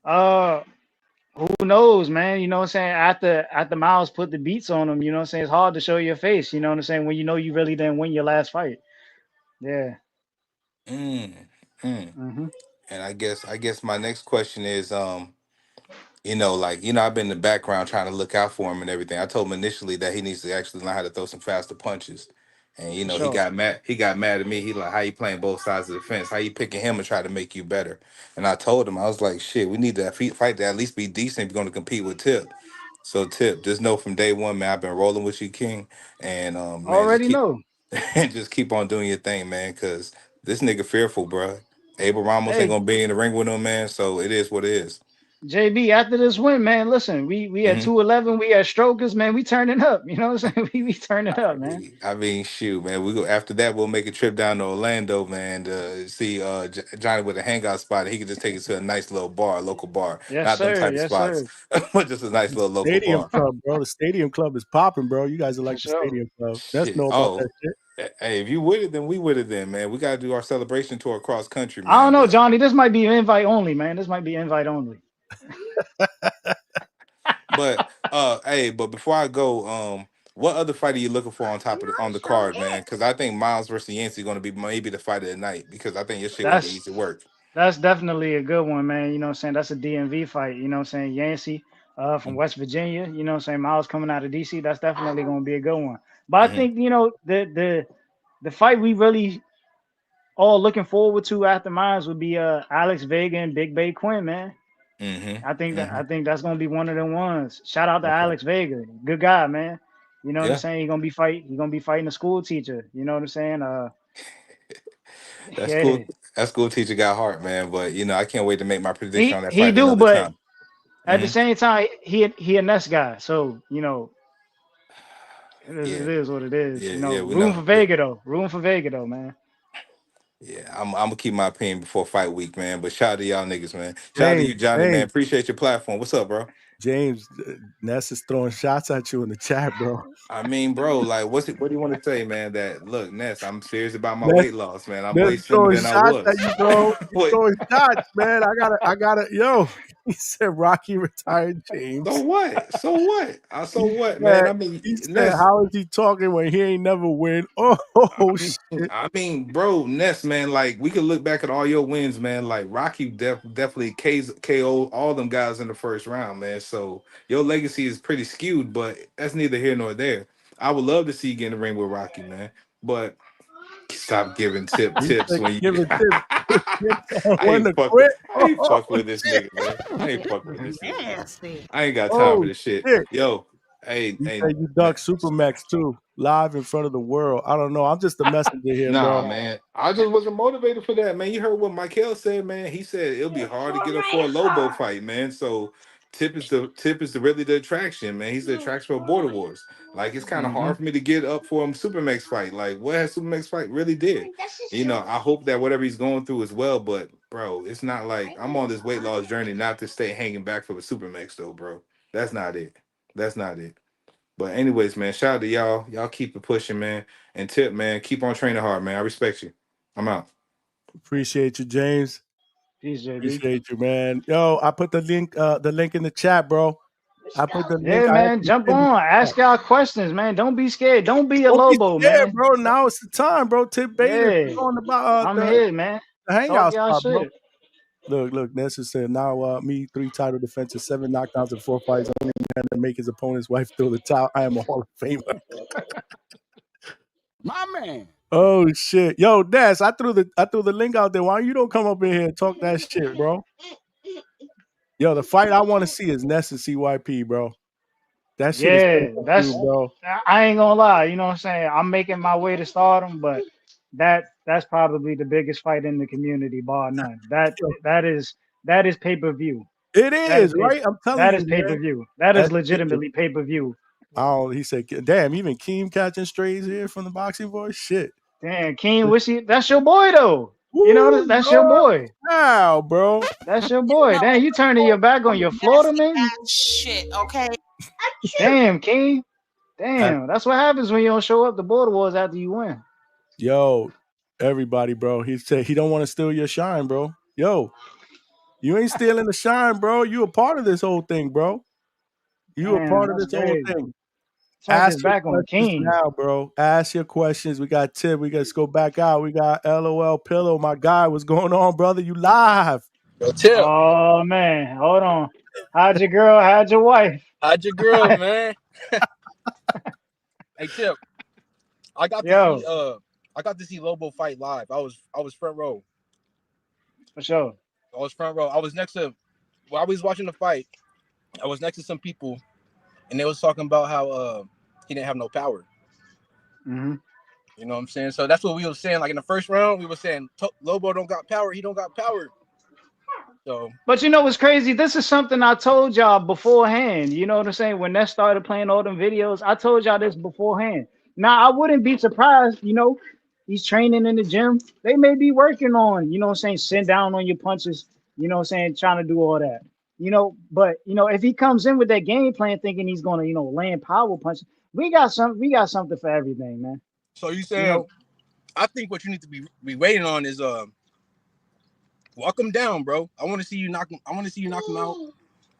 Uh, who knows, man? You know what I'm saying? After Miles put the beats on him, you know what I'm saying? It's hard to show your face. You know what I'm saying? When you know you really didn't win your last fight. Yeah.
Mm, mm.
Hmm.
And I guess my next question is, like, I've been in the background trying to look out for him and everything. I told him initially that he needs to actually learn how to throw some faster punches. And
For
he
sure.
got mad. He got mad at me. He like, how you playing both sides of the fence? How you picking him and try to make you better? And I told him, I was like, shit, we need to fight to at least be decent if you're going to compete with Tip. So Tip, just know from day one, man, I've been rolling with you, King. And man, just
Already
keep
know.
just keep on doing your thing, man. Cause this nigga fearful, bro. Abel Ramos ain't
Hey,
gonna be in the ring with him, man. So it is what it is.
JB, after this win, man, listen, we at
Mm-hmm.
211, we at Strokers, man, we turning up. You know what I'm saying? We turning up, man.
Shoot, man. We go after that. We'll make a trip down to Orlando, man, to see Johnny with a hangout spot. He could just take us to a nice little bar, local bar,
Yes,
not them
sir.
type of
Yes,
spots,
sir.
but just a nice
The
little local
Stadium
bar.
Club, bro. The Stadium Club is popping, bro. You guys are
For
like the
sure.
Stadium Club. Let's
Shit.
know about
Oh,
that shit.
hey, if you with it, then we with it. Then, man, we gotta do our celebration tour across country,
I don't
man.
know,
But
Johnny. This might be invite only, man. This might be invite only.
but before I go, what other fight are you looking for on top of on the card, man? Because I think Miles versus Yancey going to be maybe the fight of the night. Because I think your shit going to be
That's
easy work.
that's definitely a good one, man. You know what I'm saying? That's a DMV fight. You know what I'm saying? Yancey from West Virginia. You know what I'm saying? Miles coming out of DC. That's definitely going to be a good one. But I
Mm-hmm.
think, the fight we really all looking forward to after Miles would be Alex Vega and Big Bay Quinn, man.
Mm-hmm.
I
Mm-hmm.
think that's gonna be one of them ones. Shout out to
Okay.
Alex Vega, good guy, man. You know what I'm
Yeah,
saying? He gonna be fighting a school teacher. You know what I'm saying?
that's
Yeah,
cool. That school teacher got heart, man. But I can't wait to make my prediction on that
he
fight
do,
another
but
time.
at the
Hmm.
same time, he a Ness guy. So it
Yeah,
is what it is.
yeah, yeah. We
Room
know.
for Vega though. Room for Vega though, man.
Yeah, I'm gonna keep my opinion before fight week, man. But shout out to y'all niggas, man. Shout out to you,
James,
Johnny, man.
James,
Appreciate your platform. What's up, bro?
James, Ness is throwing shots at you in the chat, bro.
I mean, bro, like, what do you want to say, man? That look, Ness, I'm serious about my
Ness,
weight loss, man. I'm
Ness
way
is
slimmer
throwing
than I
shots at
was.
you, bro. He's
Wait,
throwing shots, man. I gotta, yo. He said Rocky retired
so
James.
what? So what? So what, man?
Man,
I mean,
he said,
Ness.
how is he talking when he ain't never win?
I
Oh,
mean,
shit.
bro, Ness, man. Like, we could look back at all your wins, man. Like, Rocky definitely KO all them guys in the first round, man. So your legacy is pretty skewed, but that's neither here nor there. I would love to see you get in the ring with Rocky, man. But stop giving
He
tips
said,
when you.
giving tips on
I
when
ain't
to
fuck with
quit.
I ain't
Oh,
fuck with this
shit.
nigga, man. I ain't
This
fuck with
is
this nigga, man.
nasty.
I ain't got time for
Oh,
this shit.
shit.
Yo, hey,
He
hey,
said you ducked Supermax too, live in front of the world. I don't know. I'm just a messenger here,
nah,
bro.
man. I just wasn't motivated for that, man. You heard what Michael said, man. He said it'll be hard to get up for a Lobo fight, man. So Tip is really the attraction, man. He's the attraction for Border Wars. Like, it's kind of
Hmm.
hard for me to get up for him Supermax fight. Like, what has Supermax fight really did? I hope that whatever he's going through is well, but bro, it's not like I'm on this weight loss journey not to stay hanging back for the Supermax though, bro. That's not it. That's not it. But anyways, man, shout out to y'all. Y'all keep it pushing, man. And Tip, man, keep on training hard, man. I respect you. I'm out.
Appreciate you, James.
Peace, JB.
Appreciate you, man. Yo, I put the link in the chat, bro. I put the link.
Yeah,
I
man,
actually
jump
pinned it
on.
in the chat.
Ask y'all questions, man. Don't be scared. Don't be a
Don't be
Lobo,
scared,
man.
bro. Now it's the time, bro. Tip Bayless
Yeah,
is on about
I'm here, man.
the
Talk
hangout
y'all
spot, bro.
shit.
Look, Nessa said now me 3 title defenses, 7 knockdowns and 4 fights, only man to make his opponent's wife throw the towel. I am a Hall of Famer.
My man.
Oh shit. Yo, Ness, I threw the link out there. Why you don't come up in here and talk that shit, bro? Yo, the fight I want to see is Ness and CYP, bro. That shit is
Yeah,
pay-per-view, bro.
I ain't gonna lie. You know what I'm saying? I'm making my way to stardom, but that's probably the biggest fight in the community, bar none.
Yo,
That is pay per view.
it
That is
is,
pay
right? I'm telling
that
you,
is pay per
man.
view. That is
That's it.
legitimately pay per view.
He said, damn, even Keem catching strays here from the boxing boys. Shit.
Damn, King, that's your boy though. You know,
Woo,
that's your
Lord.
boy.
Wow, bro.
That's your
You
boy.
know,
Damn, you turning your back on your Florida
nasty
man?
ass shit, okay?
Damn, King. Damn, that's what happens when you don't show up to Border Wars after you win.
Yo, everybody, bro. He said he don't want to steal your shine, bro. Yo, you ain't stealing the shine, bro. You a part of this whole thing, bro. You a
Damn,
part of
that's
this whole
crazy.
thing.
Turned
Ask
his
your
back on
questions
King.
now, bro. Ask your questions. We got Tip. We got to go back out. We got LOL Pillow. My guy, what's going on, brother? You live.
Yo, Tip,
Oh man, hold on. How'd your girl? How'd your wife?
how'd your girl, man? Hey, Tip, I got
Yo,
to see Lobo fight live. I was front row.
for sure.
I was front row. I was next to while I was watching the fight. I was next to some people, and they was talking about how he didn't have no power.
Mm-hmm.
You know what I'm saying? So that's what we were saying. Like in the first round, we were saying Lobo don't got power. He don't got power. So,
But you know what's crazy? This is something I told y'all beforehand. You know what I'm saying? When Ness started playing all them videos, I told y'all this beforehand. Now I wouldn't be surprised, you know, he's training in the gym. They may be working on, you know what I'm saying, sit down on your punches, you know what I'm saying, trying to do all that. You know, but you know, if he comes in with that game plan thinking he's gonna, you know, land power punches, we got something for everything, man.
so you
You
saying?
know,
I think what you need to be waiting on is walk him down, bro. I want to see you knock him. I want to see you knock him out.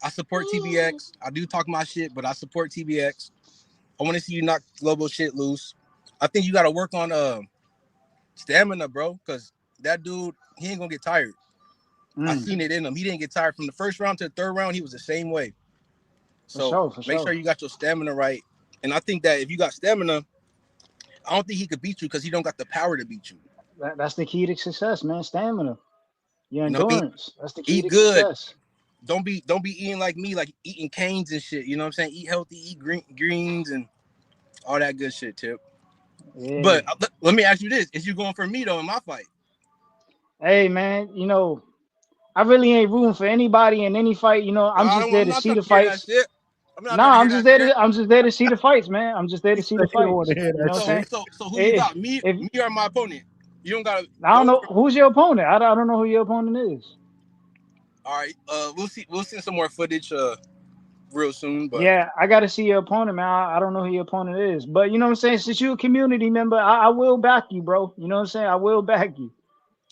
I support TBX. I do talk my shit, but I support TBX. I want to see you knock Lobo shit loose. I think you got to work on stamina, bro, because that dude, he ain't gonna get tired. I seen it in him. He didn't get tired from the first round to the third round. He was the same way. So
for
make sure
sure.
you got your stamina right. And I think that if you got stamina, I don't think he could beat you because he don't got the power to beat you.
That's the key to success, man. Stamina, your
You know what I mean?
endurance. That's the key
Eat
to
good.
success.
Don't be eating like me, like eating canes and shit. You know what I'm saying? Eat healthy, eat greens and all that good shit, Tip.
Yeah.
But let me ask you this: is you going for me though in my fight?
Hey, man, you know, I really ain't rooting for anybody in any fight. You know, I'm just there
I'm
to
not
see
trying
the
to hear that
fights.
shit. I'm not trying to
Nah,
hear that shit.
I'm just there to see the fights, man. I'm just there to
He
see
said
the
he don't want
fights.
to hear
You know
that
what I'm
shit.
saying?
So who you
If,
got? Me
if
or my opponent? You don't gotta
I don't
don't
know
even.
who's your opponent. I don't know who your opponent is.
All right. We'll see. We'll send some more footage real soon. But
Yeah, I got to see your opponent, man. I don't know who your opponent is, but you know what I'm saying. Since you're a community member, I will back you, bro. You know what I'm saying? I will back you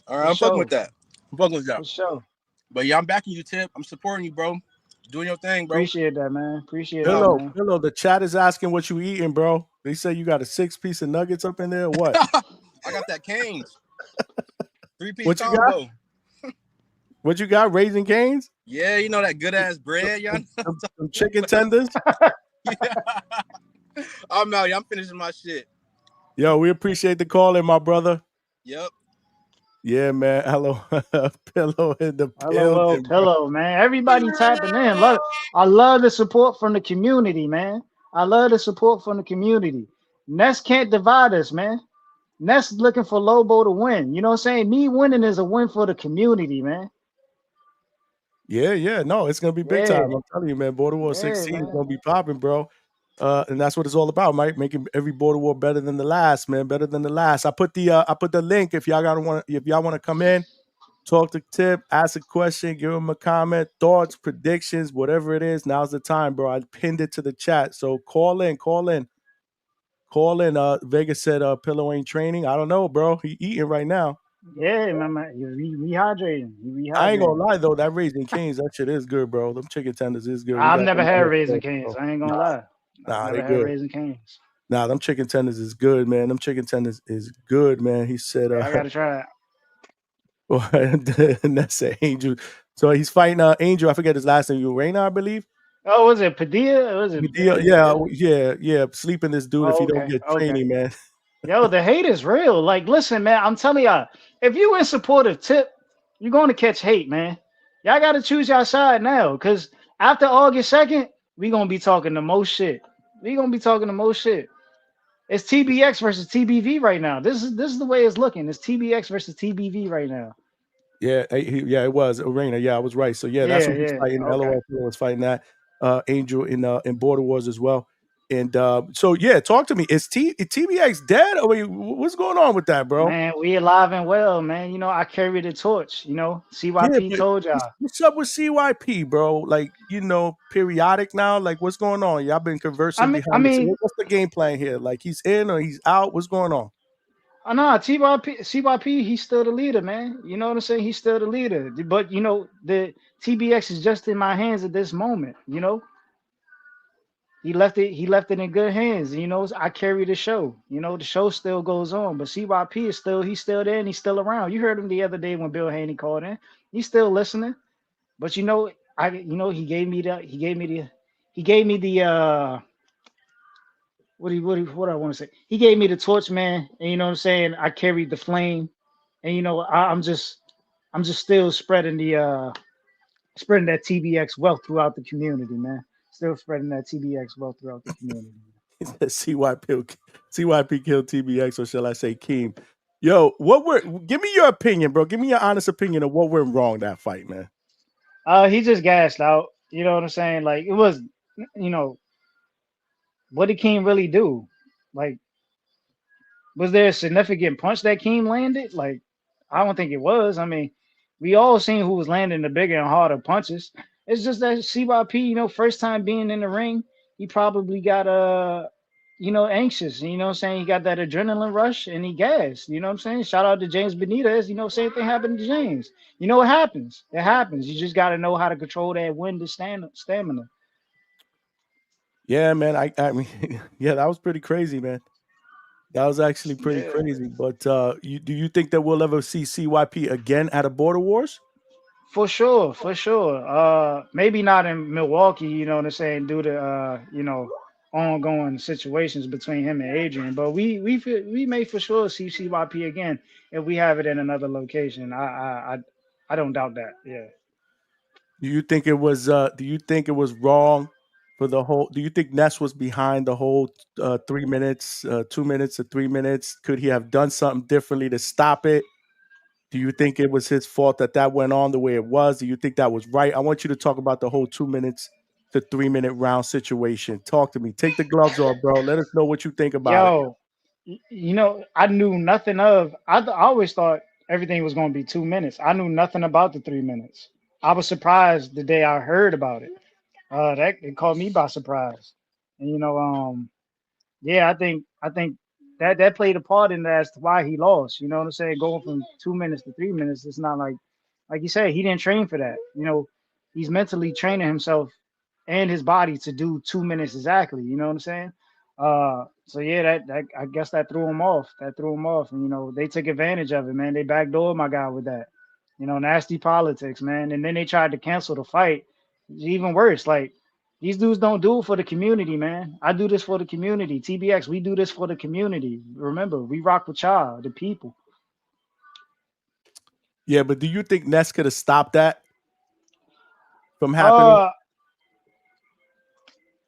all right,
for
I'm fucking with
sure,
that. I'm fucking with that.
for sure.
But yeah, I'm backing you, Tip. I'm supporting you, bro. Doing your thing, bro.
Appreciate that, man. Appreciate that,
Yo,
man.
Pillow, the chat is asking what you eating, bro. They say you got a 6-piece of nuggets up in there. Or what?
I got that Canes 3-piece
What you got?
combo.
What you got? Raising Canes?
Yeah, you know that good ass bread, y'all.
Some chicken tenders?
Yeah. I'm out. I'm finishing my shit.
Yo, we appreciate the call in, my brother.
Yep.
Yeah, man. Hello. Pillow in the
LOL
building, bro.
pillow, man. Everybody tapping in. I love the support from the community, man. I love the support from the community. Ness can't divide us, man. Ness looking for Lobo to win. You know what I'm saying? Me winning is a win for the community, man.
Yeah. No, it's gonna be big
Yeah,
time. I'm telling you, man. Border War
yeah,
16 is
man.
gonna be popping, bro. And that's what it's all about, right? Making every border war better than the last, man. Better than the last. I put the link if y'all want to come in, talk to Tip, ask a question, give him a comment, thoughts, predictions, whatever it is. Now's the time, bro. I pinned it to the chat. So call in. Vegas said Pillow ain't training. I don't know, bro. He eating right now.
Yeah, man. You rehydrating. You
I ain't gonna
rehydrating.
lie though, that Raising Cane's, that shit is good, bro. Them chicken tenders is good. We
I've
got
never
them
had
on
Raising
the
Canes.
bro.
I ain't gonna lie. I've
They
never had
good.
Raising Canes.
Nah, them chicken tenders is good, man. Them chicken tenders is good, man. He said,
Yeah, I gotta try it.
and that's an Angel. So he's fighting Angel. I forget his last name. Urena, I believe.
Oh, was it Padilla? Or was it?
Yeah. Sleeping this dude if
Oh,
he don't
okay,
get
okay.
training, man.
Yo, the hate is real. Like, listen, man, I'm telling y'all, if you in support of Tip, you're going to catch hate, man. Y'all got to choose your side now, because after August 2nd, we going to be talking the most shit. We going to be talking the most shit. It's TBX versus TBV right now. This is the way it's looking. It's TBX versus TBV right now.
Yeah, it was Arena. Yeah, I was right. So yeah, that's
Yeah,
what he's
yeah.
fighting.
Okay.
LOL was fighting that Angel in Border Wars as well. And so yeah, talk to me. Is TBX dead? Or what's going on with that, bro?
Man, we alive and well, man. You know, I carry the torch. You know,
Yeah,
CYP
but
told y'all.
what's up with CYP, bro? Like, periodic now. Like, what's going on? Y'all been
I
conversing
mean, I
behind the scenes.
mean,
What's the game plan here? Like, he's in or he's out? What's going on?
nah, CYP, he's still the leader, man. You know what I'm saying? He's still the leader. But you know, the TBX is just in my hands at this moment. You know, he left it in good hands. You know, I carry the show. You know, the show still goes on, but CYP is he's still there and he's still around. You heard him the other day when Bill Haney called in. He's still listening. But you know, he gave me the what I want to say. He gave me the torch, man, and you know what I'm saying. I carried the flame, and you know, I'm just still spreading that TBX wealth throughout the community, man. Still spreading that TBX wealth throughout the community.
He said CYP killed TBX, or shall I say Keem? Yo, give me your opinion, bro. Give me your honest opinion of what went wrong that fight, man.
He just gassed out. You know what I'm saying? Like it was, you know, what did King really do? Like, was there a significant punch that Keem landed? Like, I don't think it was. I mean, we all seen who was landing the bigger and harder punches. It's just that CYP, you know, first time being in the ring, he probably got you know, anxious. You know what I'm saying? He got that adrenaline rush and he gassed. You know what I'm saying? Shout out to James Benitez. You know, same thing happened to James. You know what happens? It happens. You just got to know how to control that wind and stamina.
Yeah, man. I mean, yeah, that was pretty crazy, man. That was actually pretty
Yeah.
crazy. But do you think that we'll ever see CYP again at a Border Wars?
For sure, for sure. Maybe not in Milwaukee, you know what I'm saying, due to you know, ongoing situations between him and Adrian. But we may for sure see CYP again if we have it in another location. I don't doubt that. Yeah.
Do you think it was? Do you think it was wrong for the whole? Do you think Ness was behind the whole 3 minutes, 2 minutes, or 3 minutes? Could he have done something differently to stop it? Do you think it was his fault that went on the way it was? Do you think that was right? I want you to talk about the whole 2 minutes to 3 minute round situation. Talk to me. Take the gloves off, bro. Let us know what you think about it.
Yo, you know, I knew nothing of. I always thought everything was going to be 2 minutes. I knew nothing about the 3 minutes. I was surprised the day I heard about it. That it caught me by surprise. And you know, yeah, I think that played a part in that as to why he lost. You know what I'm saying? Going from 2 minutes to 3 minutes, it's not like you said, he didn't train for that. You know, he's mentally training himself and his body to do 2 minutes exactly. You know what I'm saying? So yeah, that I guess that threw him off. That threw him off. And you know, they took advantage of it, man. They backdoored my guy with that. You know, nasty politics, man. And then they tried to cancel the fight. It's even worse. Like these dudes don't do it for the community, man. I do this for the community. TBX, we do this for the community. Remember, we rock with y'all, the people.
Yeah, but do you think Ness could have stopped that from happening?
Uh,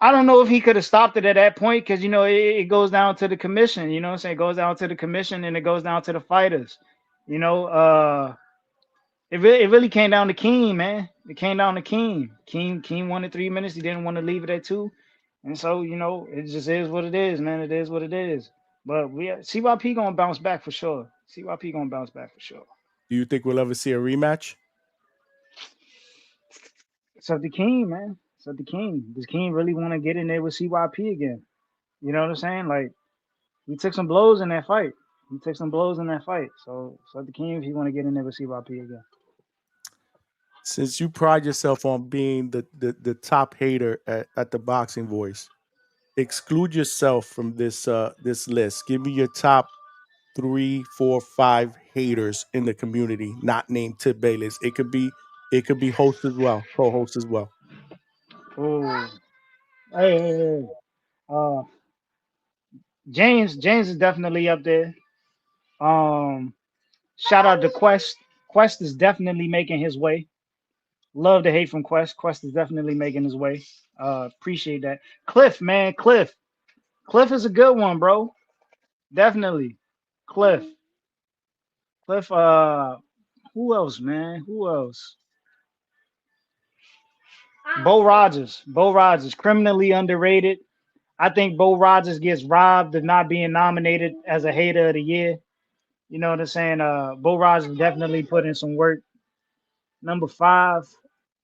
I don't know if he could have stopped it at that point because you know it goes down to the commission. You know what I'm saying? It goes down to the commission and it goes down to the fighters. You know, it really came down to Keem, man. It came down to Keem. Keem wanted 3 minutes. He didn't want to leave it at two, and so you know it just is what it is, man. It is what it is. But we CYP gonna bounce back for sure. CYP gonna bounce back for sure.
Do you think we'll ever see a rematch?
It's up to Keem, man. It's up to Keem. Does Keem really want to get in there with CYP again? You know what I'm saying? Like he took some blows in that fight. He took some blows in that fight. So it's up to Keem if he want to get in there with CYP again.
Since you pride yourself on being the top hater at the Boxing Voice, exclude yourself from this list. Give me your top 3, 4, 5 haters in the community, not named Tip Bayless. It could be host as well, co-host as well.
Oh, hey. Uh, James is definitely up there. Um, Shout out to Quest. Quest is definitely making his way. Love the hate from Quest. Quest is definitely making his way. Appreciate that. Cliff, man, Cliff. Cliff is a good one, bro. Definitely. Cliff. Cliff, who else, man? Who else? Bo Rogers. Bo Rogers. Criminally underrated. I think Bo Rogers gets robbed of not being nominated as a hater of the year. You know what I'm saying? Bo Rogers definitely put in some work. Number 5.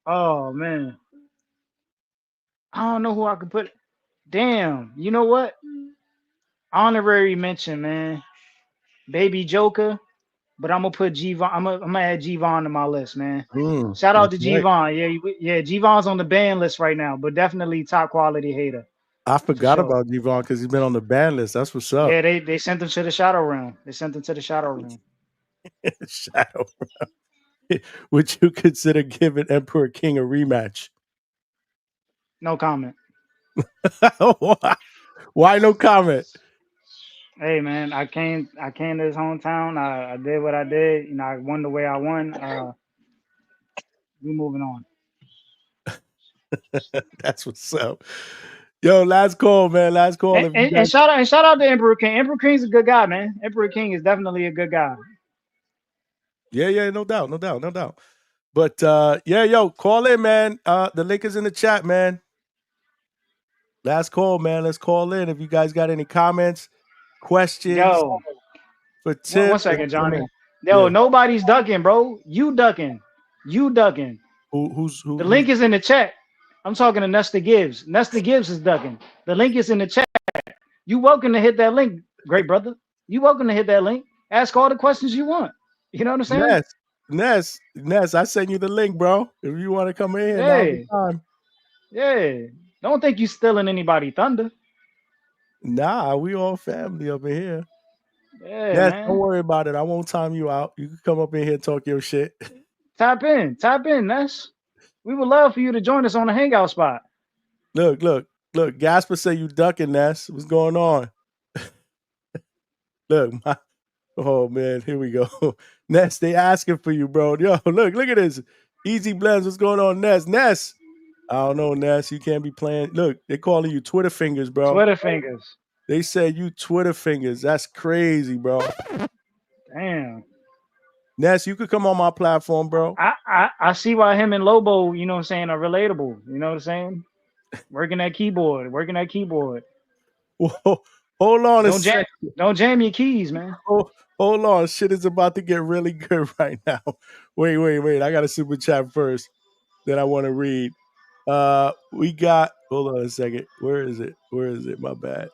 Oh man. I don't know who I could put. Damn. You know what? Honorary mention, man. Baby Joker. But I'm gonna put G-Von. I'm gonna add G-Von to my list, man. Shout out
That's
to
right.
G-Von. Yeah, G-Von's on the ban list right now, but definitely top quality hater
I
for
forgot
sure.
about Devon because he's been on the ban list. That's what's up.
Yeah, they sent him to the shadow realm. They sent him to the shadow realm.
Shadow. Would you consider giving Emperor King a rematch?
No comment.
Why no comment?
Hey man, I came to his hometown. I did what I did. You know, I won the way I won. We moving on.
That's what's up. Yo, last call, man. Last call. If you guys,
And shout out to Emperor King. Emperor King's a good guy, man. Emperor King is definitely a good guy.
yeah, no doubt, no doubt, no doubt. But yeah, yo, call in, man. The link is in the chat, man. Last call, man. Let's call in. If you guys got any comments, questions
Yo,
for Tip,
one second, Johnny.
comment.
Yo,
Yeah.
nobody's ducking, bro. You ducking. You ducking.
Who's
The link is in the chat. I'm talking to Nesta Gibbs. Nesta Gibbs is ducking. The link is in the chat. You welcome to hit that link, great brother. You welcome to hit that link. Ask all the questions you want. You know what I'm saying?
Ness, I sent you the link, bro. If you want to come in here, now's the
Yeah.
time.
Yeah. Don't think you stealing anybody thunder.
Nah, we all family up in here.
Yeah,
Ness,
man.
don't worry about it. I won't time you out. You can come up in here and talk your shit.
Tap in, Ness. We would love for you to join us on the hangout spot.
Look. Gasper say you ducking, Ness. What's going on? Look, oh man, here we go. Ness, they asking for you, bro. Yo, look at this. Easy Blends, what's going on, Ness? Ness. I don't know, Ness. You can't be playing. Look, they're calling you Twitter fingers, bro.
Twitter fingers.
They said you Twitter fingers. That's crazy, bro.
Damn.
Ness, you could come on my platform, bro.
I see why him and Lobo, you know what I'm saying, are relatable. You know what I'm saying? Working that keyboard.
Whoa, hold on a second.
Don't jam your keys, man.
Hold on. Shit is about to get really good right now. Wait. I got a super chat first that I want to read. We got, hold on a second. Where is it? My bad.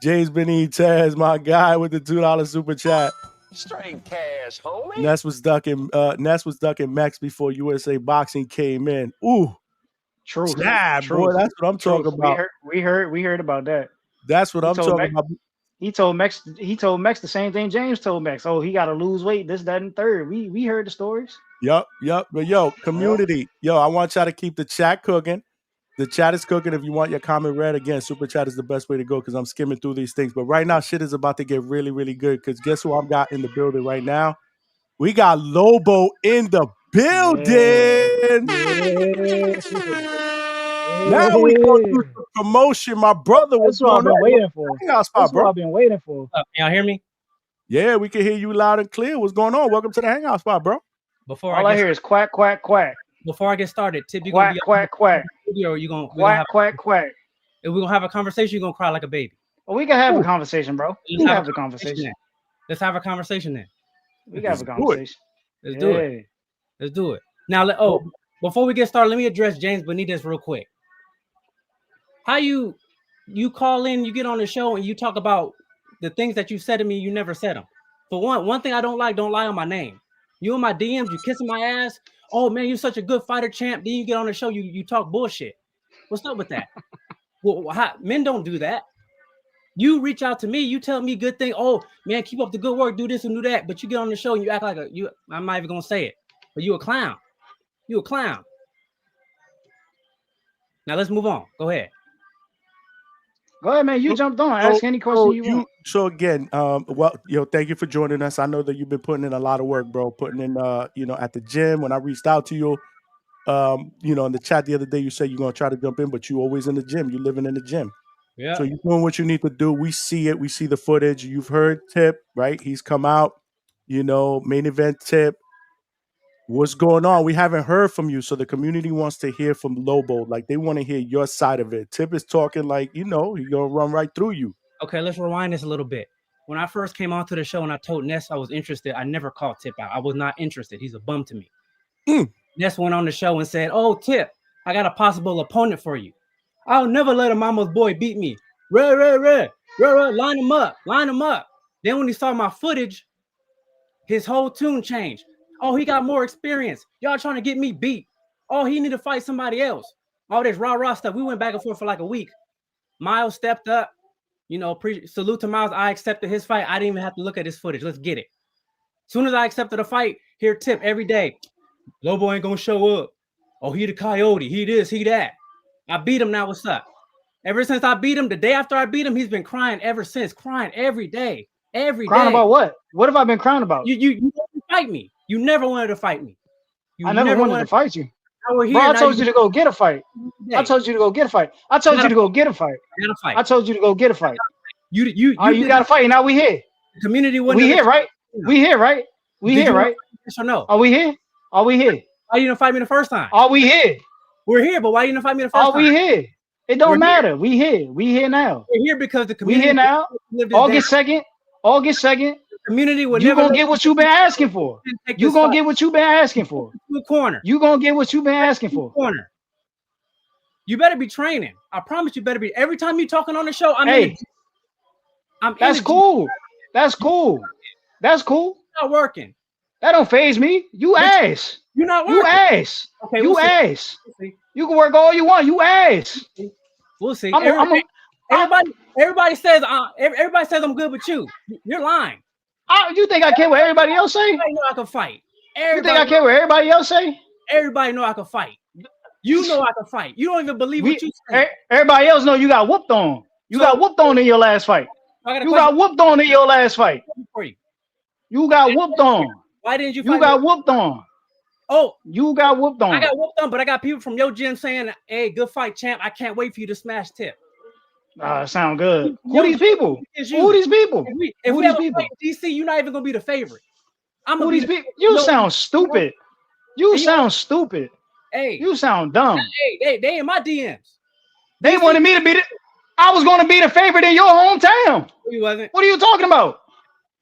James Benitez, my guy with the $2 super chat.
Straight cash, homie.
Ness was ducking Max before USA Boxing came in. Ooh.
Truth.
Yeah, boy, that's what I'm talking about.
We heard about that.
That's what I'm talking about.
He told Mex the same thing James told Mex. Oh, he gotta lose weight, this, that, and third. We heard the stories.
Yup. But yo, community, I want y'all to keep the chat cooking. The chat is cooking. If you want your comment read, again, super chat is the best way to go because I'm skimming through these things. But right now, shit is about to get really, really good because guess who I've got in the building right now? We got Lobo in the building. Now we go through some promotion. My brother was
what I've been waiting for.
That's
what I've been waiting for.
Can y'all hear me?
Yeah, we can hear you loud and clear. What's going on? Welcome to the Hangout spot, bro.
All I hear is quack, quack, quack.
Before I get started, Tip, you
quack,
gonna be
quack, quack.
Or you gonna
quack, quack.
If we're gonna have a conversation, you're gonna cry like a baby.
Well, we can have a conversation, bro.
Let's have a conversation. Let's have a conversation then.
We can have a conversation.
Let's do it. Let's do it. Now, before we get started, let me address James Benitez real quick. How you call in, you get on the show, and you talk about the things that you said to me, you never said them. For one thing I don't lie on my name. You in my DMs, you kissing my ass. Oh man, you're such a good fighter, champ. Then you get on the show, you talk bullshit. What's up with that? Well, men don't do that. You reach out to me, you tell me good thing. Oh man, keep up the good work, do this and do that. But you get on the show and you act like I'm not even gonna say it, but you a clown. You a clown. Now let's move on. Go ahead.
Go ahead, man. You jumped on. Ask any question you want.
So again, thank you for joining us. I know that you've been putting in a lot of work, bro. Putting in, at the gym. When I reached out to you, in the chat the other day, you said you're gonna try to jump in, but you always in the gym. You living in the gym.
Yeah.
So you're doing what you need to do. We see it. We see the footage. You've heard Tip, right? He's come out. Main event Tip. What's going on? We haven't heard from you, so the community wants to hear from Lobo. Like they want to hear your side of it. Tip is talking like he's gonna run right through you.
Okay, let's rewind this a little bit. When I first came onto the show and I told Ness I was interested, I never called Tip out. I was not interested. He's a bum to me. Ness went on the show and said, "Oh, Tip, I got a possible opponent for you. I'll never let a mama's boy beat me. Red, line him up, line him up." Then when he saw my footage, his whole tune changed. Oh, he got more experience. Y'all trying to get me beat. Oh, he need to fight somebody else. All this rah-rah stuff. We went back and forth for like a week. Miles stepped up. Salute to Miles. I accepted his fight. I didn't even have to look at his footage. Let's get it. As soon as I accepted a fight, here Tip every day. Lobo ain't gonna show up. Oh, he the coyote. He this, he that. I beat him now. What's up? Ever since I beat him, the day after I beat him, he's been crying ever since. Crying every day.
Crying about what? What have I been crying about?
You wanted to fight me. You never wanted to fight me.
I never wanted to fight you.
Now we're here.
Bro, I told you to go get a fight. I told you to go get a fight. I told you to go get a fight. I told you to go get a fight.
You
got a fight. Now we here.
The community.
We here, right? We here, right? We here, right?
Yes or no?
Are we here? Are we here?
Why you didn't fight me the first time?
Are we here?
We're here, but why you didn't fight me the first time?
Are we here? It don't matter. We here. We here now.
We're here because the community.
We here now. August 2nd. August 2nd.
Community would
you
never
gonna get what you've been asking for. You gonna get what you've been asking for.
To a corner.
You gonna get what you've been asking for.
Corner. You better be training. I promise you better be. Every time you talking on the show,
that's cool. That's cool. That's cool.
Not working.
That don't phase me. You ass.
You're not working.
You ass.
Okay,
you ass. You can work all you want. You ass.
We'll see. Everybody says I'm good with you. You're lying.
You think I care what everybody else say?
Everybody know I can fight.
You think I care what everybody else say?
Everybody know I can fight. You know I can fight. You don't even believe what you say.
Everybody else know you got whooped on. You got whooped on in your last fight. You got whooped on in your last fight. You got whooped on.
Why didn't you fight?
You got whooped on.
Oh,
you got whooped on.
I got whooped on, but I got people from your gym saying, "Hey, good fight, champ. I can't wait for you to smash Tip."
Sound good. Who these people? Who these people?
If we have a fight in DC, you're not even gonna be the favorite.
Who these people? You sound stupid. You sound stupid.
Hey,
you sound dumb.
Hey, they in my DMs.
They wanted me to be the. I was going to be the favorite in your hometown.
No, you wasn't.
What are you talking about?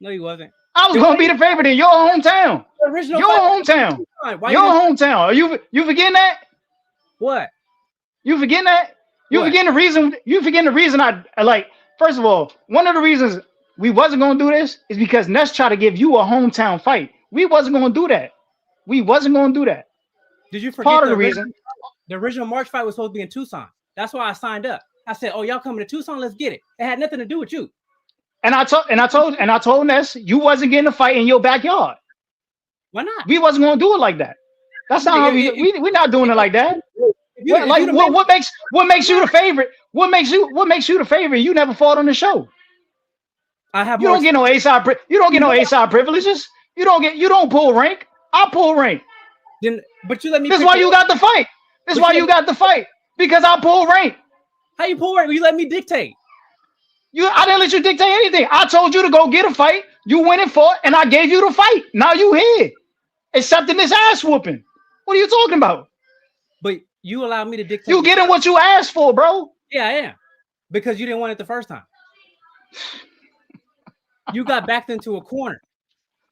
No, you wasn't.
I was going to be the favorite in your hometown. Your hometown. Your hometown. Are you forgetting that?
What?
You forgetting that? You forgetting the reason? You forgetting the reason I like? First of all, one of the reasons we wasn't going to do this is because Ness tried to give you a hometown fight. We wasn't going to do that. We wasn't going to do that.
Did you forget
part of the reason?
The original March fight was supposed to be in Tucson. That's why I signed up. I said, "Oh, y'all coming to Tucson? Let's get it." It had nothing to do with you. And I told Ness you wasn't getting a fight in your backyard. Why not?
We wasn't going to do it like that. That's not how we're not doing it like that. What makes you the favorite? What makes you the favorite? You never fought on the show. You don't get no A-side. You don't get no A-side privileges. You don't pull rank. I pull rank.
But you let me.
This is why you got the fight. This is why you got the fight. Because I pull rank.
How you pull rank? You let me dictate.
I didn't let you dictate anything. I told you to go get a fight. You went and fought, and I gave you the fight. Now you here, accepting this ass whooping. What are you talking about?
But you allowed me to dictate.
You getting what you asked for, bro.
Yeah, I am. Because you didn't want it the first time. You got backed into a corner.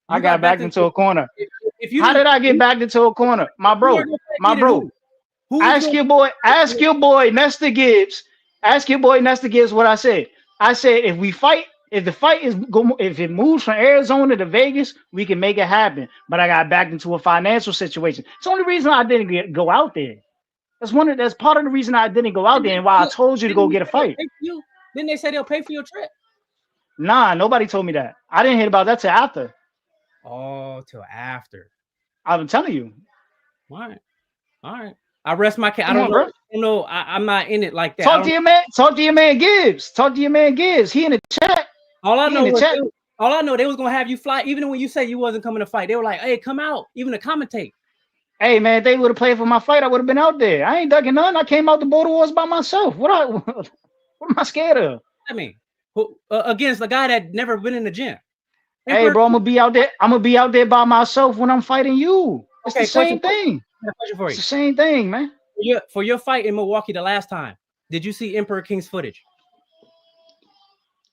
I got backed into a corner. How did I get backed into a corner? My bro. Ask your boy Nestor Gibbs. Ask your boy Nestor Gibbs what I said. I said if it moves from Arizona to Vegas, we can make it happen. But I got backed into a financial situation. It's the only reason I didn't go out there. That's part of the reason I didn't go out there and why I told you to go get a fight.
Didn't they say they'll pay for your trip?
Nah, nobody told me that. I didn't hear about that till after.
Oh, till after.
I'm telling you.
All right. I rest my case. I don't know. No, I'm not in it like that.
Talk to your man Gibbs. He in the chat.
All I know, they was gonna have you fly, even when you say you wasn't coming to fight. They were like, "Hey, come out," even to commentate.
Hey man, if they would have played for my fight, I would have been out there. I ain't ducking none. I came out the Border Wars by myself. What am I scared of?
I mean, against the guy that never been in the gym.
Hey, bro, I'm gonna be out there. I'm gonna be out there by myself when I'm fighting you.
It's the
question
same thing.
I got a question for
It's
you.
the same thing, man.
For your fight in Milwaukee the last time, did you see Emperor King's footage?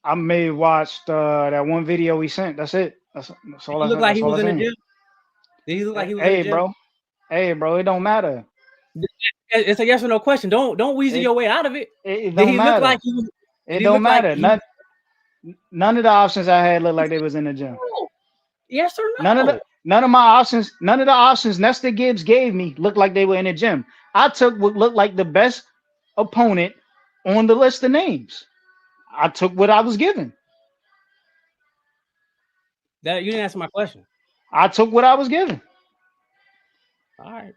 I may have watched that one video he sent. That's it. That's all.
Did he look like
That's
he
all
was
I
in the
seen.
gym? Did he look like he was in
Hey,
the gym?
bro. Hey, bro. It don't matter.
It's a yes or no question. Don't weasel your way out of it.
It
Did
don't
he
matter.
look like he was?
It don't matter. None of the options I had looked like they was in the gym.
Yes or no?
None of my options. None of the options Nesta Gibbs gave me looked like they were in the gym. I took what looked like the best opponent on the list of names. I took what I was given.
That you didn't answer my question.
I took what I was given.
All right.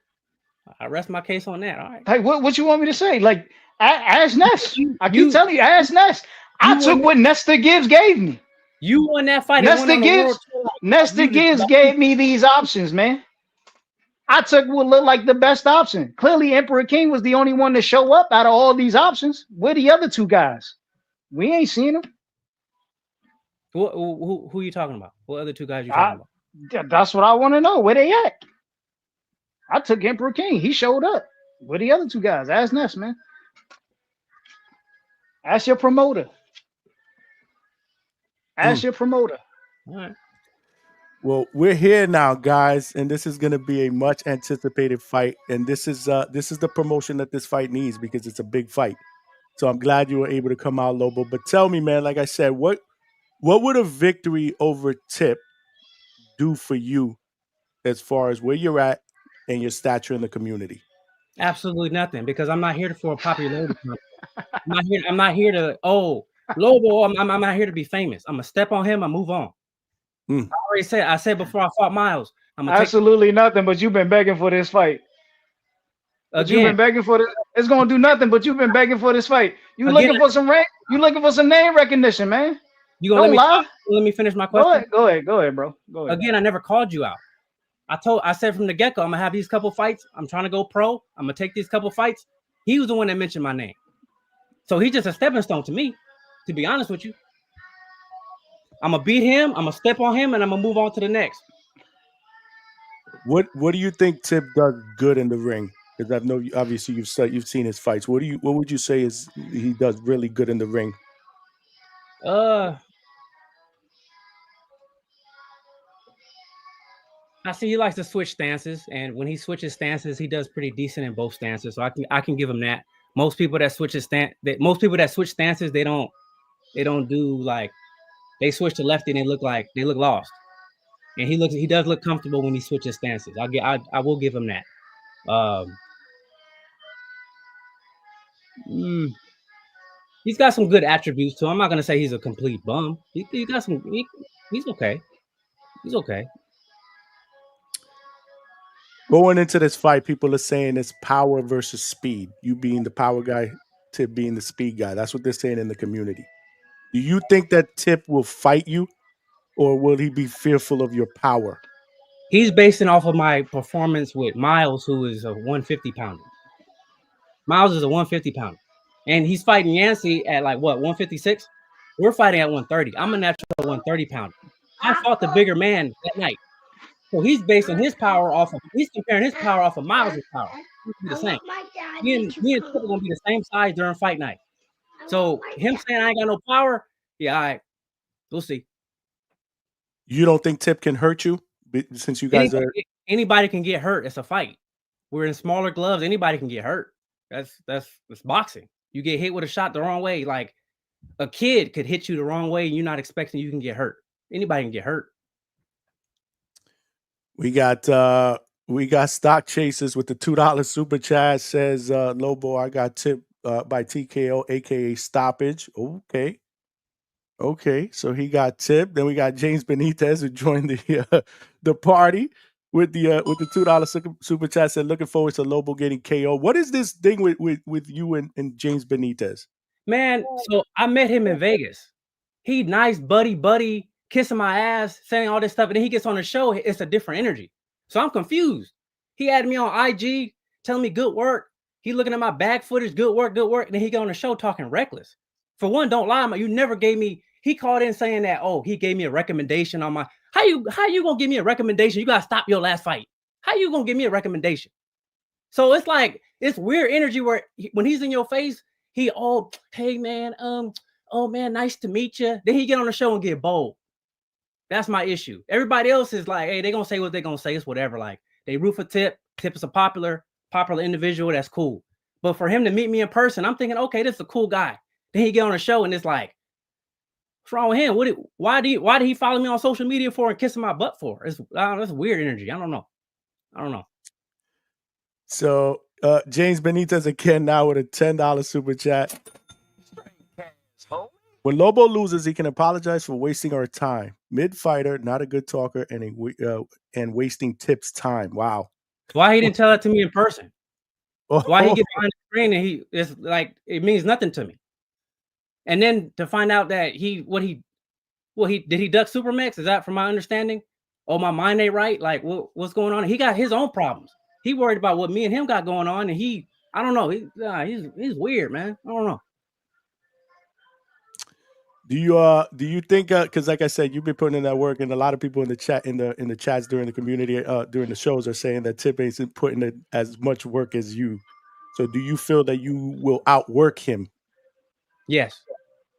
I rest my case on that. All right.
Like what you want me to say? Like ask Ness. I keep
you-
telling you, ask Ness. I took what Nesta Gibbs gave me.
You won that fight. and went on the world tour.
Nesta Gibbs gave me these options, man. I took what looked like the best option. Clearly, Emperor King was the only one to show up out of all these options. Where the other two guys? We ain't seen them.
Who are you talking about? What other two guys you talking about?
That's what I want to know. Where they at? I took Emperor King. He showed up. Where the other two guys? Ask Ness, man. Ask your promoter. Ask your promoter.
All right.
Well, we're here now, guys, and this is going to be a much anticipated fight. And this is the promotion that this fight needs because it's a big fight. So I'm glad you were able to come out, Lobo. But tell me, man, like I said, what would a victory over Tip do for you as far as where you're at and your stature in the community?
Absolutely nothing, because I'm not here for a popularity. I'm not here to Lobo. I'm not here to be famous. I'm gonna step on him and move on. I said before I fought Miles. I'm gonna
absolutely nothing, but you've been begging for this fight. But you've been begging for this. It's gonna do nothing, but you've been begging for this fight. You looking for some rank? You looking for some name recognition, man?
You gonna let me finish my question?
Go ahead, bro. Go ahead.
Again, I never called you out. I said from the get-go, I'm gonna have these couple fights. I'm trying to go pro. I'm gonna take these couple fights. He was the one that mentioned my name. So he's just a stepping stone to me, to be honest with you. I'm gonna beat him, I'm gonna step on him, and I'm gonna move on to the next.
What do you think Tip does good in the ring? Because I know obviously you've seen his fights. What would you say is he does really good in the ring?
I see he likes to switch stances, and when he switches stances, he does pretty decent in both stances. So I can give him that. Most people that switch stances, they don't do like they switch to lefty and they look lost. And he does look comfortable when he switches stances. I will give him that. He's got some good attributes to him. I'm not gonna say he's a complete bum. He's okay. He's okay.
Going into this fight, people are saying it's power versus speed. You being the power guy, Tip being the speed guy. That's what they're saying in the community. Do you think that Tip will fight you, or will he be fearful of your power?
He's basing off of my performance with Miles, who is a 150 pounder. Miles is a 150 pounder. And he's fighting Yancey at like what, 156? We're fighting at 130. I'm a natural 130 pounder. I fought the bigger man that night. So he's basing his power he's comparing his power off of Miles' power. It's the same. Me and Tip are gonna be the same size during fight night. So him saying I ain't got no power, yeah, all right. We'll see.
You don't think Tip can hurt you? Since you guys
anybody can get hurt. It's a fight. We're in smaller gloves. Anybody can get hurt. That's boxing. You get hit with a shot the wrong way. Like a kid could hit you the wrong way and you're not expecting you can get hurt. Anybody can get hurt.
We got stock chasers with the $2 super chat. Says Lobo, I got Tip by TKO, aka stoppage. Okay, so he got Tip. Then we got James Benitez who joined the party with the $2 super chat. Said looking forward to Lobo getting KO. What is this thing with you and James Benitez?
Man, so I met him in Vegas. He nice, buddy, kissing my ass, saying all this stuff, and then he gets on the show. It's a different energy. So I'm confused. He had me on IG telling me good work. He looking at my back footage, good work. And then he got on the show talking reckless. For one, don't lie, you never gave me. He called in saying that, he gave me a recommendation on my. How you gonna give me a recommendation? You gotta stop your last fight. How you gonna give me a recommendation? So it's like it's weird energy where when he's in your face, he hey man, oh man, nice to meet you. Then he get on the show and get bold. That's my issue. Everybody else is like, hey, they gonna say what they gonna say. It's whatever. Like they root for Tip. Tip is a popular individual. That's cool. But for him to meet me in person, I'm thinking, okay, this is a cool guy. Then he get on a show and it's like, what's wrong with him? Why did he follow me on social media for and kissing my butt for? That's weird energy. I don't know.
So James Benitez again now with a $10 super chat. When Lobo loses, he can apologize for wasting our time. Mid-fighter, not a good talker, and wasting Tip's time. Wow.
Why he didn't tell that to me in person? Why he get behind the screen and it's like it means nothing to me. And then to find out that did he duck Supermax? Is that from my understanding? Oh, my mind ain't right. Like what's going on? He got his own problems. He worried about what me and him got going on, and I don't know. He's weird, man. I don't know.
Do you think because like I said, you've been putting in that work, and a lot of people in the chat in the chats during the community during the shows are saying that Tip ain't putting in as much work as you. So do you feel that you will outwork him?
Yes.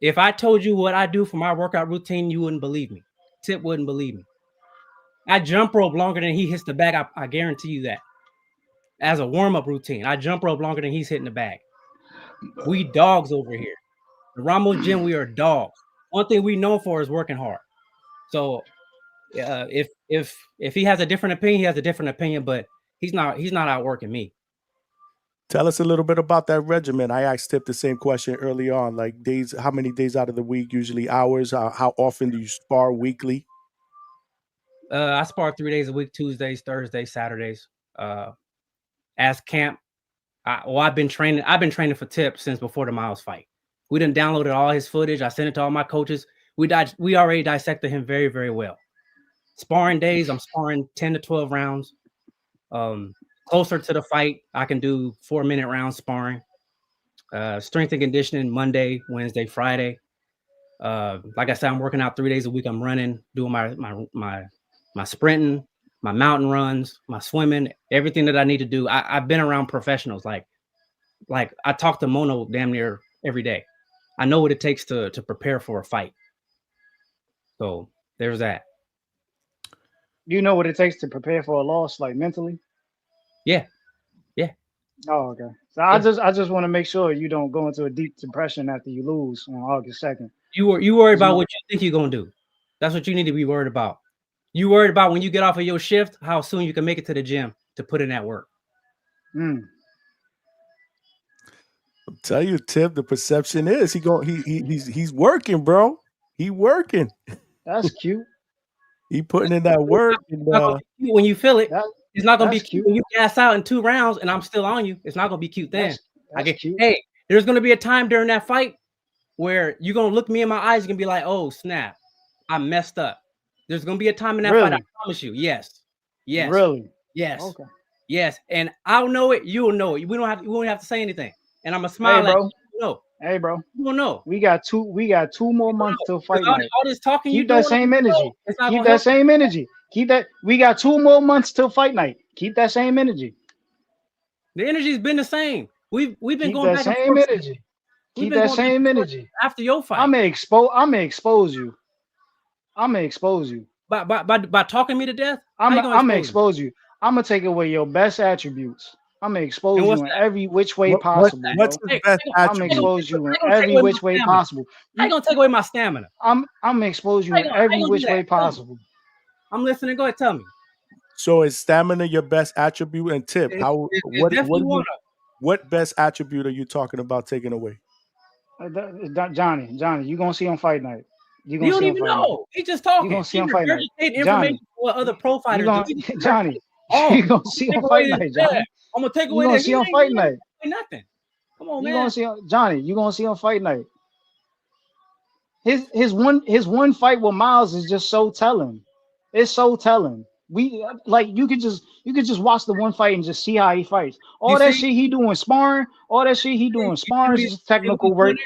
If I told you what I do for my workout routine, you wouldn't believe me. Tip wouldn't believe me. I jump rope longer than he hits the bag. I guarantee you that. As a warm-up routine, I jump rope longer than he's hitting the bag. We dogs over here. The Ramos Gym, we are dogs. One thing we known for is working hard. So if he has a different opinion, he has a different opinion, but he's not outworking me.
Tell us a little bit about that regimen. I asked Tip the same question early on, like days, how many days out of the week, usually hours, how often do you spar weekly?
I spar 3 days a week, Tuesdays, Thursdays, Saturdays. As camp, I've been training for Tip since before the Miles fight. We done downloaded all his footage. I sent it to all my coaches. We already dissected him very, very well. Sparring days, I'm sparring 10 to 12 rounds. Closer to the fight, I can do 4-minute round sparring. Strength and conditioning Monday, Wednesday, Friday. Like I said, I'm working out 3 days a week. I'm running, doing my sprinting, my mountain runs, my swimming, everything that I need to do. I've been around professionals. Like I talk to Mono damn near every day. I know what it takes to prepare for a fight. So there's that.
You know what it takes to prepare for a loss, like mentally?
Yeah.
Oh, okay. So I just want to make sure you don't go into a deep depression after you lose on August 2nd.
You worry about what you think you're gonna do. That's what you need to be worried about. You worried about when you get off of your shift, how soon you can make it to the gym to put in that work.
I'll tell you, Tip, the perception is he's working, bro. He working.
That's cute.
He putting in that work.
When you feel it, it's not gonna be cute when you gas out in 2 rounds and I'm still on you. It's not gonna be cute then.
Cute.
Hey, there's gonna be a time during that fight where you're gonna look me in my eyes, you're gonna be like, oh snap, I messed up. There's gonna be a time in that fight, I promise you. Yes.
Really?
Yes.
Okay.
Yes. And I'll know it, you'll know it. We won't have to say anything. And I'm gonna smile at you. No.
Hey, bro.
You don't know.
We got 2 more months till fight night.
All this talking,
keep that same energy. Keep that same energy. Keep that. We got 2 more months till fight night. Keep that same energy.
The energy's been the same. We've been going back
and forth. Keep that same energy. Keep that same energy.
After your fight,
I'm gonna expose you. I'm gonna expose you.
By talking me to death.
I'm gonna expose you. I'm gonna take away your best attributes. I'm gonna expose you in every which way possible.
What's his best attribute?
I'm gonna expose you in every which way possible.
I ain't gonna take away my stamina.
I'm gonna expose you in every which way possible.
I'm listening. Go ahead, tell me.
So is stamina your best attribute? And Tip, what best attribute are you talking about taking away?
Johnny, you gonna see on fight night.
You don't even know. He's just talking.
You gonna see on fight night.
Information what other pro fighters do.
Johnny, you gonna see on fight night, Johnny.
I'm gonna take away.
You gonna see on fight night.
Nothing. Come on, man.
You gonna see Johnny. You gonna see on fight night. His one fight with Miles is just so telling. It's so telling. We like you could just watch the one fight and just see how he fights. All that shit he doing sparring, is just technical work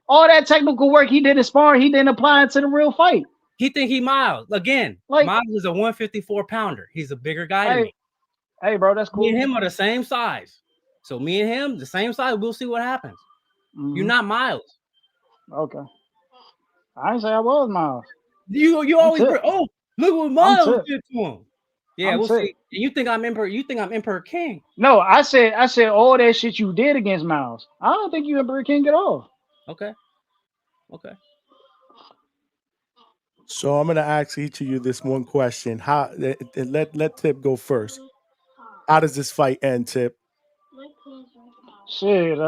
all that technical work he did in sparring, he didn't apply it to the real fight.
He think he Miles. Again,
Like-
Miles is a 154 pounder. He's a bigger guy than me.
Hey, bro, that's cool.
Me and him are the same size. So me and him, the same size. We'll see what happens. You're not Miles.
Okay. I didn't say I was Miles.
You always bring, oh, look what Miles did to him. Yeah, we'll see. You think I'm Emperor? You think I'm Emperor King?
No, I said all that shit you did against Miles. I don't think you Emperor King at all.
Okay.
So I'm gonna ask each of you this one question. How let Tip go first. How does this fight end, Tip?
Shit,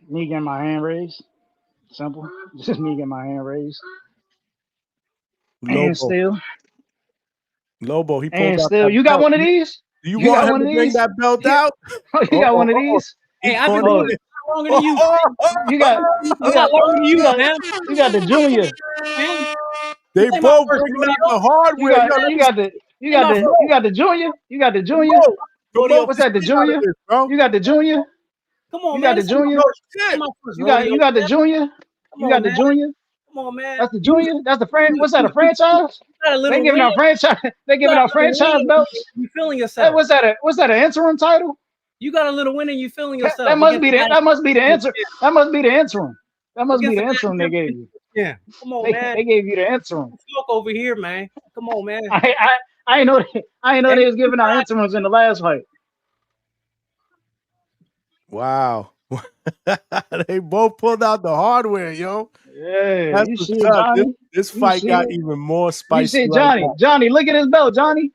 me getting my hand raised. Simple. Just me getting my hand raised. And still.
Lobo, he pulled
And
out
still,
that
you got
belt.
one of these?
Do you want him to bring that belt out?
You got one of these?
Hey, I've been doing it longer than you.
You got
man.
You got the junior.
They both bringing out the hardware.
You got the junior. You got the junior. What's that? The junior? You got the junior.
Come on,
you
man.
got the junior. You got the junior. You got the junior.
Come on, man.
That's the junior. That's the friend. What's that? A franchise? They giving out franchise. They giving out franchise belts.
You feeling yourself?
Hey, what's that? An interim title?
You got a little win and you feeling yourself.
That must be the answer. That must be the interim. That must be the interim they gave you.
Yeah. Come on, man.
They gave you the interim.
Look over here, man. Come on, man.
I ain't know they was giving out interims in the last fight.
Wow. They both pulled out the hardware, yo.
Yeah,
that's
you
what's
see it,
up.
Johnny?
This
You
fight
see
got
it?
even more
You
spicy.
see, Johnny, look at his belt, Johnny.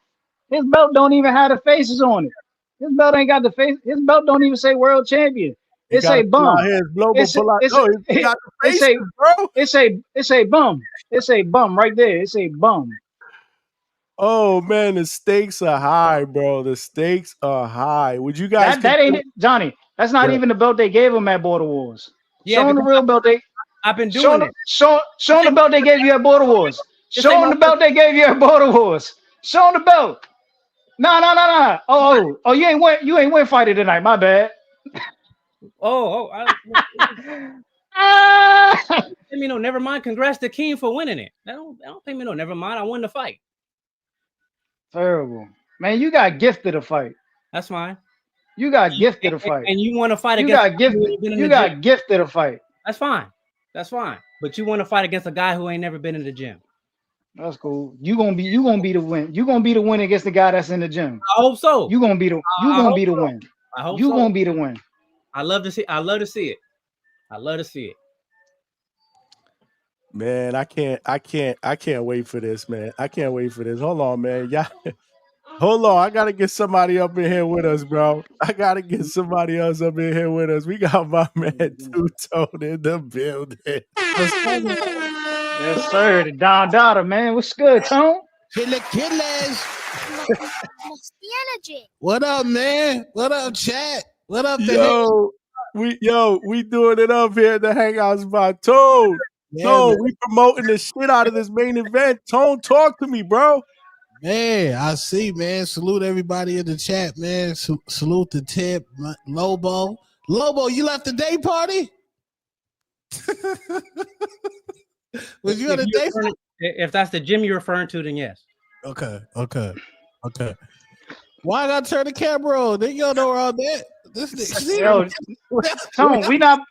His belt don't even have the faces on it. His belt ain't got the face. His belt don't even say world champion. It say bum. It say bum. It say bum right there. It say bum.
Oh man, the stakes are high, bro. The stakes are high. Would you guys?
That ain't it, Johnny. That's not even the belt they gave him at Border Wars.
Yeah,
show him the real belt they.
I've been doing it.
Show him the belt they gave you at Border Wars. Show him the belt they gave you at Border Wars. Show him the belt. No. Oh, you ain't win fighter tonight. My bad.
Pay me no, never mind. Congrats to King for winning it. That don't pay me no, never mind. I won the fight.
Terrible, man. You got gifted a fight.
That's fine.
You got gifted a fight,
and you want to fight
you
against.
You got gifted a fight.
That's fine. That's fine. But you want to fight against a guy who ain't never been in the gym.
That's cool. You gonna be the win. You gonna be the win against the guy that's in the gym.
I hope so.
You gonna be the win.
I hope
you
so.
gonna be the win.
I love to see it. I love to see it.
Man, I can't wait for this, man. I can't wait for this. Hold on, man. Yeah. Hold on. I gotta get somebody up in here with us, bro. I gotta get somebody else up in here with us. We got my man Two-Tone in the building.
Yes, sir. The Don Dada, man. What's good, Tone?
Killers. What up, man? What up, chat? What up,
we doing it up here at the Hangout spot. Tone.
Yeah,
we promoting the shit out of this main event. Tone, talk to me, bro.
Man, I see, man. Salute everybody in the chat, man. Salute the Tip, Lobo. Lobo, you left the day party? Was you at a day party?
If that's the gym you're referring to, then yes.
Okay. Why I gotta turn the camera on? They don't know where all that.
Yo, Tone, we not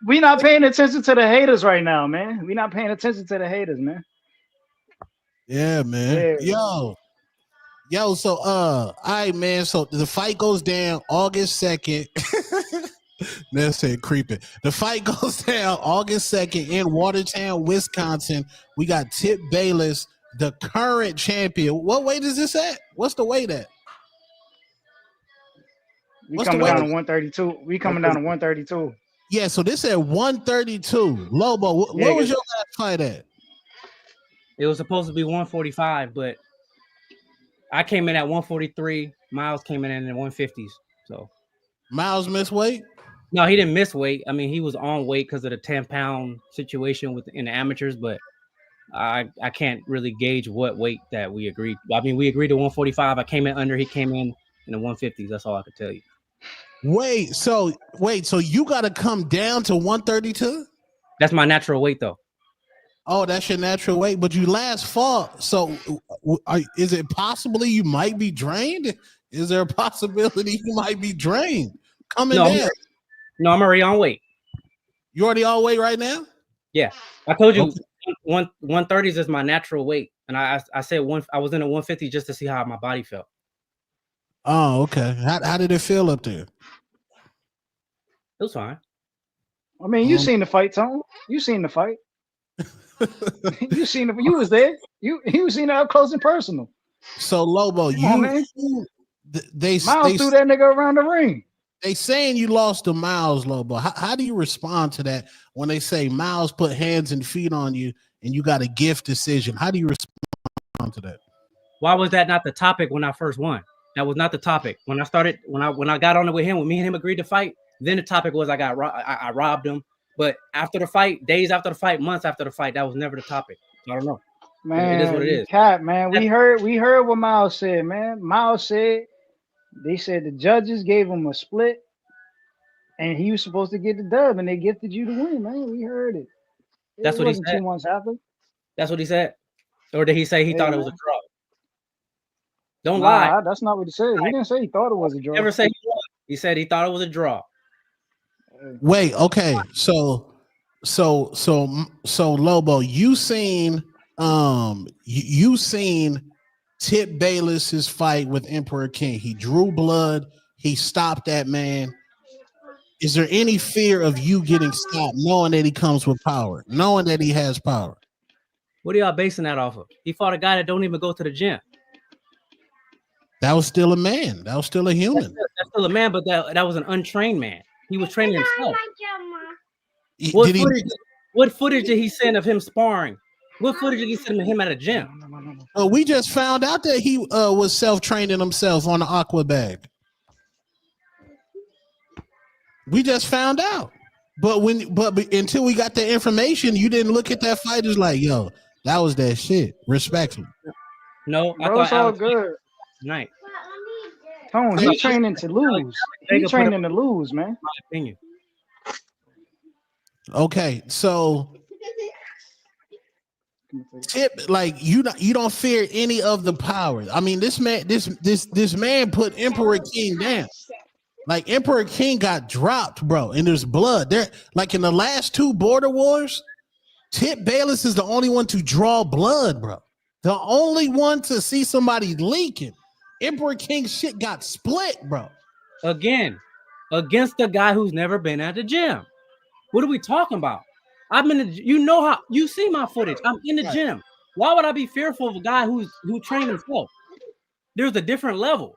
paying attention to the haters right now, man. We not paying attention to the haters, man.
Yeah, man.
Yeah.
Yo, so all right, man. So the fight goes down August 2nd. Let's say creeping. The fight goes down August 2nd in Watertown, Wisconsin. We got Tip Bayless, the current champion. What weight is this at? What's the weight at?
We coming down to 132. We coming down to 132.
Yeah, so this at 132. Lobo, what was your last fight at?
It was supposed to be 145, but I came in at 143. Miles came in the 150s. So
Miles missed weight?
No, he didn't miss weight. I mean, he was on weight because of the 10-pound situation in the amateurs, but I can't really gauge what weight that we agreed. I mean, we agreed to 145. I came in under. He came in the 150s. That's all I could tell you.
Wait, so you got to come down to 132?
That's my natural weight, though.
Oh, that's your natural weight, but you last fought. So, is it possibly you might be drained? Is there a possibility you might be drained coming
No,
down?
I'm already on weight.
You already all weight right now?
Yeah, I told you
Okay.
130s is my natural weight, and I said I was in a 150 just to see how my body felt.
Oh, okay. How did it feel up there?
It was fine.
I mean, you seen the fight, Tone. You seen the fight. You seen it. You was there. You seen it up close and personal.
So Lobo,
Miles
they
threw that nigga around the ring.
They saying you lost to Miles, Lobo. How do you respond to that when they say Miles put hands and feet on you and you got a gift decision? How do you respond to that?
Why was that not the topic when I first won? That was not the topic when I started. When I got on it with him, when me and him agreed to fight, then the topic was I robbed him. But after the fight, days after the fight, months after the fight, that was never the topic. I don't know.
Man,
it is what it is.
Cap, man. We heard what Miles said, man. Miles said they said the judges gave him a split, and he was supposed to get the dub, and they gifted you to win, man. We heard it.
That's what he said.
2 months after.
That's what he said, or did he say he thought it was a draw? Don't lie.
That's not what he said. He didn't say he thought it was a draw.
Never say he won. He said he thought it was a draw.
Wait, okay. So Lobo, you seen Tip Bayless's fight with Emperor King. He drew blood, he stopped that man. Is there any fear of you getting stopped knowing that he comes with power, knowing that he has power?
What are y'all basing that off of? He fought a guy that don't even go to the gym.
That was still a man. That was still a human.
That's still a man, but that was an untrained man. He was training himself. What footage did he send of him sparring? What footage did he send of him at a gym?
We just found out that he was self-training himself on the aqua bag. We just found out. But until we got the information, you didn't look at that fight as like, yo, that was that shit. Respectfully.
No,
I thought it's all good.
Night.
Tone, he's training to lose. He's training to lose, man.
My opinion.
Okay, so Tip, like you don't fear any of the powers. I mean, this man put Emperor King down. Like Emperor King got dropped, bro, and there's blood there. Like in the last 2 border wars, Tip Bayless is the only one to draw blood, bro. The only one to see somebody leaking. Emperor King's shit got split, bro.
Again, against a guy who's never been at the gym. What are we talking about? I'm in the, you see my footage. I'm in the gym. Why would I be fearful of a guy who trained himself? There's a different level.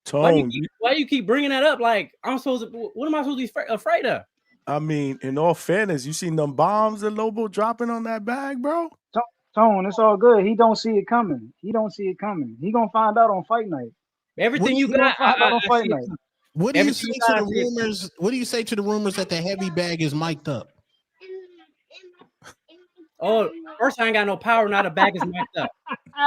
Tone,
why you keep bringing that up? Like what am I supposed to be afraid of?
I mean, in all fairness, you seen them bombs that Lobo dropping on that bag, bro?
Tone, it's all good. He don't see it coming. He gonna find out on fight night.
Everything you got
on fight night.
What do you say to the rumors? What do you say to the rumors that the heavy bag is mic'd up?
Oh, first I ain't got no power. Now the bag is mic'd up.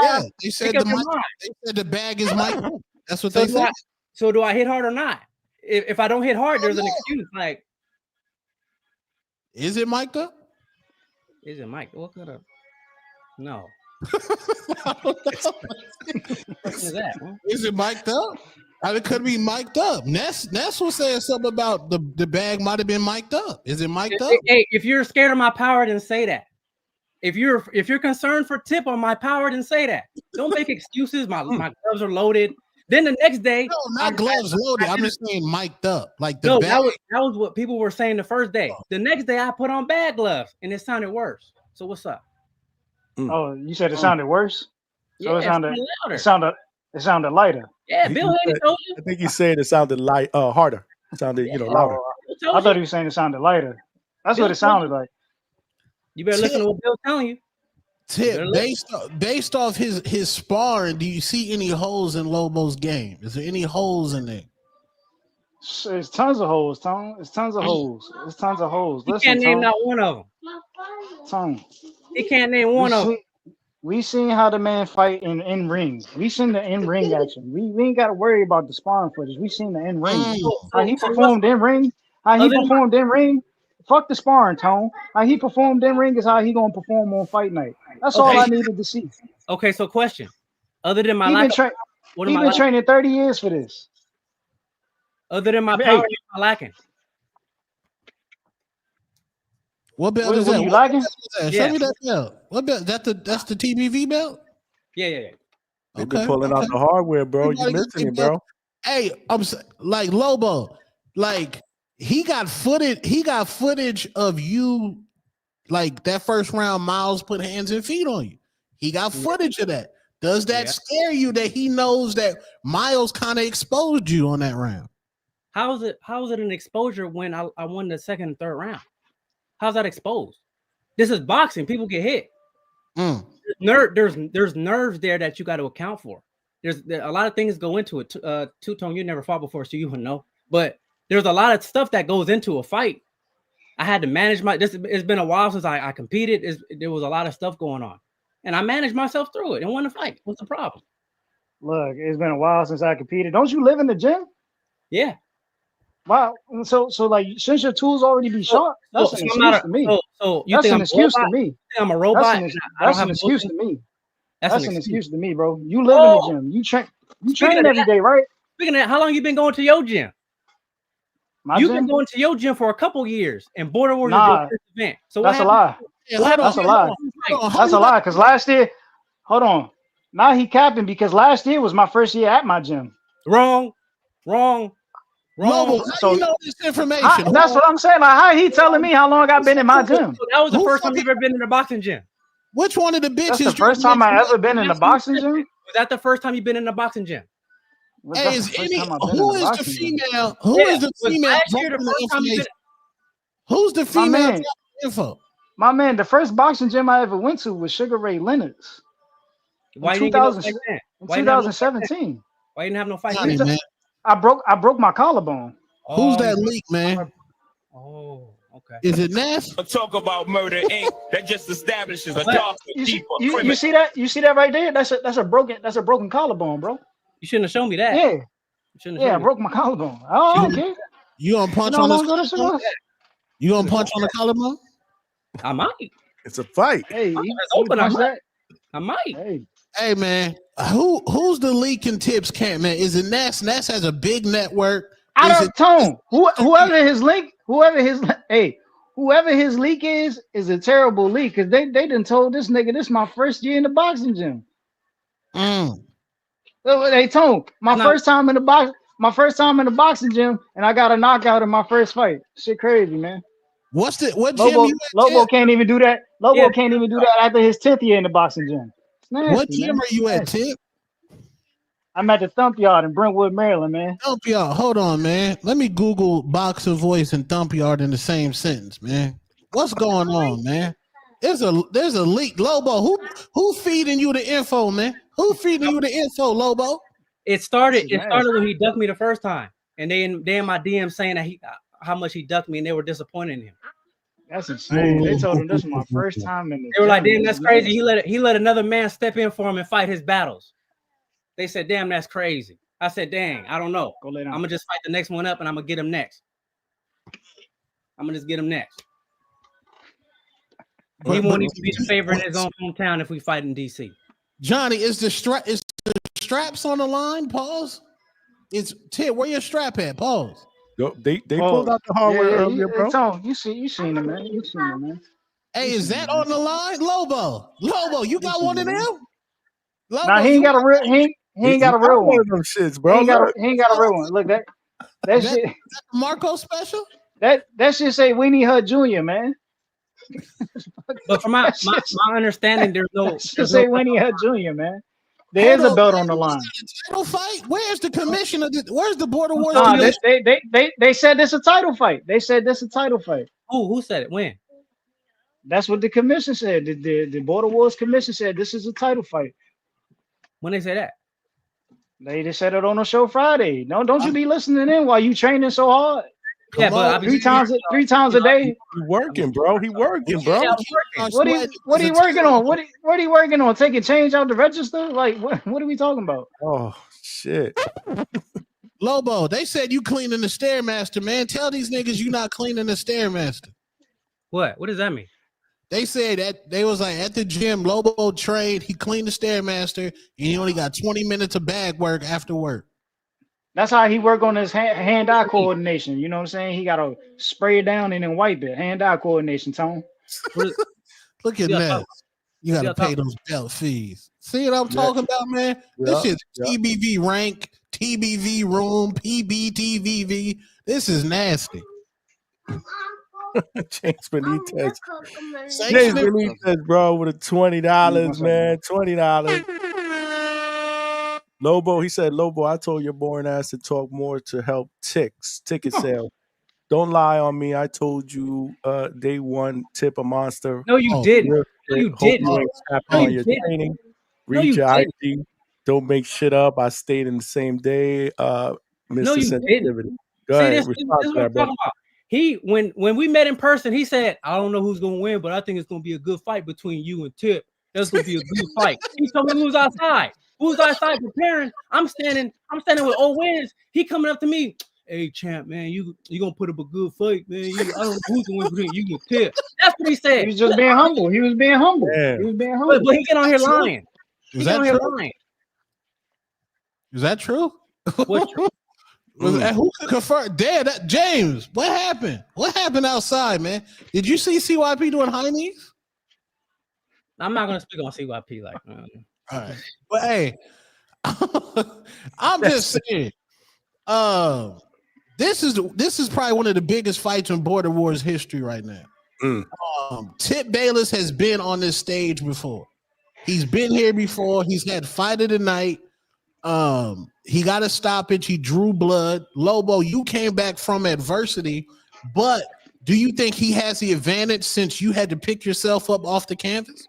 Yeah, they said the bag is mic'd up. That's what they said.
So do I hit hard or not? If I don't hit hard, there's an excuse. Like,
is it mic'd up?
Is it mic'd? Look it up. No.
Is it mic'd up? It could be mic'd up. Ness was saying something about the bag might have been mic'd up. Is it mic'd up?
Hey, if you're scared of my power, then say that. If you're concerned for Tip on my power, then say that. Don't make excuses. My gloves are loaded. Then the next day,
no, not gloves loaded. I'm just saying mic'd up. Like the bag.
That was what people were saying the first day. The next day, I put on bad gloves, and it sounded worse. So what's up?
Oh, you said it sounded worse? So
yeah,
it sounded lighter.
Yeah, Bill Haney told you.
I think he said it sounded harder. It sounded, louder.
I thought he was saying it sounded lighter. That's what it sounded like.
You better listen to what Bill's telling you.
Tip, based off his sparring, do you see any holes in Lobo's game? Is there any holes in there?
There's tons of holes, Tom. It's tons of holes. It's tons of holes.
He can't name not one of them.
Tom.
He can't name one of them.
We seen how the man fight in ring. We seen the in ring action. We ain't got to worry about the sparring footage. We seen the in ring. How he performed in ring. fuck the sparring, Tone. How he performed in ring is how he gonna perform on fight night. That's all I needed to see.
Okay, so question. Other than my
He
lack
been,
of, what am
he
I
been
lacking?
training 30 years for this.
Other than my
Hey,
power, what am I lacking?
What belt is
what
that?
are you
What
lacking?
belt is that?
Yeah.
Show me that belt. What belt? That's the TBV belt?
Yeah.
They've been
Okay.
pulling out the hardware, bro. You
Everybody got
missing
their
it,
belt.
bro.
Hey, like Lobo, like he got footage of you, like that first round. Miles put hands and feet on you. He got footage of that. Does that scare you that he knows that Miles kind of exposed you on that round?
How is it an exposure when I won the second and third round? How's that exposed? This is boxing. People get hit. There's nerves there that you got to account for. There's a lot of things go into it. Two-Tone, you never fought before, so you would know. But there's a lot of stuff that goes into a fight. I had to manage it's been a while since I competed. There was a lot of stuff going on. And I managed myself through it and won the fight. What's the problem?
Look, it's been a while since I competed. Don't you live in the gym?
Yeah.
Wow. So like since your tools already be sharp, that's an excuse to me.
So you
that's
think
an
I'm
excuse
a
to
robot?
me.
You think I'm a robot?
That's an excuse to me. That's an excuse to me, bro. You live in the gym. You train every day, right?
Speaking of that, how long you been going to your gym? You've
gym?
been going to your gym for a couple years, and Border Wars is your first event. So
that's a lie. That's a lie. That's a lie. Because last year, hold on. Now he capping because last year was my first year at my gym.
Wrong.
Lobo, how you know this information?
That's what I'm saying. Like, how he telling me how long I've been in my gym?
So that was the first time you've ever been in a boxing gym.
Which one of the bitches?
That's the first time I ever been in a boxing gym.
Was that the first time you've been in a boxing gym?
Hey, who is the female? Who is the female? Who's the female info?
My man, the first boxing gym I ever went to was Sugar Ray Leonard's.
Why
in
didn't
2017.
Why you didn't have no fight?
I broke my collarbone.
Who's that leak, man?
Oh, okay.
Is it Nash?
Talk about Murder Inc. That just establishes a darker, deeper criminal.
You see that? You see that right there? That's a broken collarbone, bro.
You shouldn't have shown me that.
Yeah. I broke my collarbone. Oh, okay.
You gonna punch on this? You gonna punch on the collarbone?
I might.
It's a fight.
Hey,
open. I might.
Hey man, who's the leaking tips camp, man? Is it Ness? Ness has a big network.
I don't Tone. Whoever his leak is a terrible leak because they done told this nigga this is my first year in the boxing gym. They told my first time in the boxing gym, and I got a knockout in my first fight. Shit crazy, man.
What
Lobo,
gym you at?
Lobo can't even do that. Lobo can't even do that after his 10th year in the boxing gym. Nasty,
what gym are you at, Tip?
I'm at the Thump Yard in Brentwood, Maryland, man.
Thump Yard. Hold on, man. Let me Google boxer voice and Thump Yard in the same sentence, man. What's going on, man? There's a leak. Lobo, who feeding you the info, man? Who feeding you the info, Lobo?
It started when he ducked me the first time, and they in my DM saying that how much he ducked me, and they were disappointed in him.
That's insane. They told him this is my first time in the
They were like, damn, that's crazy. He let another man step in for him and fight his battles. They said, damn, that's crazy. I said, dang, I don't know. I'm gonna just fight the next one up, and I'm gonna get him next. I'm gonna just get him next. He won't even be the favorite in his own hometown if we fight in DC.
Johnny, is the straps on the line? Pause. It's Ted. Where your strap at? Pause.
They pulled out the hardware earlier, bro.
You seen him, man. You seen him, man.
Hey, is that on the line, Lobo? Lobo, you got one of them? Lobo,
nah, he ain't got a real. He ain't got a real one.
Them shits, bro.
He ain't got a real one. Look, that shit.
Marco special.
That shit say Weenie Hut Jr., man.
But from my understanding, there's no.
Just say Weenie Hut Jr., man. There is a belt on the line.
Title fight? Where's the commissioner? Where's the Border Wars?
No, they said this a title fight. They said this a title fight.
Who said it? When?
That's what the commission said. The Border Wars commission said this is a title fight.
When they say that?
They just said it on the show Friday. No, don't you be listening in while you training so hard?
Yeah, but
three times a day.
He working, bro. He working, bro.
What are you working on? What are you working on? Taking change out the register? Like what are we talking about?
Oh shit.
Lobo, they said you cleaning the Stairmaster, man. Tell these niggas you not cleaning the Stairmaster.
What? What does that mean?
They said that they was like at the gym, Lobo trained, he cleaned the Stairmaster, and he only got 20 minutes of bag work after work.
That's how he work on his hand-eye coordination. You know what I'm saying? He gotta spray it down and then wipe it. Hand-eye coordination, Tone.
Look at that. You gotta pay those belt fees. See what I'm talking about, man? This shit's TBV rank, TBV room, PBTVV. This is nasty.
James Benitez. James Benitez, bro, with a $20, man. $20. Lobo, he said, Lobo, I told your boring ass to talk more to help ticket sales. Don't lie on me. I told you day one, tip a monster.
No, you didn't. No, you
Hope
didn't.
you ain't tapping
No,
on
you
your
didn't.
training.
No,
Read
you
your
didn't.
IG. Don't make shit up. I stayed in the same day.
No,
Mr.
you
Sensitivity.
didn't.
Go
See,
ahead.
this
Respond
is
to
what I'm
that, bro.
talking about. He when we met in person, he said, "I don't know who's gonna win, but I think it's gonna be a good fight between you and Tip. That's gonna be a good fight." He told me we was outside. We was outside preparing. I'm standing with old wins. He coming up to me. Hey, champ, man, you gonna put up a good fight, man. I don't know who's gonna win between you and Tip. That's what he said.
He was just being humble. He was being humble.
Yeah.
He was being humble.
But he get on here lying.
Is that true? Is that true?
What's true?
Who can confirm? Dad, James, what happened? What happened outside, man? Did you see CYP doing high knees?
I'm not gonna speak on CYP like.
All right, but hey, I'm just saying. This is probably one of the biggest fights in Border Wars history right now. Tip Bayless has been on this stage before. He's been here before. He's had fight of the night. He got a stoppage. He drew blood. Lobo, you came back from adversity, but do you think he has the advantage since you had to pick yourself up off the canvas?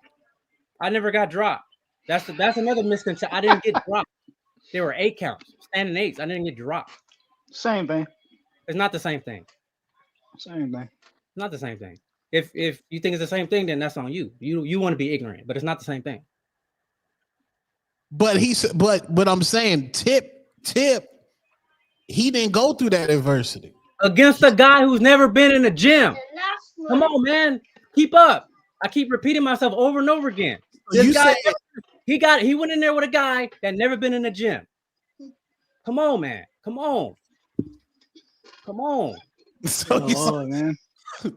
I never got dropped. That's another misconception. I didn't get dropped. There were 8 counts, standing 8s. I didn't get dropped.
Same thing.
It's not the same thing.
Same thing.
It's not the same thing. If you think it's the same thing, then that's on you. You want to be ignorant, but it's not the same thing.
But but I'm saying Tip, he didn't go through that adversity
against a guy who's never been in the gym. Come on, man, keep up. I keep repeating myself over and over again. This guy, he went in there with a guy that never been in the gym. Come on, man. Come on.
Man.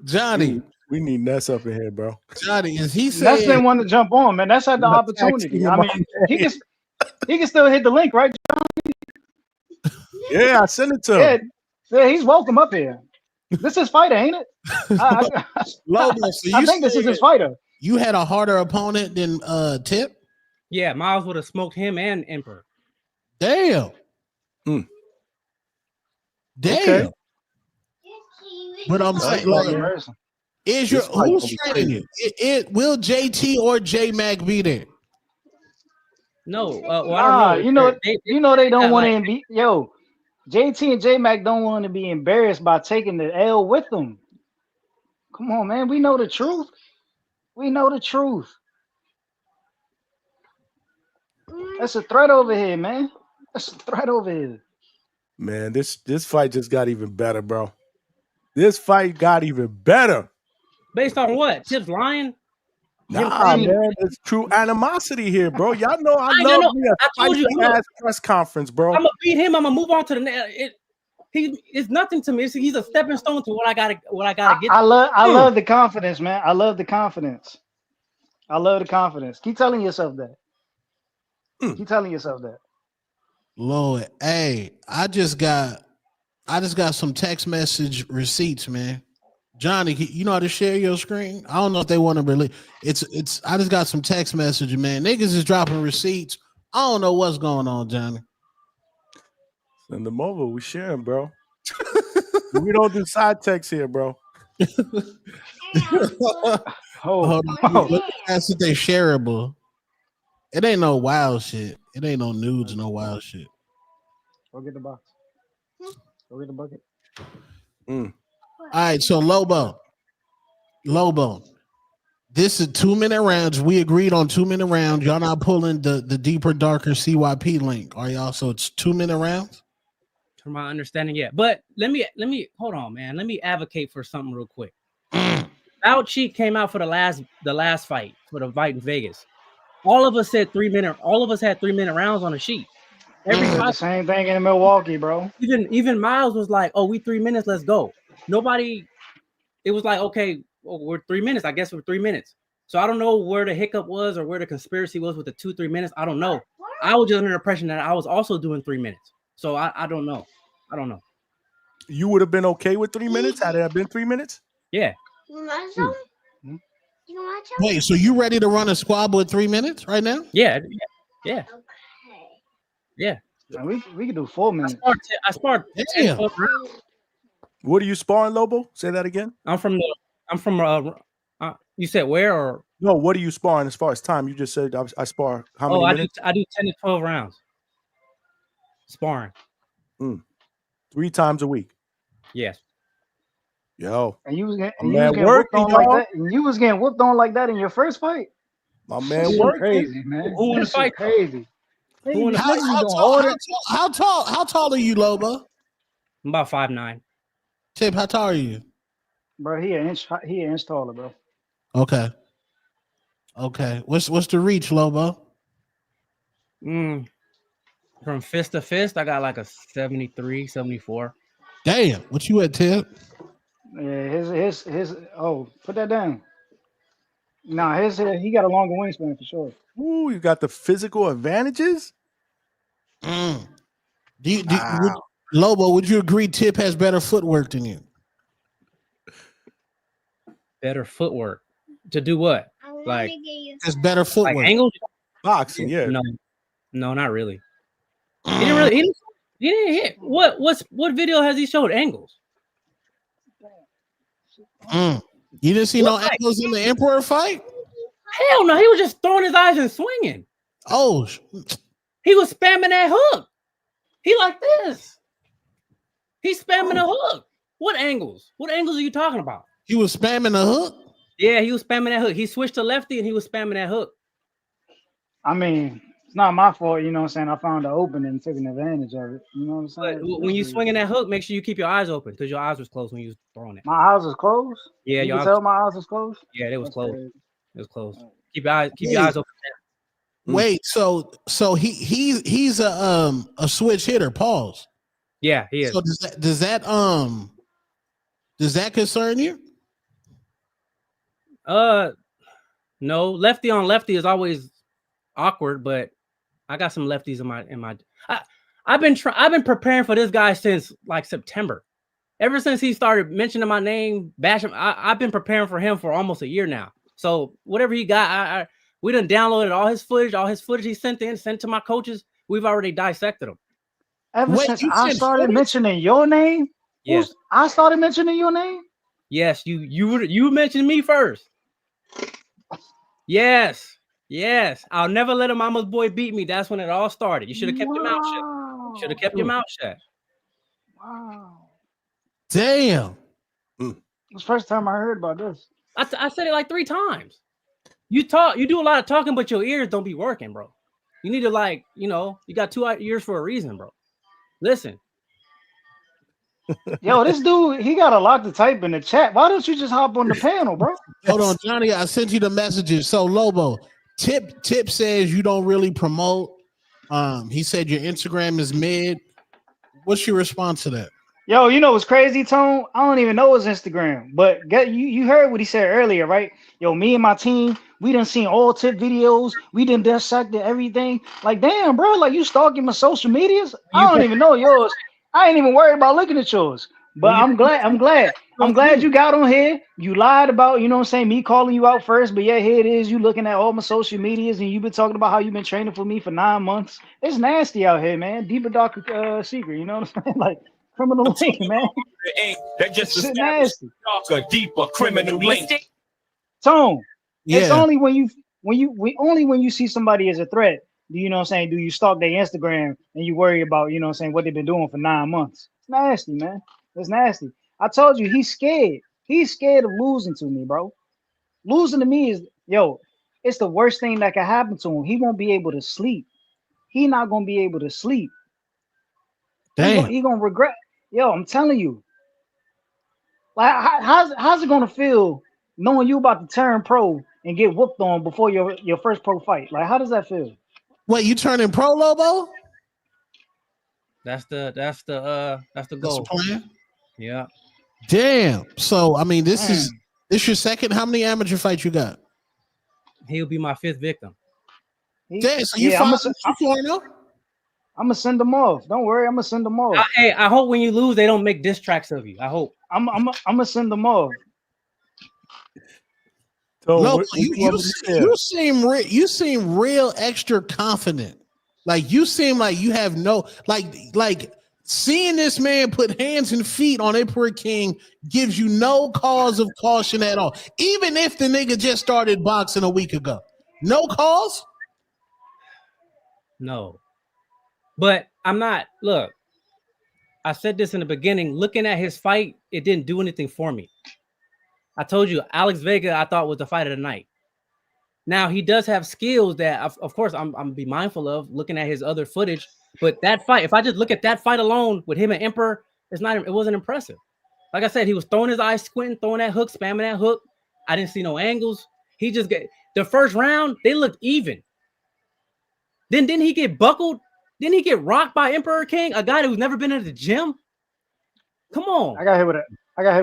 Johnny,
we need Ness up in here, bro.
Johnny, is he saying
Ness didn't want to jump on, man? That's had the opportunity. I mean, he can still hit the link, right?
Yeah, I sent it to him.
Yeah, he's welcome up here. This is fighter, ain't it?
Lobo, so
I think this is his fighter.
You had a harder opponent than Tip?
Yeah, Miles would have smoked him and Emperor.
Damn. Damn.
Okay.
But I'm saying, like, is your who's training you? It will JT or J Mac be there?
No, well, I don't know.
They don't want to be. Yo, JT and J Mac don't want to be embarrassed by taking the L with them. Come on, man. We know the truth. We know the truth. That's a threat over here, man. That's a threat over here.
Man, this fight just got even better, bro. This fight got even better.
Based on what? Tip's lying?
Nah, man, there's true animosity here, bro. Y'all know I love me a fight-ass press conference, bro.
I'm gonna beat him. I'm gonna move on to the next. It's nothing to me. He's a stepping stone to what I gotta get.
I love the confidence, man. I love the confidence. I love the confidence. Keep telling yourself that. Keep telling yourself that.
Lord, hey, I just got some text message receipts, man. Johnny, you know how to share your screen? I don't know if they want to release. It's. I just got some text message, man. Niggas is dropping receipts. I don't know what's going on, Johnny.
Send them over. We share them, bro. We don't do side texts here, bro.
That's if they shareable. It ain't no wild shit. It ain't no nudes, no wild shit.
Go get the box. Go get the bucket.
All right, so Lobo, this is 2-minute rounds. We agreed on 2-minute rounds. Y'all not pulling the deeper, darker CYP link, are y'all? So it's 2-minute rounds.
From my understanding, yeah. But let me hold on, man. Let me advocate for something real quick. Bout sheet came out for the last fight for the fight in Vegas. All of us said 3 minute. All of us had 3 minute rounds on the sheet. Every
Said the same thing in Milwaukee, bro.
even Miles was like, "Oh, we 3 minutes. Let's go." Nobody. It was like, okay, well, we're 3 minutes. I guess we're 3 minutes. So I don't know where the hiccup was or where the conspiracy was with the 2-3 minutes. I don't know. I was just under the impression that I was also doing 3 minutes. So I don't know. I don't know.
You would have been okay with 3 minutes had it been 3 minutes?
Yeah.
Wait, so you ready to run a squad with 3 minutes right now?
Yeah. Yeah. Yeah.
We could do 4 minutes.
I sparred 10, 12 rounds.
What are you sparring, Lobo? Say that again.
I'm from you said where or
no? What are you sparring as far as time? You just said I spar how many minutes?
I do 10 to 12 rounds sparring.
3 times a week.
Yes.
Yo.
And you was getting
working,
whooped on like that. And you was getting whooped on like that in your first fight.
My man working.
Crazy, man.
Who in the fight?
Crazy.
How tall are you, Lobo?
I'm about 5'9".
Tip, how tall are you?
Bro, he an inch taller, bro.
Okay. What's the reach, Lobo?
From fist to fist, I got like a 73, 74.
Damn, what you at, Tip?
Yeah, his put that down. Nah, he got a longer wingspan for sure.
Ooh, you got the physical advantages?
Lobo, would you agree Tip has better footwork than you?
Better footwork to do what? Like
it's better footwork.
Like angles?
Boxing, yeah.
No, not really. He didn't hit. What video has he showed angles?
You didn't see no angles in the Emperor fight?
Hell no, he was just throwing his eyes and swinging.
Oh,
he was spamming that hook. He like this. He's spamming the hook. What angles? What angles are you talking about?
He was spamming the hook?
Yeah, he was spamming that hook. He switched to lefty and he was spamming that hook.
I mean, it's not my fault, you know what I'm saying? I found the opening and taking advantage of it. You know what I'm saying?
But when you swinging that hook, make sure you keep your eyes open because your eyes was closed when you was throwing it.
My eyes was closed?
Yeah,
you can tell my eyes was closed?
Yeah, they was closed. It was closed. Keep your eyes open.
Wait, so he's a switch hitter. Pause.
Yeah, he is.
So does that concern you?
No. Lefty on lefty is always awkward, but I got some lefties in my. I've been preparing for this guy since like September. Ever since he started mentioning my name, bashing, I've been preparing for him for almost a year now. So whatever he got, we done downloaded all his footage he sent to my coaches. We've already dissected him.
Ever since I started mentioning your name?
Yes.
I started mentioning your name?
Yes, you mentioned me first. Yes. I'll never let a mama's boy beat me. That's when it all started. You should have kept your mouth shut. Should have kept your mouth shut.
Wow.
Damn.
It's the first time I heard about this.
I said it like 3 times. You do a lot of talking, but your ears don't be working, bro. You need to you got 2 ears for a reason, bro. Listen.
Yo, this dude, he got a lot to type in the chat. Why don't you just hop on the panel, bro?
Hold on, Johnny. I sent you the messages. So Lobo, Tip says you don't really promote. He said your Instagram is mid. What's your response to that?
Yo, you know what's crazy, Tone? I don't even know his Instagram, but you heard what he said earlier, right? Yo, me and my team, we done seen all Tip videos. We done dissected everything. Like, damn, bro, like you stalking my social medias? I don't even know yours. I ain't even worried about looking at yours. But I'm glad you got on here. You lied about, you know what I'm saying, me calling you out first. But yeah, here it is. You looking at all my social medias and you've been talking about how you've been training for me for 9 months. It's nasty out here, man. Deeper, darker secret. You know what I'm saying? Like criminal link, man.
That just
Shit
established
nasty.
darker, deeper criminal link.
Tone.
Yeah.
It's only when you see somebody as a threat. Do you know what I'm saying? Do you stalk their Instagram and you worry about, you know what I'm saying, what they've been doing for 9 months? It's nasty, man. It's nasty. I told you he's scared. He's scared of losing to me, bro. Losing to me is, it's the worst thing that can happen to him. He won't be able to sleep. He not gonna be able to sleep.
Damn.
He gonna regret. Yo, I'm telling you. Like, how's it gonna feel knowing you about to turn pro and get whooped on before your first pro fight? Like, how does that feel?
Wait, you turning pro, Lobo?
That's the goal.
That's the plan.
Yeah.
Damn. So I mean, this your second. How many amateur fights you got?
He'll be my 5th victim.
Damn. So you
I'm gonna send them off. Don't worry, I'm gonna send them off.
Hey, I hope when you lose, they don't make diss tracks of you. I hope.
I'm gonna send them off.
So
Lobo, you seem real extra confident. Like you seem like you have no like seeing this man put hands and feet on Emperor King gives you no cause of caution at all. Even if the nigga just started boxing a week ago, no cause.
No, but I'm not. Look, I said this in the beginning. Looking at his fight, it didn't do anything for me. I told you, Alex Vega, I thought was the fight of the night. Now he does have skills that, of course, I'm be mindful of looking at his other footage. But that fight, if I just look at that fight alone with him and Emperor, it wasn't impressive. Like I said, he was throwing his eyes squinting, throwing that hook, spamming that hook. I didn't see no angles. He just got the first round. They looked even. Then didn't he get buckled? Didn't he get rocked by Emperor King, a guy who's never been in the gym? Come on.
I got hit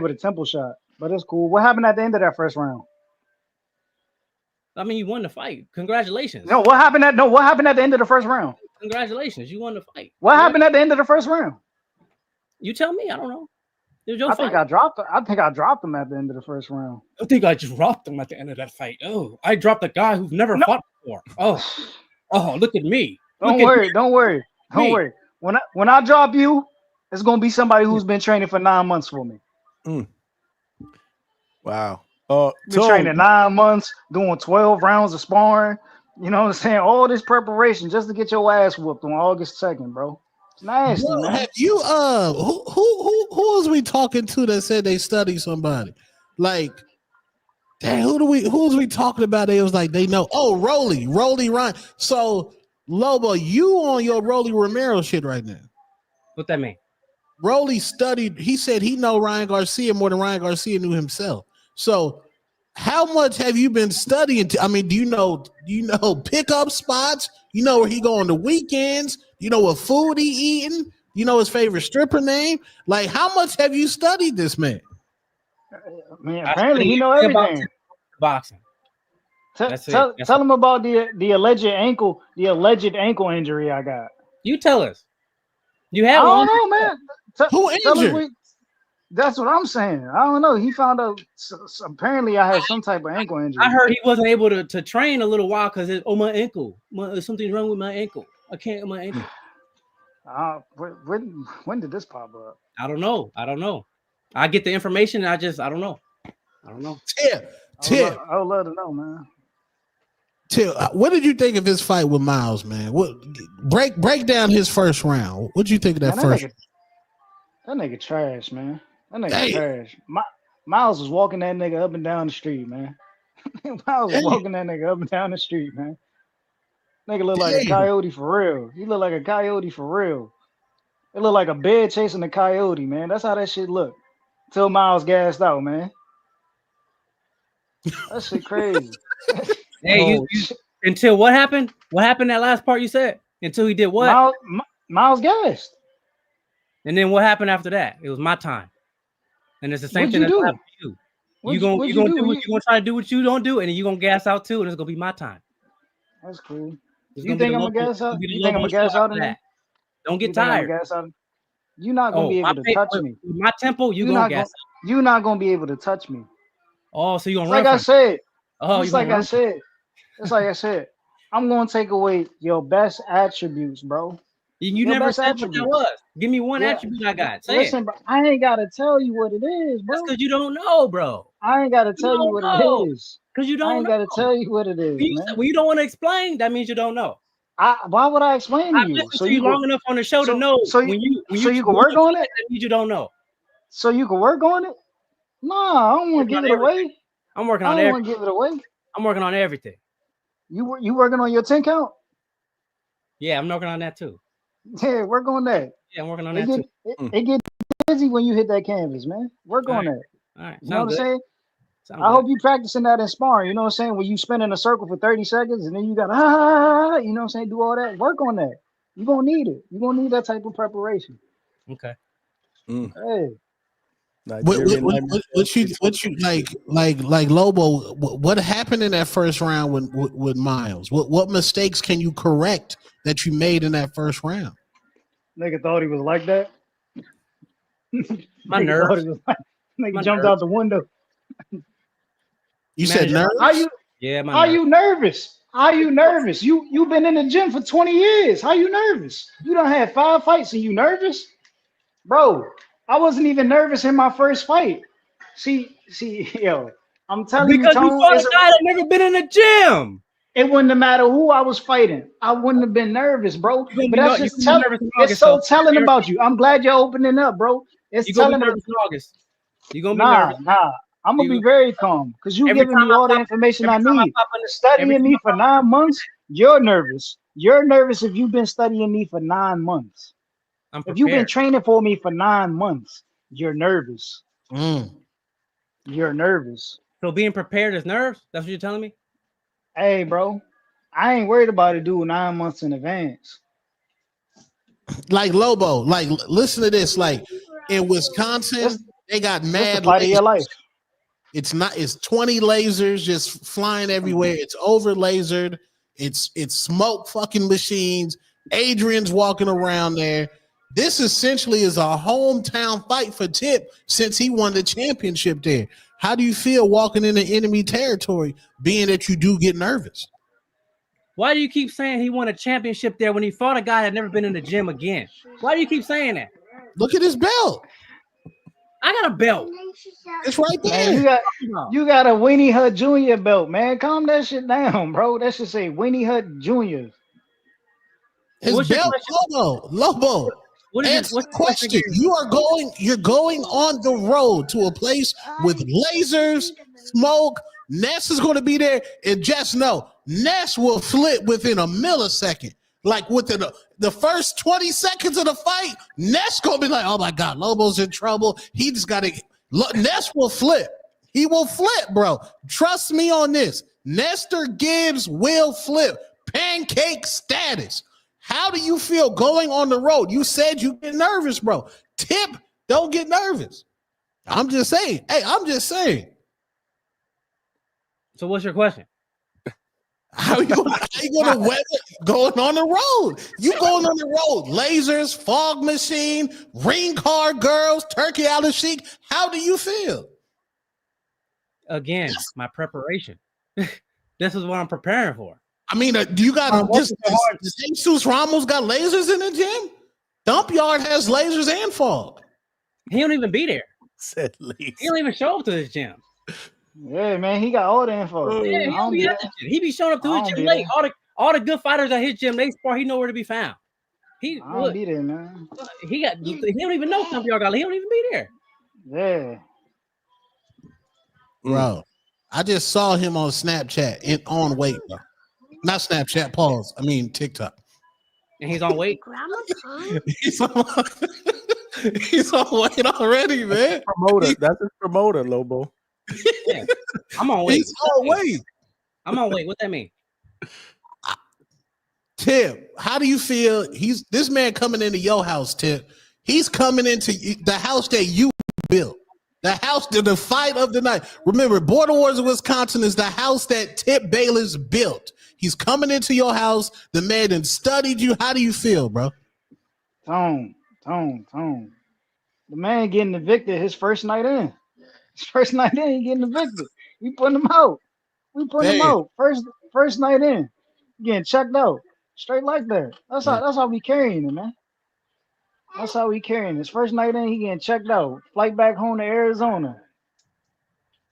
with a temple shot, but it's cool. What happened at the end of that first round?
I mean, you won the fight. Congratulations.
What happened at the end of the first round?
Congratulations, you won the fight.
What happened at the end of the first round?
You tell me. I don't know. It was your
I
fight.
think I dropped him at the end of the first round.
I think I dropped him at the end of that fight. Oh, I dropped a guy who's never fought before. Oh, look at me.
Don't worry. When I drop you, it's gonna be somebody who's been training for 9 months for me.
Wow.
Been training 9 months, doing 12 rounds of sparring. You know what I'm saying? All this preparation just to get your ass whooped on August 2nd, bro. It's nasty, man.
Have you who was we talking to that said they study somebody? Like, dang, who was we talking about? It was like they know. Oh, Rolly Ryan. So Lobo, you on your Rolly Romero shit right now?
What that mean?
Rolly studied. He said he know Ryan Garcia more than Ryan Garcia knew himself. So, how much have you been studying? I mean, do you know pickup spots? You know where he go on the weekends? You know what food he eating? You know his favorite stripper name? Like, how much have you studied this man?
Man, apparently he know everything.
Boxing.
Tell him about the alleged ankle injury I got.
You tell us. You have
I
one?
don't know, man.
Who injured?
That's what I'm saying. I don't know. He found out. Apparently, I had some type of ankle injury.
I heard he wasn't able to train a little while because my ankle. Something's wrong with my ankle. I can't get my ankle.
When did this pop up?
I don't know. I get the information and I don't know.
Tip.
I would love to know, man.
Tip, what did you think of his fight with Miles, man? What break down his first round? What did you think of that first?
That nigga trash, man. That nigga trash. Miles was walking that nigga up and down the street, man. Miles was walking that nigga up and down the street, man. Nigga look like a coyote for real. He look like a coyote for real. It look like a bear chasing a coyote, man. That's how that shit look. Till Miles gassed out, man. That shit crazy.
Hey, until what happened? What happened that last part you said? Until he did what?
Miles gassed.
And then what happened after that? It was my time. And it's the same thing that's happened to you. You're gonna try to do what you don't do, and then you're gonna gas out too, and it's gonna be my time.
That's cool. You think I'm gonna gas out? You think I'm gonna gas out in that?
Don't get tired.
You're not gonna be able to touch me.
My tempo, you're gonna gas.
You're not gonna be able to touch me.
Oh, so you're gonna
run? Like I said.
It's
like I said. I'm gonna take away your best attributes, bro.
You never said what that was. Give me one attribute I got.
Listen, bro, I ain't gotta tell you what it is, bro.
That's because you don't know, bro.
I ain't gotta tell you what it is.
Because you don't know.
I ain't gotta tell you what it is.
When you don't want to explain, that means you don't know.
Why would I explain to you?
So you long enough on the show to know. When you
can work on it.
That means you don't know.
So you can work on it. Nah, I don't want to give it away.
I'm working on everything. I don't want to give it away. I'm working on everything.
You working on your 10 count?
Yeah, I'm working on that too.
Yeah, work on that.
Yeah, I'm working on that too.
It gets busy when you hit that canvas, man. Work on that.
All right.
You know what I'm saying? I hope you practicing that in sparring. You know what I'm saying? When you spin in a circle for 30 seconds and then you got you know what I'm saying? Do all that. Work on that. You're gonna need it. You're gonna need that type of preparation.
Okay.
Hey.
What you like Lobo? What happened in that first round with Miles? What mistakes can you correct that you made in that first round?
Nigga thought he was like that.
My
Nigga
nerves.
thought he was like, nigga
My
jumped
nerves.
out the window.
You said nervous?
How you?
Yeah, my
How
nerves.
you nervous? How you nervous? You been in the gym for 20 years. How you nervous? You done had 5 fights and you nervous? Bro, I wasn't even nervous in my first fight. See, yo, I'm telling you,
Because you
Tone,
fought a guy that never been in the gym.
it wouldn't have mattered who I was fighting. I wouldn't have been nervous, bro.
You
But that's just telling. It's so telling about you. I'm glad you're opening up, bro. It's
You gonna
telling
be
me.
nervous in August. You gonna be
Nah,
nervous.
nah. I'm gonna be very calm because you
Every
giving
time
me
I
all the
pop-
information I
every time I
need.
pop in the-
Studying
every
me
time I
for 9 months, you're nervous. You're nervous if you've been studying me for 9 months.
I'm
If you've been
prepared.
training for me for 9 months, you're nervous. You're nervous.
So being prepared is nerves? That's what you're telling me?
Hey, bro, I ain't worried about it due 9 months in advance.
Like Lobo, like listen to this. Like in Wisconsin, they got mad
the fight of your life.
It's 20 lasers just flying everywhere. It's over lasered. It's smoke fucking machines. Adrian's walking around there. This essentially is a hometown fight for Tip since he won the championship there. How do you feel walking into enemy territory, being that you do get nervous?
Why do you keep saying he won a championship there when he fought a guy that never been in the gym again? Why do you keep saying that?
Look at his belt.
I got a belt.
It's right there.
Man, you got a Winnie Hut Jr. belt, man. Calm that shit down, bro. That should say Winnie Hut Jr.
His belt, Lobo. Answer the question. You're going on the road to a place with lasers, smoke. Ness is going to be there, and just know Ness will flip within a millisecond. Like within the first 20 seconds of the fight, Ness gonna be like, "Oh my God, Lobo's in trouble. He just got to." Ness will flip. He will flip, bro. Trust me on this. Nestor Gibbs will flip. Pancake status. How do you feel going on the road? You said you get nervous, bro. Tip, don't get nervous. I'm just saying. Hey, I'm just saying.
So what's your question?
How you gonna weather going on the road? You going on the road? Lasers, fog machine, ring car girls, turkey out of chic. How do you feel?
Again, my preparation. This is what I'm preparing for.
I mean, do you got does Jesus Ramos got lasers in the gym? Dump Yard has lasers and fog.
He don't even be there.
Said laser.
He don't even show up to his gym.
Yeah, man, he got all the info.
Yeah, he don't be at the gym. He be showing up to his gym late. All the good fighters at his gym, they spar. He know where to be found. He
don't be there, man.
He don't even know something y'all got. He don't even be there.
Yeah,
bro. I just saw him on Snapchat on weight, bro. Not Snapchat. Pause. I mean TikTok.
And he's on weight.
he's on weight already, man.
Promoter. That's his promoter, Lobo.
Yeah. I'm on weight.
He's on weight.
I'm on weight. What that mean?
Tip, how do you feel? This man coming into your house, Tip. He's coming into the house that you built. The house, the fight of the night. Remember, Border Wars of Wisconsin is the house that Tip Bayless built. He's coming into your house. The man that studied you. How do you feel, bro?
Tone. The man getting evicted his first night in. His first night in, he getting evicted. We putting him out. First night in. Getting checked out. Straight like that. That's how we carrying him, man. That's how we carrying. His first night in, he getting checked out. Flight back home to Arizona.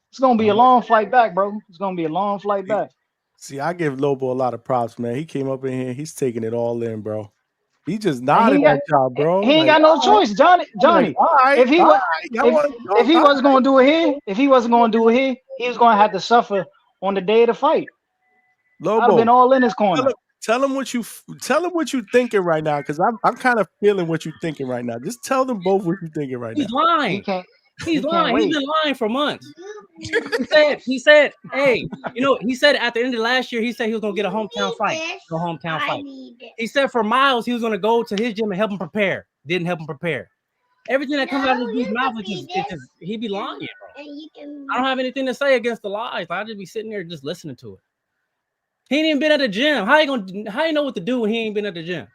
It's gonna be a long flight back, bro. It's gonna be a long flight back.
See, I give Lobo a lot of props, man. He came up in here, he's taking it all in, bro. He just nodded that job, bro.
He ain't got no choice, Johnny.
Like, all right,
if he wasn't gonna do it here, he was gonna have to suffer on the day of the fight.
Lobo,
I'd have been all in his corner.
Tell him what you thinking right now, because I'm kind of feeling what you're thinking right now. Just tell them both what you're thinking right now.
He's lying. He's
He can't
lying. He's
wait.
been lying for months. He said, hey, he said at the end of last year, he said he was gonna get a hometown fight. No hometown fight. He said for Miles, he was gonna go to his gym and help him prepare. Didn't help him prepare. Everything that comes out of his mouth is just he be lying, bro. I don't have anything to say against the lies. I just be sitting there just listening to it. He ain't even been at the gym. How you know what to do when he ain't been at the gym?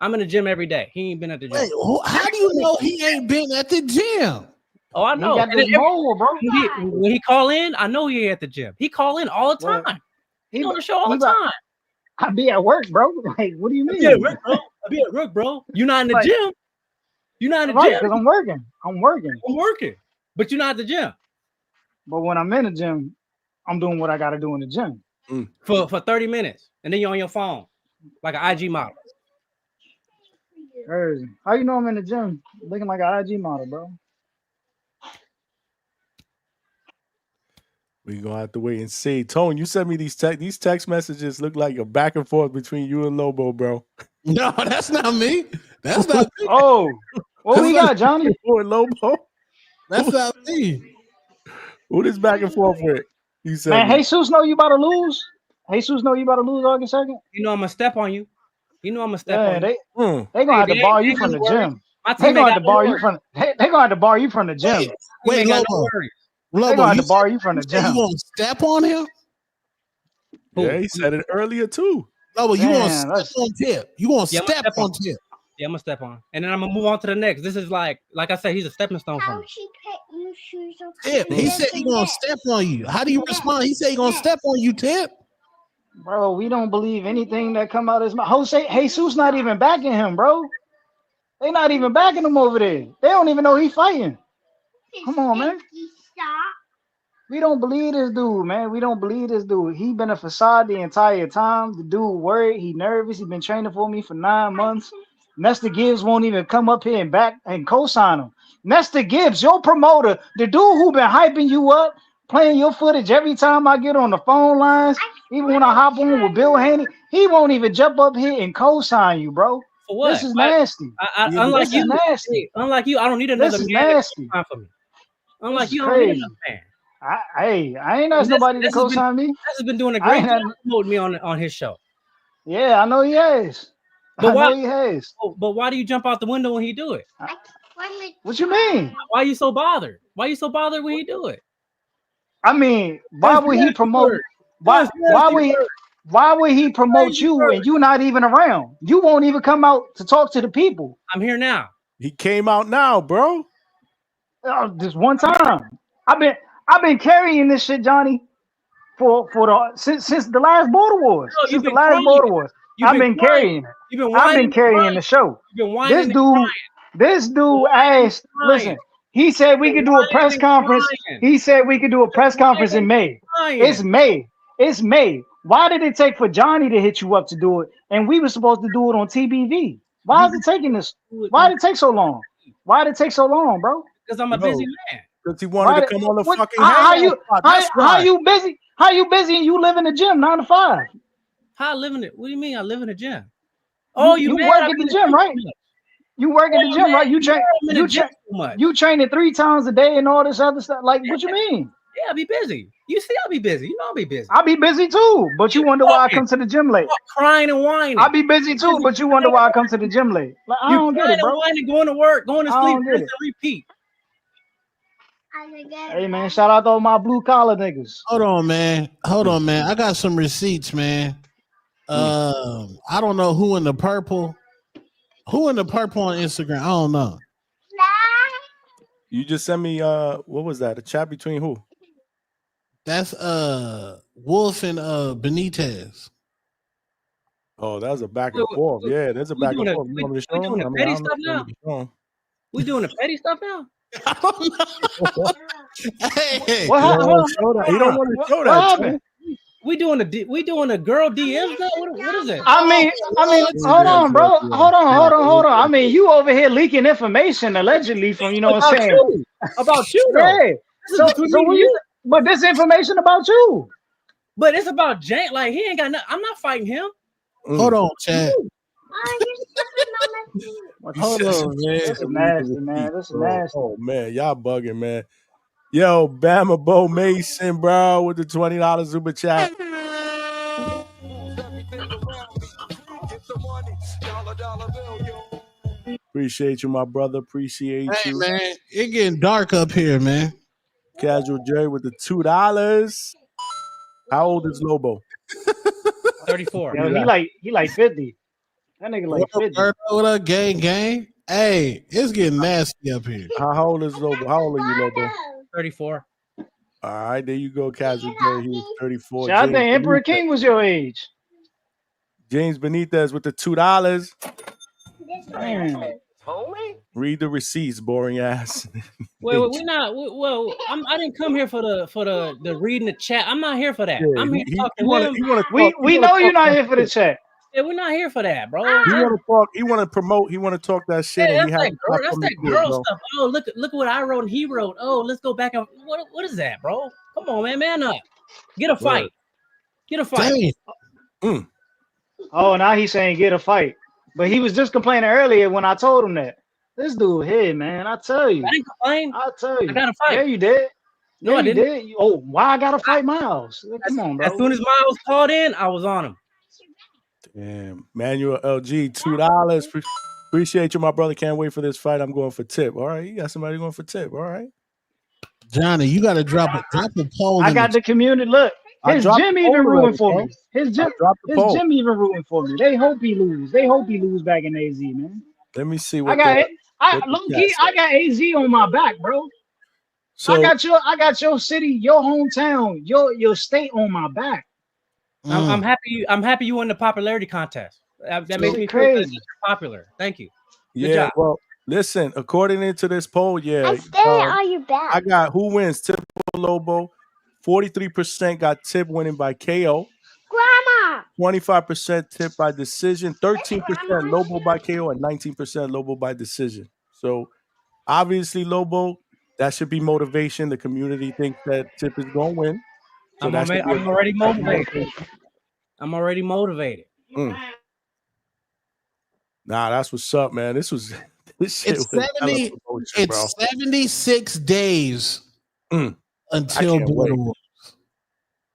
I'm in the gym every day. He ain't been at the gym.
Wait, how do you know he ain't been at the gym?
Oh, I know.
He got this mole, bro.
When he call in, I know he ain't at the gym. He call in all the time.
Well,
He on the show all the time.
I be at work, bro. Like, what do you mean?
I be at work, bro. You're not in the gym. You're not in the
Right,
gym.
because I'm working.
But you're not at the gym.
But when I'm in the gym, I'm doing what I got to do in the gym.
For 30 minutes. And then you're on your phone. Like an IG model.
Crazy. How you know I'm in the gym looking like an IG model, bro?
We gonna have to wait and see. Tone, you sent me these text messages look like a back and forth between you and Lobo, bro.
No, that's not me. That's not me.
Oh, what we got, Johnny?
You and Lobo?
That's not me.
Who this back and forth with? You said,
Man, Jesus know you about to lose. Jesus know you about to lose August 2nd.
You know I'm gonna step on you. You know I'm gonna step on you.
They gonna have to bar you from the gym. They gonna have to bar you from. They gonna have to bar you from the gym.
Wait, Lobo.
They gonna have to bar you from the
You
gym.
gonna step on him?
Yeah, he said it earlier too.
Lobo, you gonna
Man,
step on Tip? You gonna
Yeah, I'm
step
gonna
on Tip?
Yeah, I'm gonna step on. And then I'm gonna move on to the next. This is like I said, he's a stepping stone for me.
Tip, he said he gonna step on you. How do you respond? He said he gonna step on you, Tip.
Bro, we don't believe anything that come out of his mouth. Jesus not even backing him, bro. They not even backing him over there. They don't even know he fighting. Come on, man. We don't believe this dude, man. We don't believe this dude. He been a facade the entire time. The dude worried. He nervous. He been training for me for 9 months. Nestor Gibbs won't even come up here and back and co-sign him. Nestor Gibbs, your promoter, the dude who been hyping you up, playing your footage every time I get on the phone lines, even when I hop on with Bill Haney, he won't even jump up here and co-sign you, bro.
For what?
This is nasty.
Unlike you,
nasty.
Unlike you, I don't need another
This is
man
nasty.
to co-sign for me. Unlike
This
you,
is
I don't need
crazy.
another man.
I ain't asked nobody to co-sign me.
This has been doing a great job promoting me on his show.
Yeah, I know he has.
But
I know he has.
But why do you jump out the window when he do it?
What you mean?
Why are you so bothered? Why are you so bothered when he do it?
I mean, why would he promote? Why would he promote you and you not even around? You won't even come out to talk to the people.
I'm here now.
He came out now, bro.
Just one time. I've been carrying this shit, Johnny, since the last Border Wars.
No,
since the last Border Wars, I've been carrying it. I've been carrying the show. This dude asked. Listen, he said we could do a press conference. He said we could do a press conference in May. It's May. It's May. Why did it take for Johnny to hit you up to do it, and we were supposed to do it on TBV? Why is it taking this? Why did it take so long? Why did it take so long, bro?
Because I'm a busy man.
Because he wanted to come on the fucking
how
Hangout.
you busy? How you busy and you live in the gym 9 to 5?
How I live in it? What do you mean I live in the gym?
You work at the gym, right? You work at the gym, right? You training 3 times a day and all this other stuff. Like, what you mean?
Yeah, I be busy. You see, I be busy. You know I be busy.
I be busy too, but you wonder why I come to the gym late.
Crying and whining.
I be busy too, but you wonder why I come to the gym late. Like, I don't get it, bro.
Whining, going to work, going to sleep, rinse and repeat.
Hey man, shout out to all my blue collar niggas.
Hold on, man. I got some receipts, man. I don't know who in the purple. Who in the purple on Instagram? I don't know.
You just sent me what was that? A chat between who?
That's Wolf and Benitez.
Oh, that was a back and forth. Yeah, there's a back and forth.
We doing the petty stuff now? We doing the petty stuff now?
Hey,
what happened? He don't want to show that.
We doing a girl DMs now? What is it?
I mean, hold on, bro. Hold on. I mean, you over here leaking information allegedly from what I'm saying
about you.
Yeah. But this information about you.
But it's about Jane. Like he ain't got nothing. I'm not fighting him.
Hold on, Chad. Hold on, man.
This is nasty, man. This is nasty.
Oh man, y'all bugging, man. Yo, Bama Bo Mason, bro, with the $20 super chat. Appreciate you, my brother. Appreciate
Hey,
you.
man, it getting dark up here, man.
Casual Jerry with the $2. How old is Lobo?
34.
Yo, he like 50. That nigga like 50.
What up, gang? Hey, it's getting nasty up here.
How old is Lobo? How old are you, Lobo?
34.
All right, there you go, Casual Jerry. He was 34.
Shit, I think Emperor King was your age.
James Benitez with the $2.
Man.
Read the receipts, boring ass.
Wait, we're not. Well, I didn't come here for the reading the chat. I'm not here for that.
Yeah,
I'm here to talk to him.
We know you're not here for the chat.
Yeah, we're not here for that, bro.
He want to talk. He want to promote. He want to talk that shit, and we have to stop
that's
coming
that
to it,
girl
bro.
stuff. Oh, look what I wrote and he wrote. Oh, let's go back and what is that, bro? Come on, man up. Get a fight.
Word.
Get a fight.
Oh, now he's saying get a fight. But he was just complaining earlier when I told him that. This dude here, man, I tell you.
I didn't complain.
I tell you.
I got to fight.
Yeah, you did.
No,
yeah,
I
you
didn't.
did. Oh, why I gotta fight Miles? Come on, bro.
As soon as Miles called in, I was on him.
Damn, Manuel LG, $2. Appreciate you, my brother. Can't wait for this fight. I'm going for tip. All right, you got somebody going for tip. All right,
Johnny, you got to drop a poll.
I got the community. Look, his gym even rooting for me. His gym even rooting for me. They hope he lose. They hope he lose back in AZ, man.
Let me see
I
what
got it. Low key, I got AZ on my back, bro.
So
I got your city, your hometown, your state on my back.
I'm happy. I'm happy you won the popularity contest. That makes me feel good that you're popular. Thank you. Good job.
Well, listen. According to this poll,
I'm staring on your back.
I got who wins Tip or Lobo. 43% got Tip winning by KO.
Grandma.
25% Tip by decision. 13% Lobo by KO, and 19% Lobo by decision. So obviously, Lobo, that should be motivation. The community thinks that Tip is going to win. So
I'm already motivated. I'm already motivated.
Nah, that's what's up, man. This shit
It's
was
70.
promotion,
It's
bro.
76 days until Border Wars.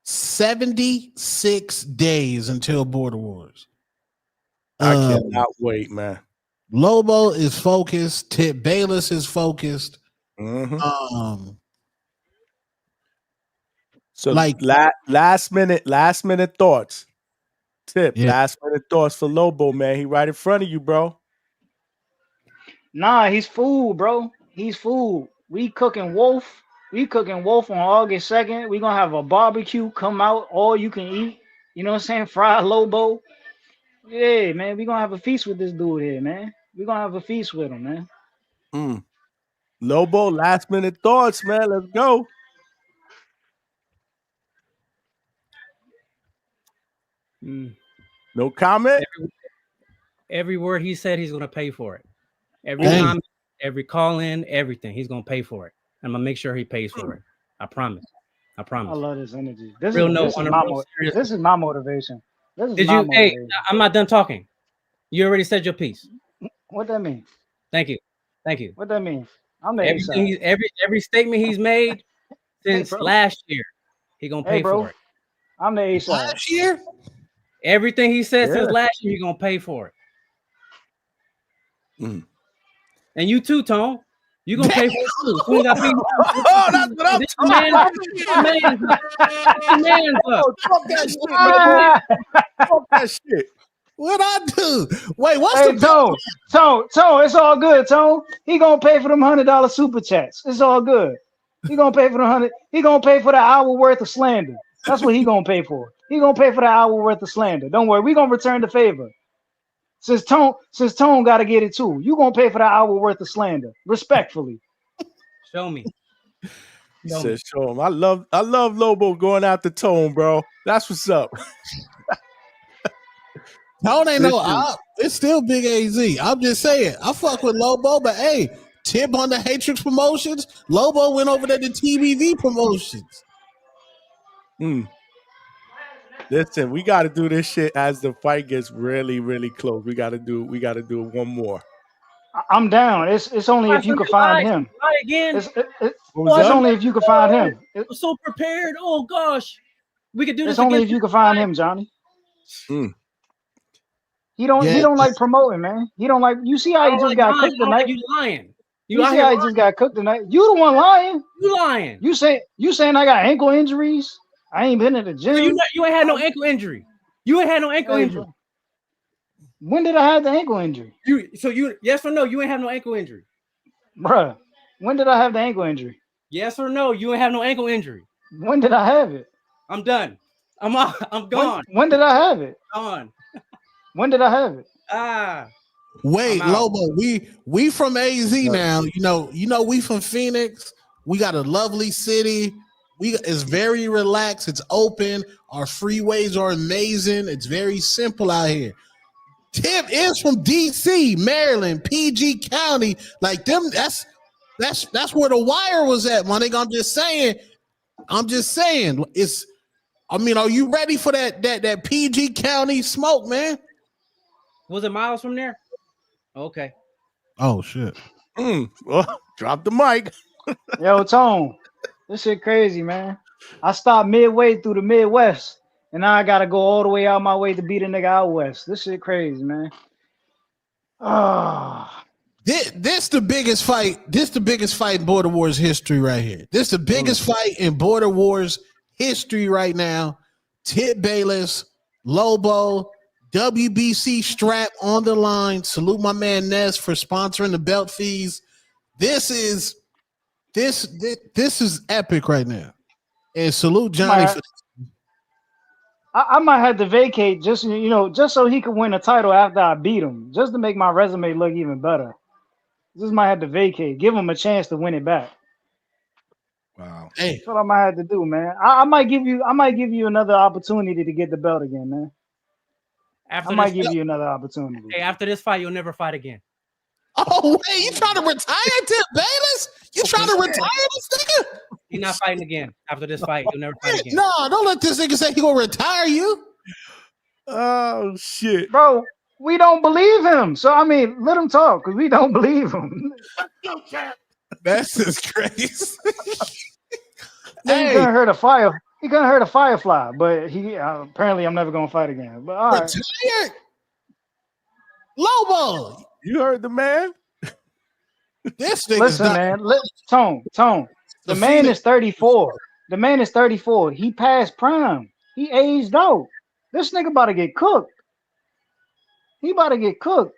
76 days until Border Wars.
I cannot wait, man.
Lobo is focused. Tip Bayless is focused.
So like last minute thoughts. Tip, last minute thoughts for Lobo, man. He right in front of you, bro.
Nah, he's food, bro. He's food. We cooking wolf. We cooking wolf on August 2nd. We gonna have a barbecue. Come out, all you can eat. You know what I'm saying? Fried Lobo. Yeah, man. We gonna have a feast with this dude here, man. We gonna have a feast with him, man.
Lobo, last minute thoughts, man. Let's go. No comment?
Every word he said, he's going to pay for it. Every comment, every call in, everything. He's going to pay for it. I'm going to make sure he pays for it. I promise. I
love this energy. This is my motivation.
Hey, I'm not done talking. You already said your piece.
What that mean?
Thank you.
What that mean? I'm the
everything. Every statement he's made since last year, he gonna pay for it.
I'm the A-side.
Last year?
Everything he said since last year, he gonna pay for it. And you too, Tone. You gonna pay for it too. Oh, that's what I'm talking about.
Fuck that shit.
What I do? Wait, what's
the Tone? It's all good, Tone. He gonna pay for them $100 super chats. It's all good. He gonna pay for the 100. He gonna pay for the hour worth of slander. That's what he gonna pay for. He gonna pay for the hour worth of slander. Don't worry, we gonna return the favor. Since Tone gotta get it too. You gonna pay for the hour worth of slander, respectfully.
Show me.
Show him. I love Lobo going out the Tone, bro. That's what's up.
Tone ain't it's still Big AZ. I'm just saying, I fuck with Lobo, but hey, Tip on the Hatrix promotions. Lobo went over there to TBV promotions.
Listen, we got to do this shit as the fight gets really, really close. We got to do one more.
I'm down. It's only if you can find him.
Lie again.
It's only if you can find him.
I'm so prepared. Oh gosh, we could do this.
It's only if you can find him, Johnny.
Mm.
He don't like promoting, man. He don't like. You see how he just got cooked tonight?
You lying.
You see how he just got cooked tonight? You the one lying.
You lying.
You saying I got ankle injuries? I ain't been at the gym.
You ain't had no ankle injury. You ain't had no ankle injury.
When did I have the ankle injury?
Yes or no? You ain't have no ankle injury,
bruh. When did I have the ankle injury?
Yes or no? You ain't have no ankle injury.
When did I have it?
I'm done. I'm gone.
When did I have it?
Gone.
When did I have it?
Wait, Lobo, we from AZ now. You know we from Phoenix. We got a lovely city. It's very relaxed. It's open. Our freeways are amazing. It's very simple out here. Tip is from DC, Maryland, PG County. Like them, that's where the wire was at, my nigga. I'm just saying. Are you ready for that PG County smoke, man?
Was it miles from there? Okay.
Oh shit.
Well, drop the mic.
Yo, Tone, this shit crazy, man. I stopped midway through the Midwest, and now I gotta go all the way out my way to beat a nigga out west. This shit crazy, man.
This the biggest fight. This the biggest fight in Border Wars history right here. This the biggest fight in Border Wars history right now. Tip Bayless, Lobo, WBC strap on the line. Salute my man Ness for sponsoring the belt fees. This is epic right now. And salute Johnny for
I might have to vacate just so he could win a title after I beat him, just to make my resume look even better. Just might have to vacate, give him a chance to win it back.
Wow.
Hey,
that's what I might have to do, man. I might give you another opportunity to get the belt again, man. I might give you another opportunity.
Hey, after this fight, you'll never fight again.
Oh wait, you trying to retire Tip Bayless? You trying to retire this nigga?
He's not fighting again. After this fight, you'll never fight again.
No, don't let this nigga say he gonna retire you.
Oh shit,
bro. We don't believe him. So I mean, let him talk because we don't believe him.
That's just crazy.
Hey. He couldn't hurt a fire. He couldn't hurt a firefly, but he apparently I'm never gonna fight again. But all right.
Retired? Lobo,
you heard the man.
This thing.
Listen, man. Tone. The man is 34. The man is 34. He passed prime. He aged out. This nigga about to get cooked. He about to get cooked.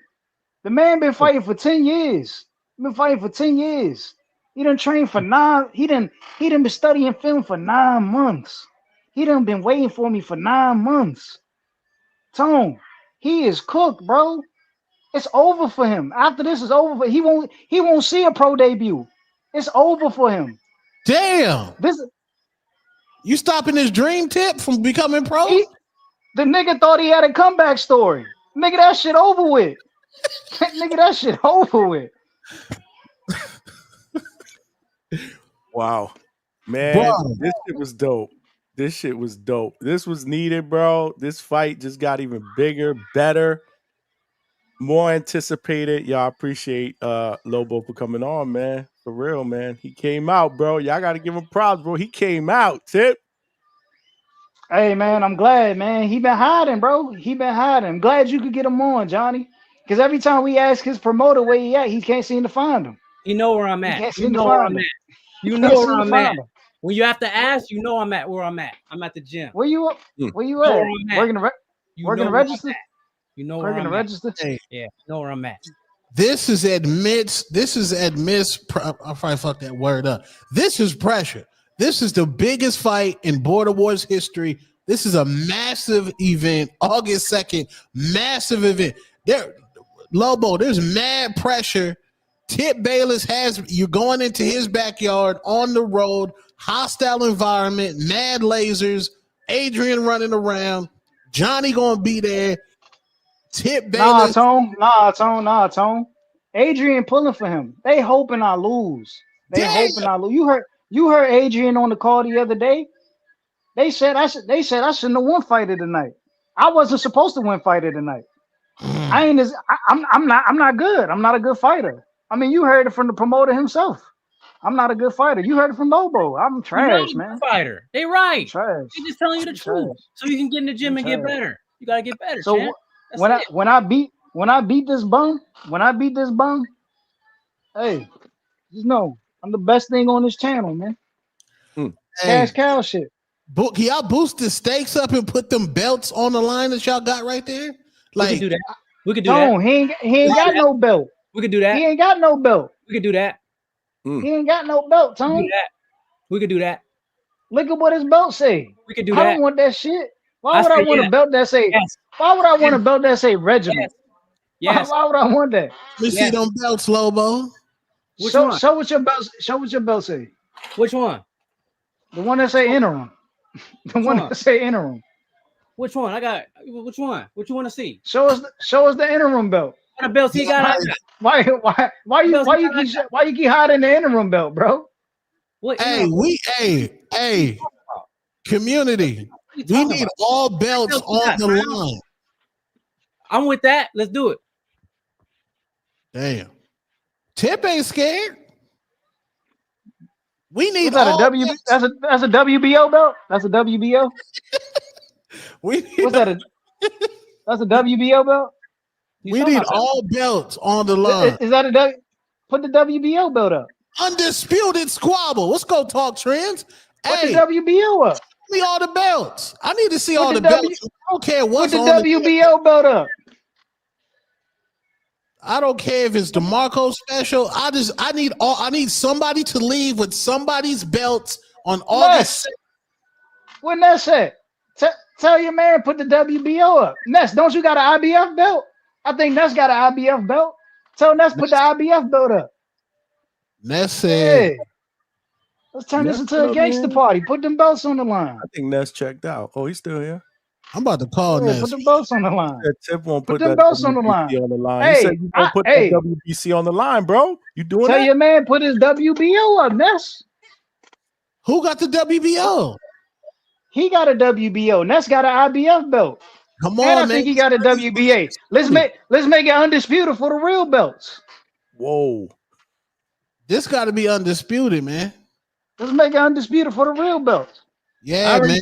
The man been fighting for 10 years. He done trained for 9. He done been studying film for 9 months. He done been waiting for me for 9 months. Tone, he is cooked, bro. It's over for him. After this is over, he won't see a pro debut. It's over for him.
Damn. You stopping his dream Tip from becoming pro?
The nigga thought he had a comeback story. Nigga, that shit over with. Nigga, that shit over with.
Wow. Man, this shit was dope. This was needed, bro. This fight just got even bigger, better, more anticipated. Y'all appreciate Lobo for coming on, man. For real, man. He came out, bro. Y'all got to give him props, bro. He came out, Tip.
Hey, man, I'm glad, man. He been hiding, bro. I'm glad you could get him on, Johnny. Because every time we ask his promoter where he at, he can't seem to find him.
You know where I'm at.
You know where I'm at.
When you have to ask, you know where I'm at. I'm at the gym.
Where you at? Working the register?
You know where I'm
at.
Yeah, you know where I'm at.
This is admits. I probably fucked that word up. This is pressure. This is the biggest fight in Border Wars history. This is a massive event. August 2nd, massive event. Lobo, there's mad pressure. Tip Bayless you're going into his backyard on the road, hostile environment, mad lasers, Adrian running around, Johnny gonna be there. Tip Bayless.
Nah, Tone. Adrian pulling for him. They hoping I lose. You heard Adrian on the call the other day. They said I shouldn't have won fighter tonight. I wasn't supposed to win fighter tonight. I ain't as I'm not good. I'm not a good fighter. I mean, you heard it from the promoter himself. I'm not a good fighter. You heard it from Lobo. I'm
You're not a
trash,
good
man.
fighter. They
I'm
right.
trash.
They just telling you the
I'm
truth,
trash.
so you can get in the gym
I'm
and get
trash.
better. You gotta get better,
So
champ. That's
when
it.
I beat this bum, hey, just know I'm the best thing on this channel, man. Cash
Hey,
cow shit.
can y'all boost the stakes up and put them belts on the line that y'all got right there?
We can
Like,
do that. We could do
No,
that.
he ain't got no belt.
We could do that.
He ain't got no belt.
We could do that.
He ain't got no belt,
We could do
Tone.
that. We could do that.
Look at what his belt say.
We could do
I
that.
don't want that shit. Why
I
would I
said
want a
yes.
belt that say?
Yes.
Why would I want
Yes.
a belt that say Reginald?
Yes.
Why would I want that?
let me see them belts, Lobo.
Which one?
Show what your belt. Show what your belt say.
Which one?
The one that say interim. The one that say interim.
Which one? I got. Which one? What you want to see?
Show us the interim belt.
What belts he got?
Why you keep hiding the interim belt, bro?
What?
Hey, community. We need all belts on the line.
I'm with that. Let's do it.
Damn. Tip ain't scared. We need
What's that,
all
a W. That's a WBO belt. That's a WBO. What's that? That's a WBO belt.
We need all belts on the line.
Is that a W? Put the WBO belt up.
Undisputed squabble. Let's go talk trends.
Put the WBO up.
Give me all the belts. I need to see
Put
all
the
the belts. I don't care what's
Put the
on
WBO belt up.
I don't care if it's the Marco special. I need somebody to leave with somebody's belts on August.
When Ness at? Tell your man put the WBO up. Ness, don't you got an IBF belt? I think Ness got an IBF belt. Tell Ness put the IBF belt up.
Ness said,
hey, let's turn this into a gangster party. Put them belts on the line.
I think Ness checked out. Oh, he's still here.
I'm about to call Ness.
Put them belts on the line.
Tip won't
Put
put
them
that
belts on the
WBC
line.
He said you won't put that WBC on the line, bro. You doing
Tell
that?
your man put his WBO up, Ness.
Who got the WBO?
He got a WBO. Ness got an IBF belt.
Come
and
on,
I think he got a WBA. Let's make it undisputed for the real belts.
Whoa.
This got to be undisputed, man.
Let's make it undisputed for the real belts.
Yeah, man.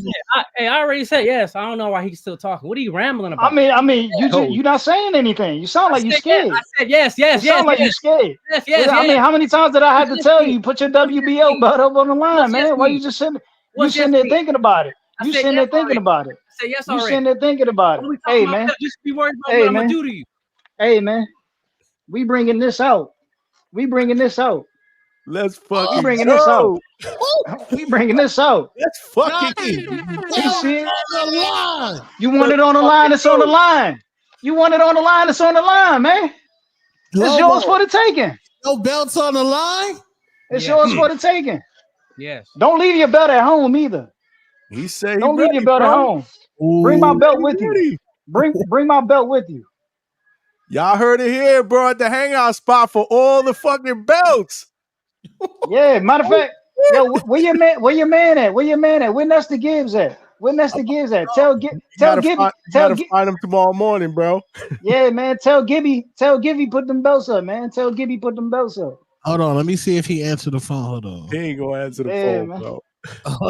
I already said yes. I don't know why he's still talking. What are you rambling about?
I mean, you're not saying anything. You sound like you're scared.
I said yes.
You sound like you're scared.
Yes.
I mean, how many times did I have to tell you put your WBO belt up on the line, man? Why you just sitting? You sitting there thinking about it. You sitting there thinking about it.
I said yes
You
already.
sitting there thinking about it. Hey, man.
Just be worried about what I'm gonna do to you.
Hey, man. We bringing this out.
Let's fucking
We bringing
go.
this out. We bringing this out.
Let's fucking
You see it? You want it on the line? It's on the line. You want it on the line? It's on the line, man. It's yours for the taking.
No belts on the line.
It's yours for the taking.
Yes.
Don't leave your belt at home either.
He said
don't leave your belt at home. Bring my belt with you. Bring my belt with you.
Y'all heard it here, bro, at the hangout spot for all the fucking belts.
Yeah, matter of fact, yo, where your man at? Where Nesta Gibbs at? Tell Gibby.
Find him tomorrow morning, bro.
Yeah, man. Tell Gibby put them belts up, man. Tell Gibby put them belts up.
Hold on, let me see if he answered the phone. Hold on.
He ain't gonna answer the phone,
man.
bro.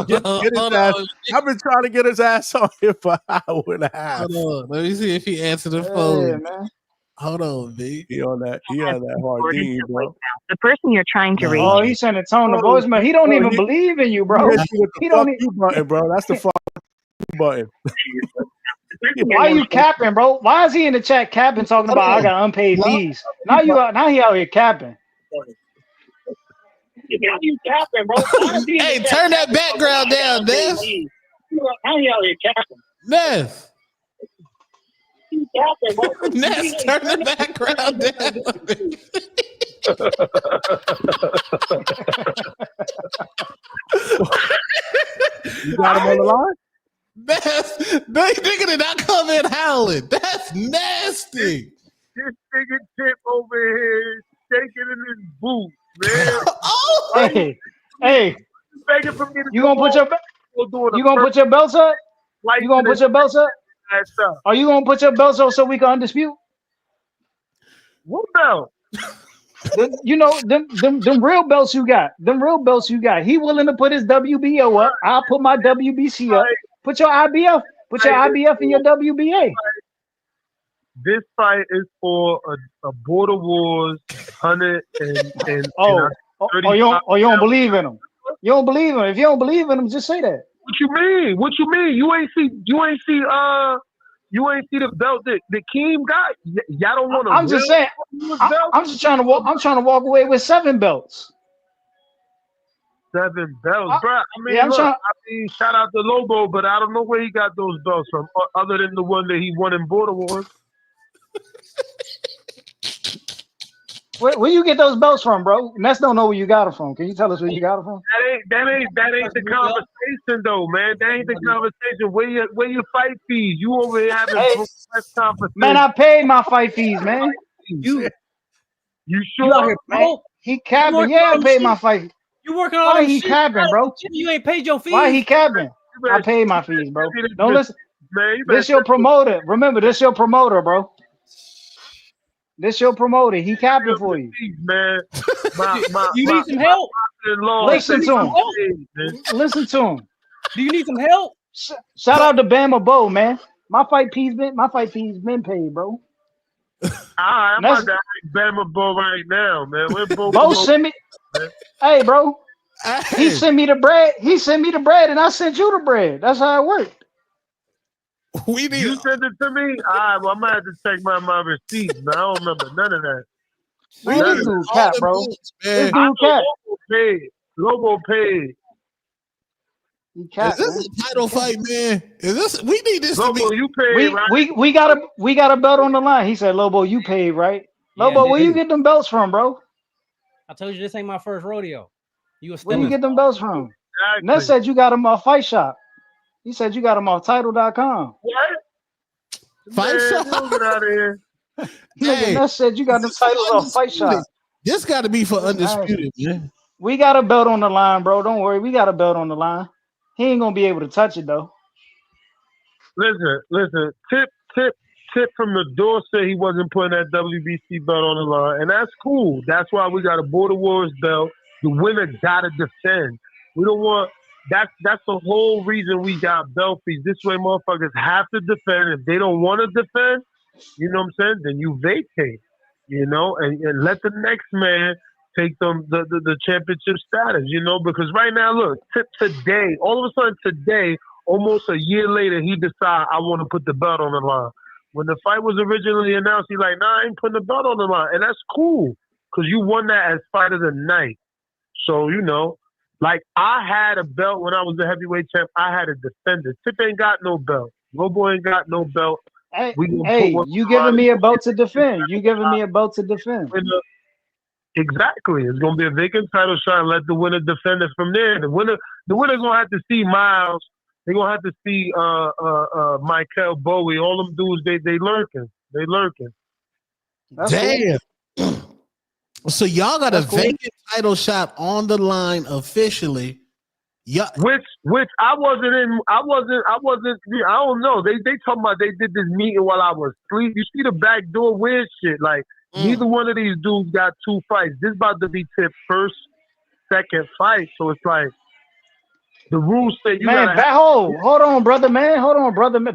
Get his ass. I've been trying to get his ass on here for an hour and a half.
Hold on, let me see if he answered the phone.
Yeah, man.
Hold on, B.
He on that Hardin, bro.
The person you're trying to reach.
Oh, he sent a tone to voicemail. He don't even believe in you, bro.
He don't even button, bro. That's the fuck button.
Why are you capping, bro? Why is he in the chat capping, talking about I got unpaid fees? Now he out here capping.
Now you capping, bro.
Hey, turn that background down, Ness.
Now he out here capping.
Ness.
Ness,
turn the background down.
You got him on the line?
Nigga did not come in howling. That's nasty.
This nigga Tip over here shaking in his boots, man.
Hey,
begging for me to
you gonna put your put your belts up? You gonna put your belts up? Are you gonna put your belts up so we can undisputed?
What belt?
You know, them real belts you got. Them real belts you got. He willing to put his WBO up. I'll put my WBC up. Put your IBF. Put your IBF in your WBA.
This fight is for a Border Wars 100 and
you don't believe in him. You don't believe him. If you don't believe in him, just say that.
What you mean? What you mean? You ain't see the belt that Keem got? Y'all don't want to.
I'm just saying. I'm just trying to walk. I'm trying to walk away with 7 belts.
7 belts, bro. I mean,
yeah,
look, shout out to Lobo, but I don't know where he got those belts from, other than the one that he won in Border Wars.
Where you get those belts from, bro? Ness don't know where you got them from. Can you tell us where you got them from?
That ain't the conversation, though, man. That ain't the conversation. Where your fight fees? You over here having press conferences.
Man, I paid my fight fees, man.
You sure?
You out here,
man? He capping. Yeah, I paid my fight.
You working on
Why he capping, bro?
You ain't paid your fees.
Why he capping? I paid my fees, bro. Don't listen. This your promoter. Remember, this your promoter, bro. This your promoter. He capping for you.
Man.
You need some help?
Listen to him. Listen to him.
Do you need some help?
Shout out to Bama Bo, man. My fight fees been paid, bro.
I'm about to ask Bama Bo right now, man.
Bo sent me. Hey, bro. He sent me the bread. He sent me the bread, and I sent you the bread. That's how it worked.
You sent it to me? All right, well, I'm going to have to check my receipts, man. I don't remember none of that.
This dude cap, bro. This dude cap.
Lobo paid.
He cap,
is this a title fight, man? Is this? We need this
Lobo,
to be.
You paid, right?
We got a belt on the line. He said, Lobo, you paid, right? Lobo, where you get them belts from, bro?
I told you this ain't my first rodeo.
Where you get them belts from? Exactly. Ness said you got them off Fight Shop. He said you got them off Title.com.
What? Fight Shop? Get out of here.
Hey, Ness said you got them titles off Fight Shop.
This got to be for Undisputed, man.
We got a belt on the line, bro. Don't worry. We got a belt on the line. He ain't going to be able to touch it, though.
Listen. Tip from the door said he wasn't putting that WBC belt on the line, and that's cool. That's why we got a Border Wars belt. The winner gotta defend. We don't want that's the whole reason we got belt fees. This way, motherfuckers have to defend. If they don't want to defend, you know what I'm saying? Then you vacate, you know, and let the next man take them the championship status, you know, because right now, look, today, all of a sudden today, almost a year later, he decided I want to put the belt on the line. When the fight was originally announced, he's like, nah, I ain't putting the belt on the line. And that's cool, because you won that as fight of the night. So, you know, like I had a belt when I was the heavyweight champ. I had a defender. Tip ain't got no belt. Lobo ain't got no belt.
Hey, you giving me a belt to defend. You giving me a belt to defend.
Exactly. It's going to be a vacant title shot and let the winner defend it from there. The winner's going to have to see Miles. They're going to have to see Michael Bowie. All them dudes, they lurking. They lurking.
Damn. Cool. So y'all got a vacant title shot on the line officially. Yeah.
Which I wasn't in. I don't know. They talking about they did this meeting while I was asleep. You see the backdoor weird shit. Like neither one of these dudes got 2 fights. This about to be Tip's first, second fight. So it's like the rules say you gotta
hold on, brother, man.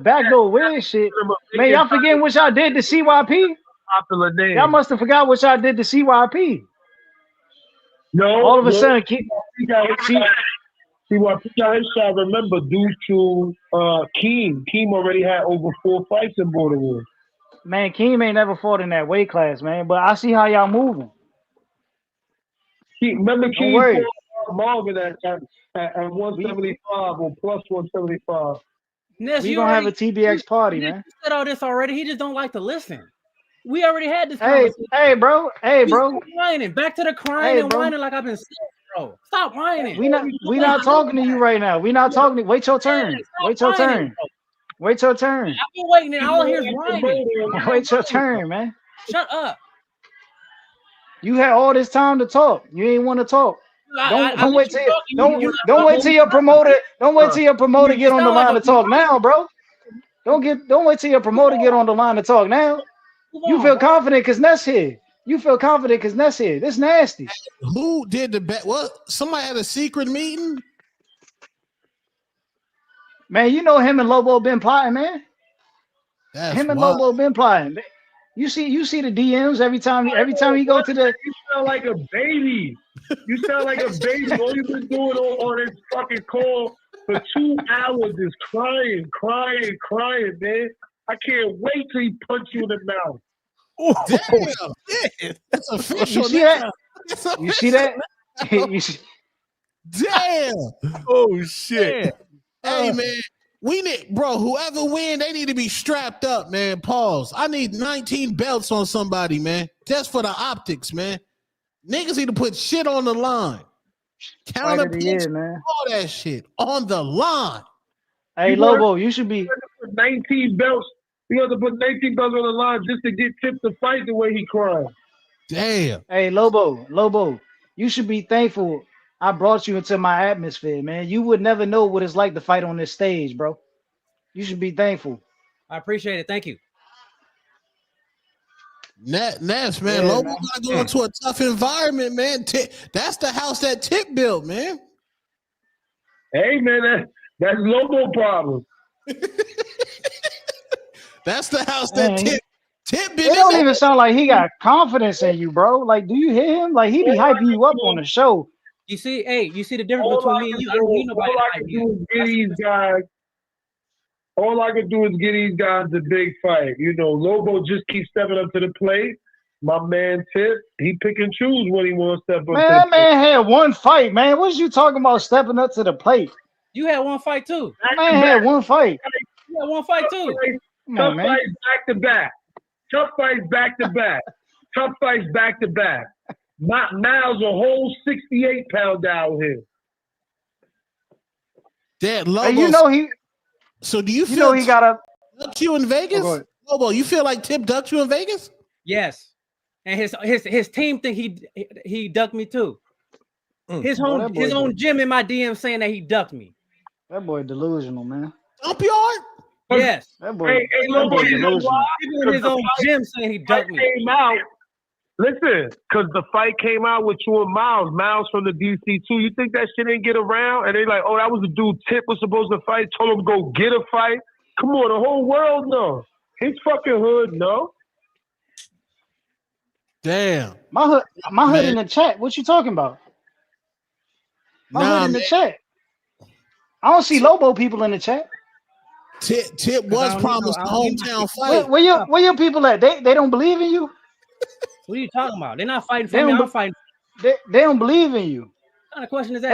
Backdoor weird shit. Man, y'all forgetting what y'all did to CYP?
Popular name.
Y'all must have forgot what y'all did to CYP.
No.
All of a sudden,
CYP got his shot. Remember, due to Keem. Keem already had over 4 fights in Border Wars.
Man, Keem ain't never fought in that weight class, man. But I see how y'all moving.
Remember Keem fought Morgan at 175 or plus 175.
Ness,
we gonna have a TBX party, man.
You said all this already. He just don't like to listen. We already had this
conversation. Hey, bro.
Stop whining. Back to the crying and whining like I've been sick, bro. Stop whining.
We not talking to you right now. We not talking to you. Wait your turn. Wait your turn. Wait your turn.
I've been waiting and all I hear is whining.
Wait your turn, man.
Shut up.
You had all this time to talk. You ain't want to talk. Don't wait till your promoter get on the line to talk now, bro. Don't wait till your promoter get on the line to talk now. You feel confident because Ness here. You feel confident because Ness here. This nasty.
Who did the bet? What? Somebody had a secret meeting?
Man, you know him and Lobo been plotting, man.
That's
Him and
wild.
Lobo been plotting. You see the DMs every time he go to the.
You sound like a baby. You sound like a baby. All you've been doing on this fucking call for 2 hours is crying, man. I can't wait till he punch you in the mouth.
Damn, yeah, that's official.
You see
now.
that? You see that? You see-
Damn.
Oh shit.
Hey man, we need, bro. Whoever win, they need to be strapped up, man. Pause. I need 19 belts on somebody, man. Just for the optics, man. Niggas need to put shit on the line.
Fight of the year,
Counter,
man.
all that shit on the line.
Hey, Lobo, you should be.
19 belts. You have to put 19 belts on the line just to get Tip to fight the way he cried.
Damn.
Hey, Lobo, you should be thankful I brought you into my atmosphere, man. You would never know what it's like to fight on this stage, bro. You should be thankful.
I appreciate it. Thank you.
Ness, man.
Yeah,
Lobo
man.
gotta go into a tough environment, man. That's the house that Tip built, man.
Hey, man, that's Lobo problem.
That's the house that
Man,
Tip been
it don't
in.
even sound like he got confidence in you, bro. Like, do you hear him? Like, he be hyping you up on the show.
You see, you see the difference
All
between
I
me and
can
you. I don't need
do,
nobody
all
to
I
hype
can
you.
do is get these guys. All I can do is get these guys the big fight. You know, Lobo just keeps stepping up to the plate. My man Tip, he pick and choose when he wants to step up.
Man, that man had one fight, man. What you talking about stepping up to the plate?
You had one fight too.
Man had one fight.
You had one fight too.
Come
Tough
on, man.
fights back to back. Tough fights back to back. Tough fights back to back. Miles a whole 68-pound out here.
That Lobo.
Hey, you know he.
So do you feel
You know he got a.
ducked you in Vegas?
go ahead.
Lobo, you feel like Tip ducked you in Vegas?
Yes, and his team think he ducked me too. His
Boy,
own
that boy
his own
did.
gym in my DM saying that he ducked me.
That boy delusional, man.
Dump yard?
Yes,
That boy.
Hey,
That
Lobo,
boy
you know
delusional.
why?
even in his own gym saying he ducked me.
Came out. Listen, because the fight came out with you and Miles from the DC2. You think that shit didn't get around? And they like, oh, that was the dude Tip was supposed to fight. Told him to go get a fight. Come on, the whole world knows. His fucking hood know.
Damn.
My hood
Man.
in the chat. What you talking about? My
Nah,
hood in the
man.
chat. I don't see Lobo people in the chat.
Tip was promised a hometown fight.
Where your people at? They don't believe in you.
What are you talking about? They're not fighting
They
for me.
don't
I'm fighting.
They don't believe in you.
What kind of question is that?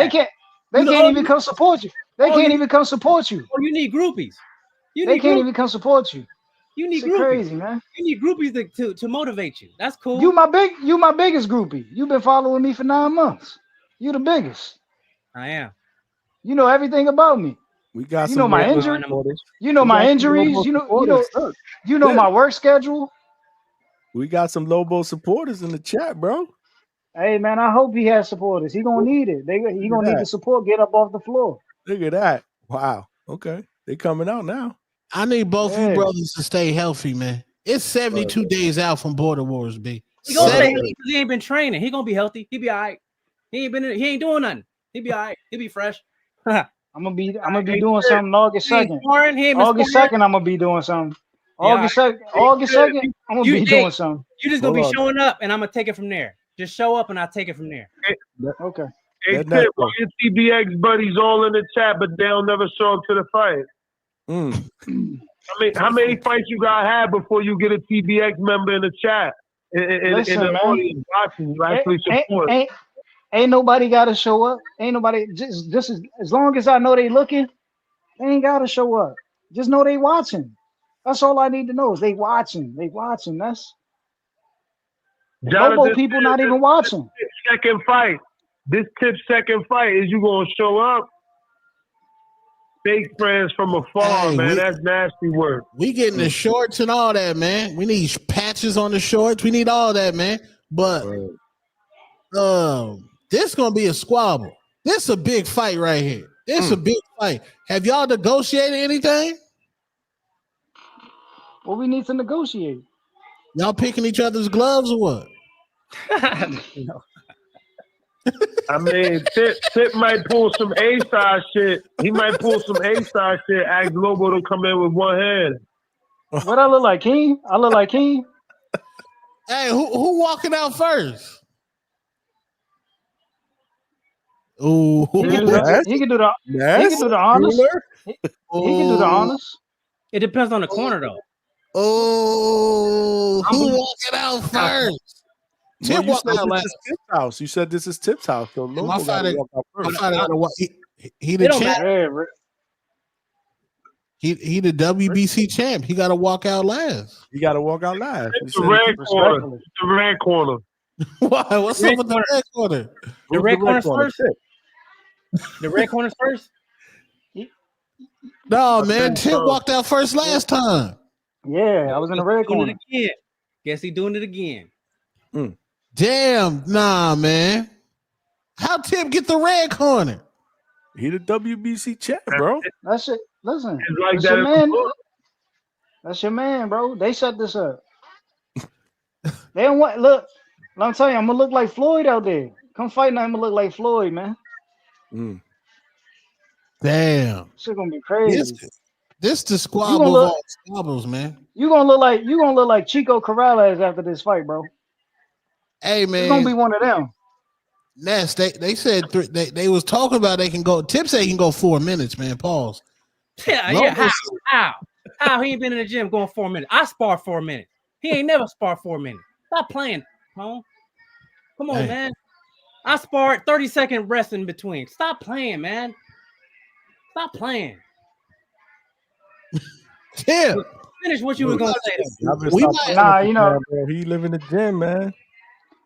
They can't even come support you. They can't even come support you.
Oh, you need groupies.
They can't even come support you.
You need
Shit
groupies.
crazy, man.
You need groupies to motivate you. That's cool.
You my biggest groupie. You've been following me for 9 months. You the biggest.
I am.
You know everything about me.
We got
You
some
know my
Lobo
injury.
supporters.
You know
We
my
got some
injuries.
Lobo
You
supporters.
know my work schedule.
We got some Lobo supporters in the chat, bro.
Hey man, I hope he has supporters. He gonna need it. He gonna need the support. Get up off the floor.
Look at that. Wow. Okay. They coming out now.
I need both you
Yeah.
brothers to stay healthy, man. It's 72 days out from Border Wars, B.
He gonna stay healthy because he ain't been training. He gonna be healthy. He be all right. He ain't doing nothing. He be all right. He be fresh.
I'm gonna be doing something August 2nd. August 2nd, I'm gonna be doing something. August 2nd, I'm gonna be doing something.
You just gonna be showing up, and I'm gonna take it from there. Just show up, and I'll take it from there.
Okay.
Hey, Tip, all your TBX buddies all in the chat, but they'll never show up to the fight. How many fights you gotta have before you get a TBX member in the chat?
Listen,
in the
man.
audience watching, actually support.
Ain't nobody gotta show up. Ain't nobody just as long as I know they looking, they ain't gotta show up. Just know they watching. That's all I need to know is they watching. They watching. That's Lobo people not even watching.
Second fight. This Tip's second fight is you gonna show up? Fake friends from afar,
Hey,
man. That's nasty work.
We getting the shorts and all that, man. We need patches on the shorts. We need all that, man. But this gonna be a squabble. This a big fight right here. This a big fight. Have y'all negotiated anything?
What we need to negotiate?
Y'all picking each other's gloves or what?
No.
I mean, Tip might pull some A-side shit. He might pull some A-side shit. Ask Lobo to come in with one hand.
What I look like, King? I look like King.
Hey, who walking out first? Ooh,
He can do the. He can do the. He can do the honors. He can do the honors.
It depends on the corner though.
Oh, who walking out first?
Well,
Tip
you
walking
said
out
this
last.
is Tip's house. You said this is Tip's house, so
My
Lobo got to
father,
walk out
my
first.
father gotta walk. He the
It don't
champ.
matter.
He the WBC champ. He got to walk out last.
You got to walk out last.
It's the red corner. It's the red corner.
Why? What's up with the red corner?
The red corner's first. The red corner's first.
No, man. Tip walked out first last time.
Yeah, I was in the red
Doing
corner.
it again. Guess he doing it again.
Damn, nah, man. How Tip get the red corner?
He the WBC champ, bro.
That's it. Listen,
It's like
that's
that
your
in the
man.
book.
That's your man, bro. They set this up. They don't want look. I'm telling you, I'm gonna look like Floyd out there. Come fight now, I'm gonna look like Floyd, man.
Damn.
Shit gonna be crazy.
This the
You
squabble
gonna
of
look.
all squabbles, man.
You gonna look like Chico Corrales after this fight, bro.
Hey,
It's gonna be
man.
one of them.
Ness, they said they was talking about they can go. Tip say he can go 4 minutes, man. Pause.
Yeah,
Lobo
yeah.
said-
How he ain't been in the gym going 4 minutes? I spar 4 minutes. He ain't never spar 4 minutes. Stop playing, home. Come on,
Hey.
man. I sparred 30-second rest in between. Stop playing, man. Stop playing.
Tip.
Finish what you were gonna say.
Nah, you know,
bro. He live in the gym, man.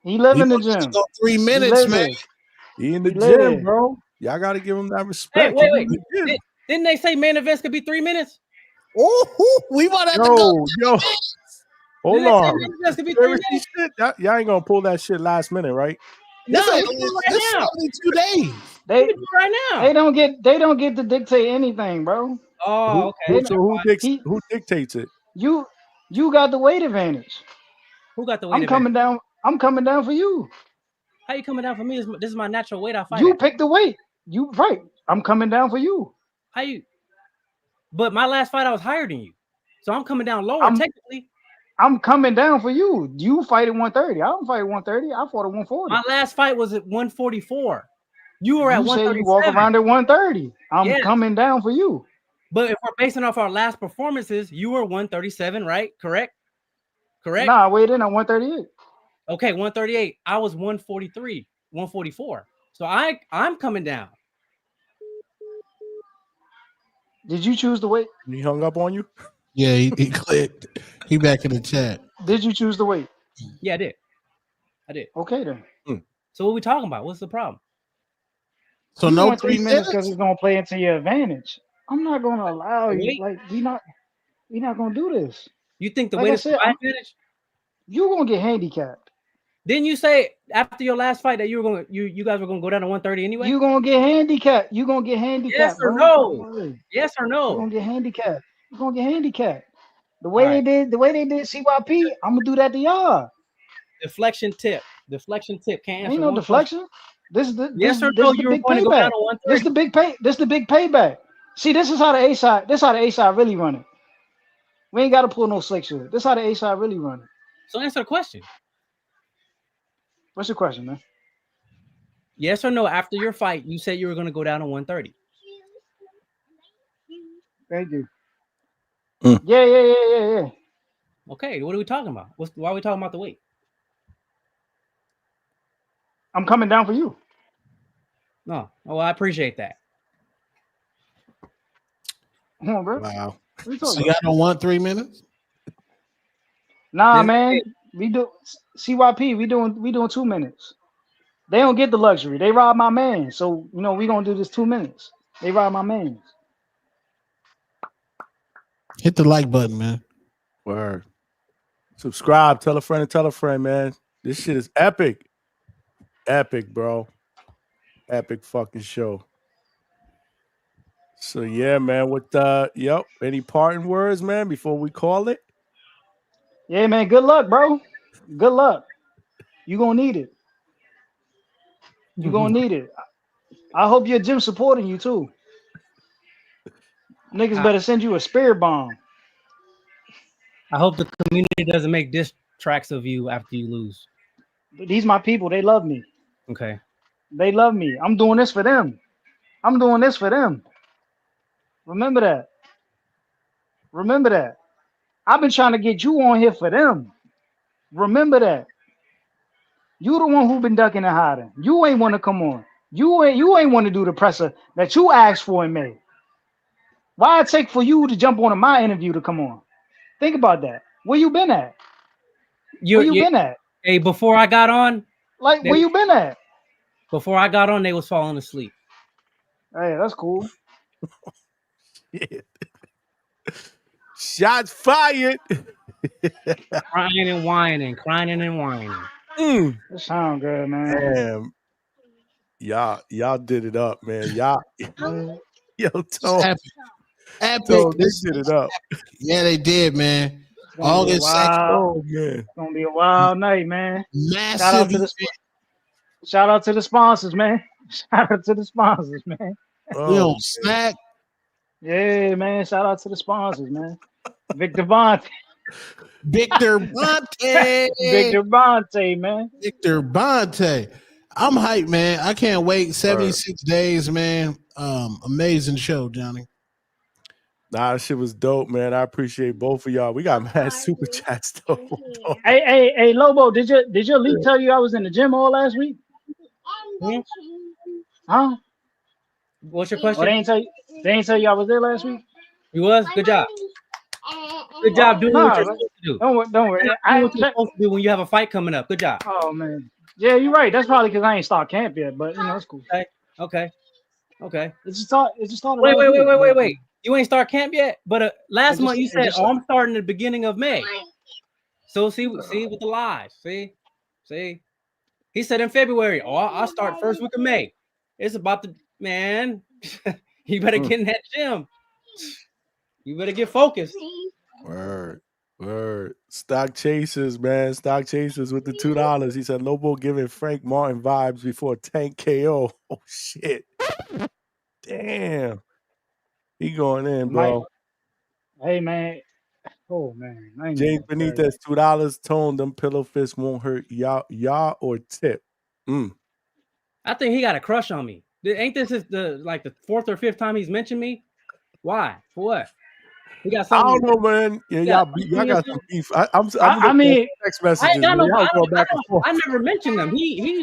he live
You
in the
gonna
gym.
go 3
He
minutes,
live
man.
there.
He in the
He live
gym,
there.
bro. Y'all got to give him that
Hey,
respect.
wait.
He in the gym.
Didn't they say main events could be 3 minutes?
Oh, we might have to go.
Yo, hold
Didn't they say
on.
main events could be 3 minutes?
Shit, y'all ain't gonna pull that shit last minute, right?
No,
This
we
ain't
can do it right
this
now.
72 days.
We can do it right now.
They don't get to dictate anything, bro.
Oh, okay.
Who dictates it?
You got the weight advantage.
Who got the weight
I'm
advantage?
coming down. I'm coming down for you.
How you coming down for me? This is my natural weight I fight
You
at.
pick the weight. You right. I'm coming down for you.
How you? But my last fight I was higher than you, so I'm coming down lower technically.
I'm coming down for you. You fight at 130. I don't fight at 130. I fought at 140.
My last fight was at 144. You were at
You say
137.
you walk around at 130. I'm
Yes.
coming down for you.
But if we're basing off our last performances, you were 137, right? Correct?
Nah, I weighed in at 138.
Okay, 138. I was 143, 144. So I'm coming down.
Did you choose the weight?
He hung up on you?
Yeah, he clicked. He back in the chat.
Did you choose the weight?
Yeah, I did.
Okay then.
So what are we talking about? What's the problem?
So
you
no
want 3
3
minutes because
minutes?
it's gonna play into your advantage. I'm not gonna allow you.
Wait.
Like we not gonna do this.
You think the
Like
weight
I
is
said,
my advantage?
you gonna get handicapped.
Didn't you say after your last fight that you were going you guys were gonna go down to 130 anyway?
You gonna get handicapped. You gonna get handicapped.
Yes or
bro.
no? Yes or
You
no?
gonna get handicapped. You gonna get handicapped. The way they did CYP, I'm gonna do that to y'all.
Deflection tip. Can't answer
Ain't no
one
deflection. This is the
Yes or
this
no,
is the
you were
big
going to go down
payback.
to 130.
This is the big payback. See, this is how the A side. This is how the A side really run it. We ain't got to pull no slick shit. This is how the A side really run it.
So answer the question.
What's your question, man?
Yes or no? After your fight, you said you were going to go down to 130.
Thank you. Yeah.
Okay, what are we talking about? Why are we talking about the weight?
I'm coming down for you.
No. Oh, I appreciate that.
Come on, bro.
Wow.
So y'all don't want 3 minutes?
Nah, man. We do CYP. We doing 2 minutes. They don't get the luxury. They rob my man. So we gonna do this 2 minutes. They rob my man.
Hit the like button, man.
Word. Subscribe. Tell a friend, man. This shit is epic. Epic, bro. Epic fucking show. So yeah, man. Any parting words, man, before we call it?
Yeah, man. Good luck, bro. Good luck. You gonna need it. You gonna need it. I hope your gym supporting you too. Niggas
I,
better send you a spirit bomb.
I hope the community doesn't make diss tracks of you after you lose.
These my people. They love me.
Okay.
They love me. I'm doing this for them. I'm doing this for them. Remember that. Remember that. I've been trying to get you on here for them. Remember that. You the one who been ducking and hiding. You ain't want to come on. You ain't want to do the presser that you asked for in May. Why it take for you to jump on my interview to come on? Think about that. Where you been at? Where you been at?
Hey, before I got on,
Like where you been at?
Before I got on, they was falling asleep.
Hey, that's cool.
Shots fired.
Crying and whining, crying and whining.
That sound good, man.
Damn. Y'all did it up, man. Y'all, yo, Tone.
Epic.
Tone, they did it up.
Yeah, they did, man.
It's gonna be a
August 2nd.
Oh man,
It's gonna be a wild night, man.
Massive
Shout out to the sponsors, man. Shout out to the sponsors, man.
We on Slack.
Yeah, man. Shout out to the sponsors, man. Victor Bonte.
Victor Bonte.
Victor Bonte, man.
Victor Bonte. I'm hyped, man. I can't wait. 76 days, man. Amazing show, Johnny.
Nah, that shit was dope, man. I appreciate both of y'all. We got mad super chats though.
Hey, Lobo, did your leak tell you I was in the gym all last week? Huh?
What's your
Oh,
question?
they ain't tell you I was there last week?
You was? Good job. Good job doing what you're supposed to do.
Don't worry.
Doing what you're supposed to do when you have a fight coming up. Good job.
Oh man. Yeah, you're right. That's probably because I ain't start camp yet, but you know it's cool.
Okay.
It just started.
Wait. You ain't start camp yet? But last month you said, I'm starting at the beginning of May. So see with the lies. See? He said in February, I'll start first week of May. It's about the man. You better get in that gym. You better get focused.
Word. Stock chasers, man. Stock chasers with the $2. He said Lobo giving Frank Martin vibes before Tank KO. Oh shit. Damn. He going in, bro.
Hey man. Oh man.
James Benitez, $2. Tone, them pillow fists won't hurt y'all or Tip.
I think he got a crush on me. Ain't this the fourth or fifth time he's mentioned me? Why? For what? He got something.
I don't know, man. Yeah, y'all got some beef.
I mean,
text messages.
I never mentioned them.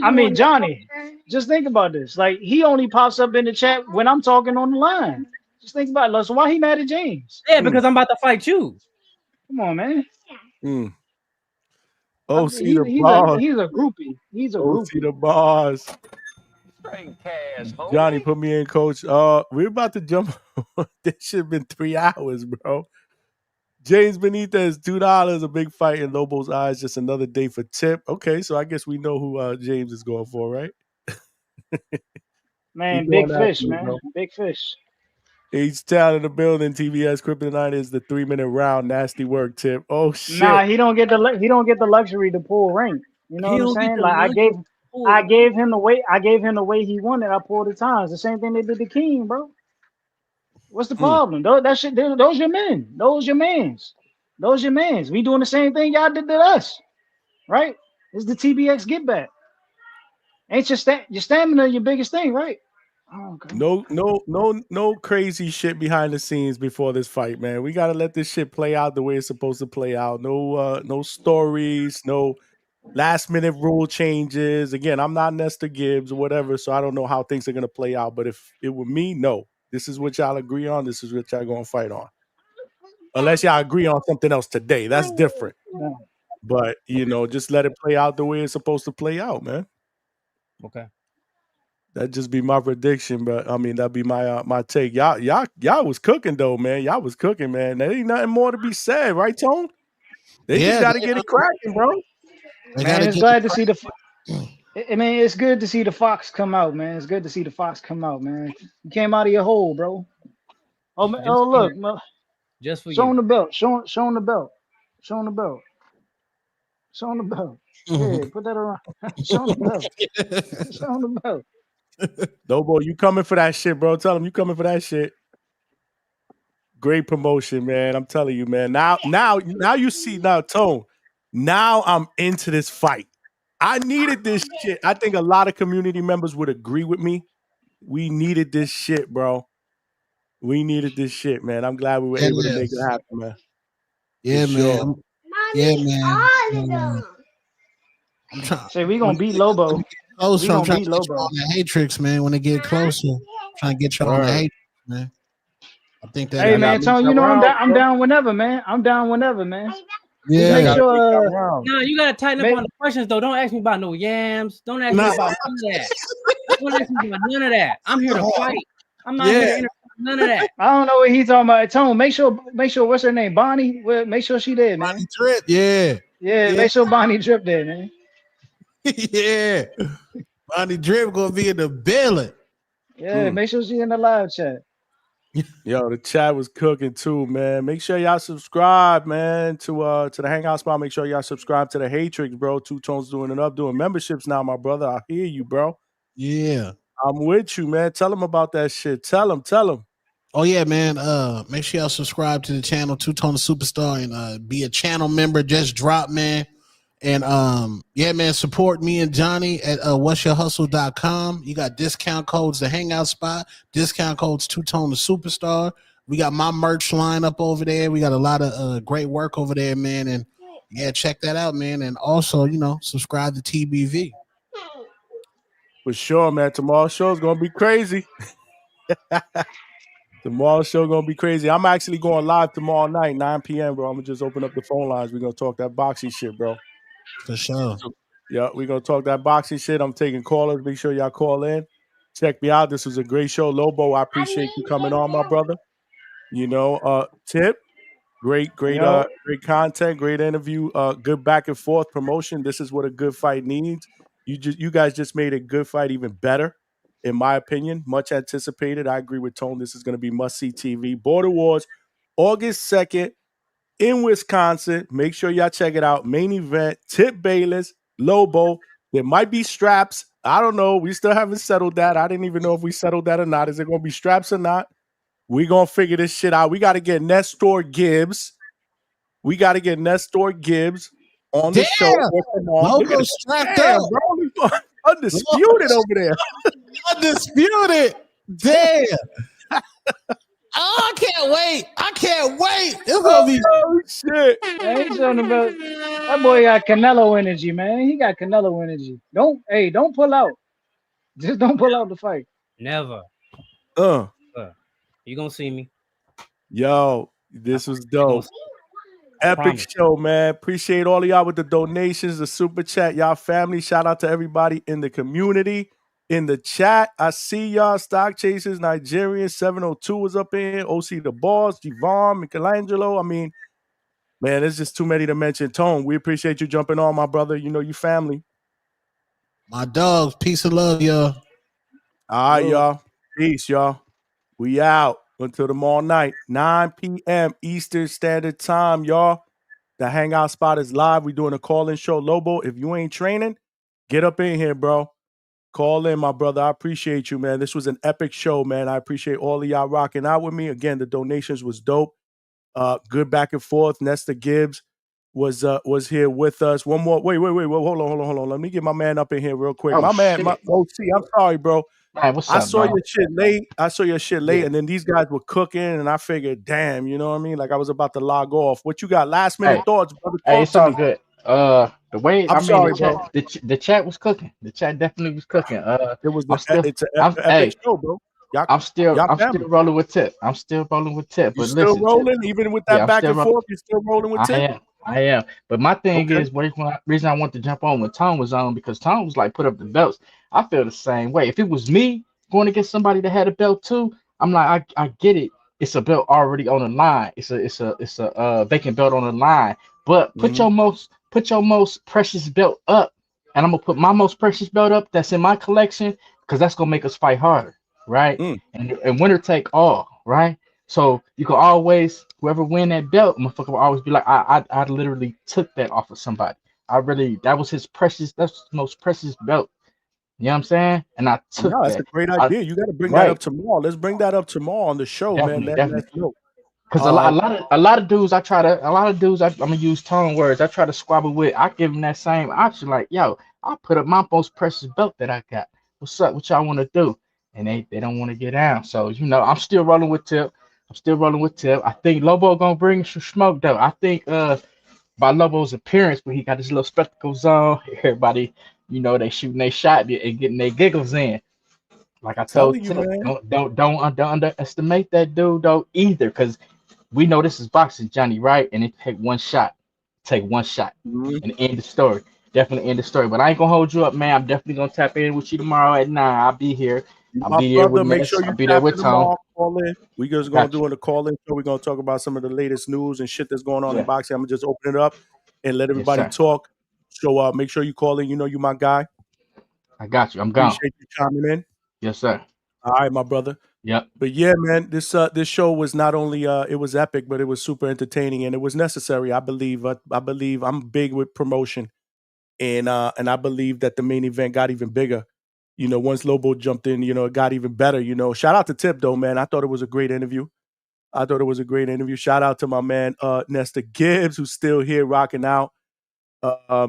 I mean, Johnny, just think about this. Like, he only pops up in the chat when I'm talking on the line. Just think about it. So why he mad at James?
Yeah, because I'm about to fight you.
Come on, man.
Oh, see the boss.
He's a groupie. He's a groupie.
See the boss. Johnny, put me in, coach. We're about to jump. This should have been 3 hours, bro. James Benitez, $2. A big fight in Lobo's eyes. Just another day for Tip. Okay, so I guess we know who James is going for, right?
Man, big fish, man. Bro. Big fish.
H-Town in the building. TBS Kryptonite is the 3-minute round. Nasty work, Tip. Oh shit.
Nah, he don't get the luxury to pull rank. You know what I'm saying? Like I gave him the way he wanted. I pulled the times. The same thing they did to King, bro. What's the problem? Those your men. Those your mans. We doing the same thing y'all did to us, right? It's the TBX get back. Ain't your stamina your biggest thing, right?
Oh, no crazy shit behind the scenes before this fight, man. We gotta let this shit play out the way it's supposed to play out. No stories, no last minute rule changes. Again, I'm not Nestor Gibbs or whatever, so I don't know how things are gonna play out. But if it were me, no. This is what y'all agree on. This is what y'all gonna fight on. Unless y'all agree on something else today, that's different.
Yeah.
But just let it play out the way it's supposed to play out, man.
Okay.
That'd just be my prediction, but I mean that'd be my take. Y'all was cooking though, man. Y'all was cooking, man. There ain't nothing more to be said, right, Tone? They just gotta get it cracking, bro.
Man, it's glad to see it's good to see the fox come out, man. It's good to see the fox come out, man. You came out of your hole, bro. Oh, look,
just for
show
you.
him the belt. Show him the belt. Show him the belt. Show him the belt. Yeah, put that around. Show him the belt. Show him the belt.
Lobo, you coming for that shit, bro? Tell him you coming for that shit. Great promotion, man. I'm telling you, man. Now you see now, Tone. Now I'm into this fight. I needed this shit. I think a lot of community members would agree with me. We needed this shit, bro. We needed this shit, man. I'm glad we were able to make it happen, man.
Yeah,
For sure.
man. Yeah, man. I'm trying.
Say we gonna beat Lobo.
Closer,
We
I'm
gonna
trying
beat
to get you
Lobo.
on the Hatrix, man. When it get closer, I'm trying to get you on the
Word.
Hatrix, man. I think that.
Hey
I gotta
man,
make
Tony,
that
you know I'm
round,
down. I'm
bro.
down whenever, man. I'm down whenever, man. Just
Yeah, I
make
gotta make that
sure.
round.
No, you gotta tighten up
Make,
on the questions though. Don't ask me about no yams. Don't ask me
Nah.
about none of that. Don't ask me about none of that. I'm here to fight. I'm not here to entertain none of that.
I don't know what he's talking about. Tone, make sure. What's her name? Bonnie. Well, make sure she there, man.
Bonnie Drip, yeah.
Yeah, make sure Bonnie Drip there, man.
Yeah. Bonnie Drip gonna be in the building.
Yeah, make sure she in the live chat.
Yo, the chat was cooking too, man. Make sure y'all subscribe, man, to the Hangout spot. Make sure y'all subscribe to the Hatrix, bro. Two Tones doing memberships now, my brother. I hear you, bro.
Yeah.
I'm with you, man. Tell them about that shit. Tell them.
Oh yeah, man. Make sure y'all subscribe to the channel, Two Tone the Superstar, and be a channel member. Just drop, man. And yeah, man, support me and Johnny at what'syourhustle.com. You got discount codes, the Hangout spot, discount codes, Two Tone the Superstar. We got my merch line up over there. We got a lot of great work over there, man. And yeah, check that out, man. And also, subscribe to TBV.
For sure, man. Tomorrow's show is gonna be crazy. Tomorrow's show gonna be crazy. I'm actually going live tomorrow night, 9 p.m., bro. I'm gonna just open up the phone lines. We're gonna talk that boxing shit, bro.
For sure.
Yeah, we're gonna talk that boxing shit. I'm taking callers. Make sure y'all call in. Check me out. This was a great show. Lobo, I appreciate you coming on, my brother. Tip, great content, great interview, good back and forth promotion. This is what a good fight needs. You guys just made a good fight even better, in my opinion. Much anticipated. I agree with Tone. This is gonna be must-see TV. Border Wars, August 2nd. In Wisconsin. Make sure y'all check it out. Main event, Tip Bayless, Lobo. There might be straps. I don't know. We still haven't settled that. I didn't even know if we settled that or not. Is it going to be straps or not? We're going to figure this shit out. We got to get Nestor Gibbs. on the show.
Logo strapped up.
Bro. Undisputed over there.
Undisputed. Damn. Oh, I can't wait. It's gonna be
shit.
I ain't talking about that boy got Canelo energy, man. He got Canelo energy. Don't pull out. Just don't pull out the fight.
Never. You gonna see me.
Yo, this was dope. Epic show, man. Appreciate all of y'all with the donations, the super chat, y'all family. Shout out to everybody in the community, in the chat. I see y'all. Stock Chasers, Nigerian 702 was up in here. OC the Boss, Javon, Michelangelo. I mean, man, there's just too many to mention. Tone, we appreciate you jumping on, my brother. You know you family.
My dogs. Peace and love, y'all.
All right, y'all. Peace, y'all. We out until tomorrow night, 9 p.m. Eastern Standard Time, y'all. The Hangout spot is live. We're doing a call-in show. Lobo, if you ain't training, get up in here, bro. Call in, my brother. I appreciate you, man. This was an epic show, man. I appreciate all of y'all rocking out with me. Again, the donations was dope. Good back and forth. Nestor Gibbs was here with us. One more. Wait. Hold on. Let me get my man up in here real quick. My OC, I'm sorry, bro.
Man, what's
I
up,
saw
bro?
your shit late. And then these guys were cooking, and I figured, damn, you know what I mean? Like I was about to log off. What you got? Last minute thoughts, brother?
Hey, it's
Talk to
all
me.
good. The way
I'm sorry, bro.
the chat was cooking. The chat definitely was cooking.
It was it's an epic show, bro.
I'm still rolling with Tip. I'm still rolling with Tip.
You
But
still
listen,
rolling, even with that back and forth. You still rolling with Tip?
I am. But my thing is, reason I want to jump on when Tom was on, because Tom was like put up the belts. I feel the same way. If it was me going against somebody that had a belt too, I'm like, I get it. It's a belt already on the line. It's a vacant belt on the line. But put your most precious belt up, and I'm gonna put my most precious belt up that's in my collection, because that's gonna make us fight harder, right? And winner take all, right? So you can always, whoever win that belt, motherfucker will always be like, I literally took that off of somebody. that was his precious, that's his most precious belt. You know what I'm saying? And I took
No, that's a
that.
great idea. You got to bring that up
Right.
tomorrow. Let's bring that up tomorrow on the show, man.
Definitely,
Let's
definitely.
know.
Because a lot of dudes, I'm gonna use tone words. I try to squabble with. I give them that same option, like, yo, I'll put up my most precious belt that I got. What's up? What y'all want to do? And they don't want to get down. So I'm still rolling with Tip. I think Lobo gonna bring some smoke though. I think by Lobo's appearance, when he got his little spectacles on, everybody, they shooting their shot and getting their giggles in. Like I told
Telling you,
Tip,
man.
don't underestimate that dude though either, because we know this is boxing, Johnny, right? And it take one shot.
Mhm.
And end the story. Definitely end the story. But I ain't gonna hold you up, man. I'm definitely gonna tap in with you tomorrow at 9. I'll be here. I'll
My
be there with
brother, make
Ness.
sure
I'll
you
be there
tap
with
in
Tone.
tomorrow. Call in. We just gonna
Got
do
you.
in the call in show. We're gonna talk about some of the latest news and shit that's going on in
Yeah.
boxing. I'm gonna just open it up and let
Yes,
everybody
sir.
talk. So make sure you call in. You know you my guy.
I got you. I'm gone.
Appreciate you chiming in.
Yes, sir.
All right, my brother.
Yep.
But yeah, man, this show was not only it was epic, but it was super entertaining and it was necessary. I believe I'm big with promotion, and I believe that the main event got even bigger. Once Lobo jumped in, it got even better. Shout out to Tip though, man. I thought it was a great interview. Shout out to my man Nestor Gibbs, who's still here rocking out.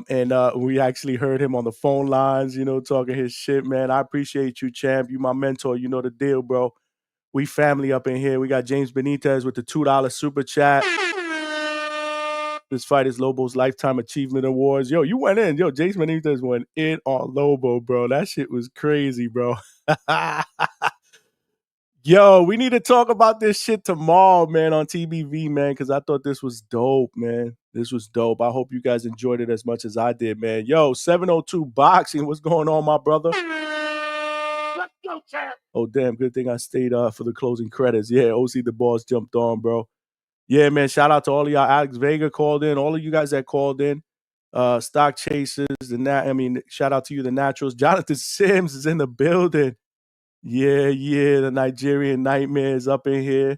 And we actually heard him on the phone lines, talking his shit, man. I appreciate you, champ. You my mentor. You know the deal, bro. We family up in here. We got James Benitez with the $2 super chat. This fight is Lobo's Lifetime Achievement Awards. Yo, you went in. Yo, James Benitez went in on Lobo, bro. That shit was crazy, bro. Yo, we need to talk about this shit tomorrow, man, on TBV, man, because I thought this was dope, man. This was dope. I hope you guys enjoyed it as much as I did, man. Yo, 702 Boxing, what's going on, my brother?
Let's go, champ.
Oh, damn, good thing I stayed for the closing credits. Yeah, OC the boss jumped on, bro. Yeah, man, shout out to all of y'all. Alex Vega called in, all of you guys that called in. Stock Chasers, shout out to you, the Naturals. Jonathan Sims is in the building. Yeah, the Nigerian Nightmare is up in here.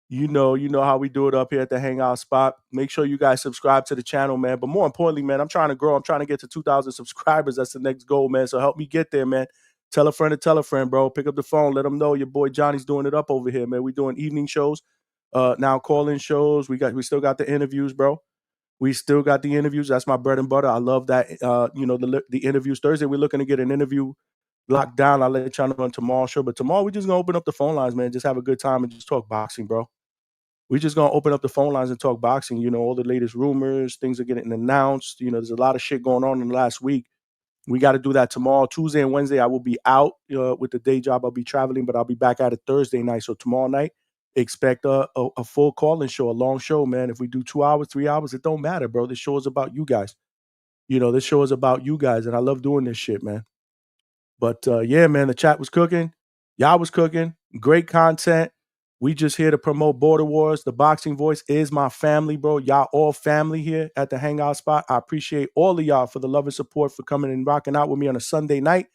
You know how we do it up here at the Hangout spot. Make sure you guys subscribe to the channel, man. But more importantly, man, I'm trying to grow. I'm trying to get to 2,000 subscribers. That's the next goal, man. So help me get there, man. Tell a friend, bro. Pick up the phone. Let them know your boy Johnny's doing it up over here, man. We doing evening shows, now call-in shows. We still got the interviews, bro. We still got the interviews. That's my bread and butter. I love that. The interviews. Thursday, we're looking to get an interview locked down. I'll let y'all know on tomorrow's show. But tomorrow, we're just going to open up the phone lines, man. Just have a good time and just talk boxing, bro. We're just going to open up the phone lines and talk boxing. All the latest rumors, things are getting announced. There's a lot of shit going on in the last week. We got to do that tomorrow. Tuesday and Wednesday, I will be out with the day job. I'll be traveling, but I'll be back at it Thursday night. So tomorrow night, expect a full call-in show, a long show, man. If we do 2 hours, 3 hours, it don't matter, bro. This show is about you guys. This show is about you guys, and I love doing this shit, man. But yeah, man, the chat was cooking. Y'all was cooking. Great content. We just here to promote Border Wars. The Boxing Voice is my family, bro. Y'all all family here at the Hangout spot. I appreciate all of y'all for the love and support, for coming and rocking out with me on a Sunday night.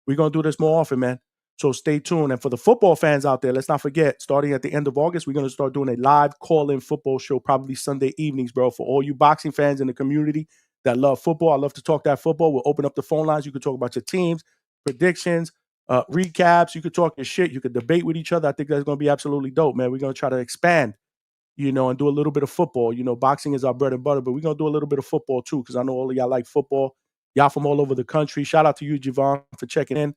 We're going to do this more often, man. So stay tuned. And for the football fans out there, let's not forget, starting at the end of August, we're going to start doing a live call-in football show, probably Sunday evenings, bro. For all you boxing fans in the community that love football, I love to talk that football. We'll open up the phone lines. You can talk about your teams, predictions, recaps. You could talk your shit. You could debate with each other. I think that's going to be absolutely dope, man. We're going to try to expand, and do a little bit of football. Boxing is our bread and butter, but we're going to do a little bit of football too, because I know all of y'all like football. Y'all from all over the country. Shout out to you, Javon, for checking in.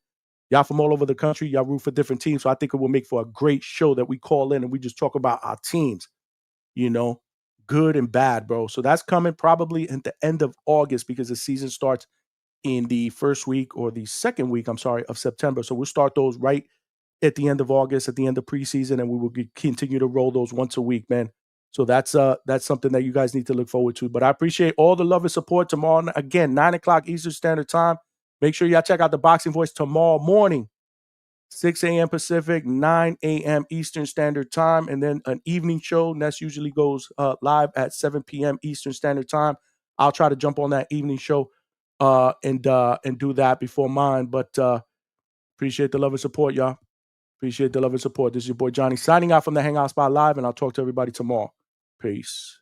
Y'all from all over the country. Y'all root for different teams. So I think it will make for a great show that we call in and we just talk about our teams, good and bad, bro. So that's coming probably at the end of August, because the season starts in the first week or the second week, of September. So we'll start those right at the end of August, at the end of preseason, and we will continue to roll those once a week, man. So that's something that you guys need to look forward to. But I appreciate all the love and support tomorrow. Again, 9 o'clock Eastern Standard Time. Make sure y'all check out the Boxing Voice tomorrow morning, 6 a.m. Pacific, 9 a.m. Eastern Standard Time, and then an evening show. Ness usually goes live at 7 p.m. Eastern Standard Time. I'll try to jump on that evening show and do that before mine. But appreciate the love and support, y'all. Appreciate the love and support. This is your boy Johnny signing out from the Hangout Spot Live, and I'll talk to everybody tomorrow. Peace.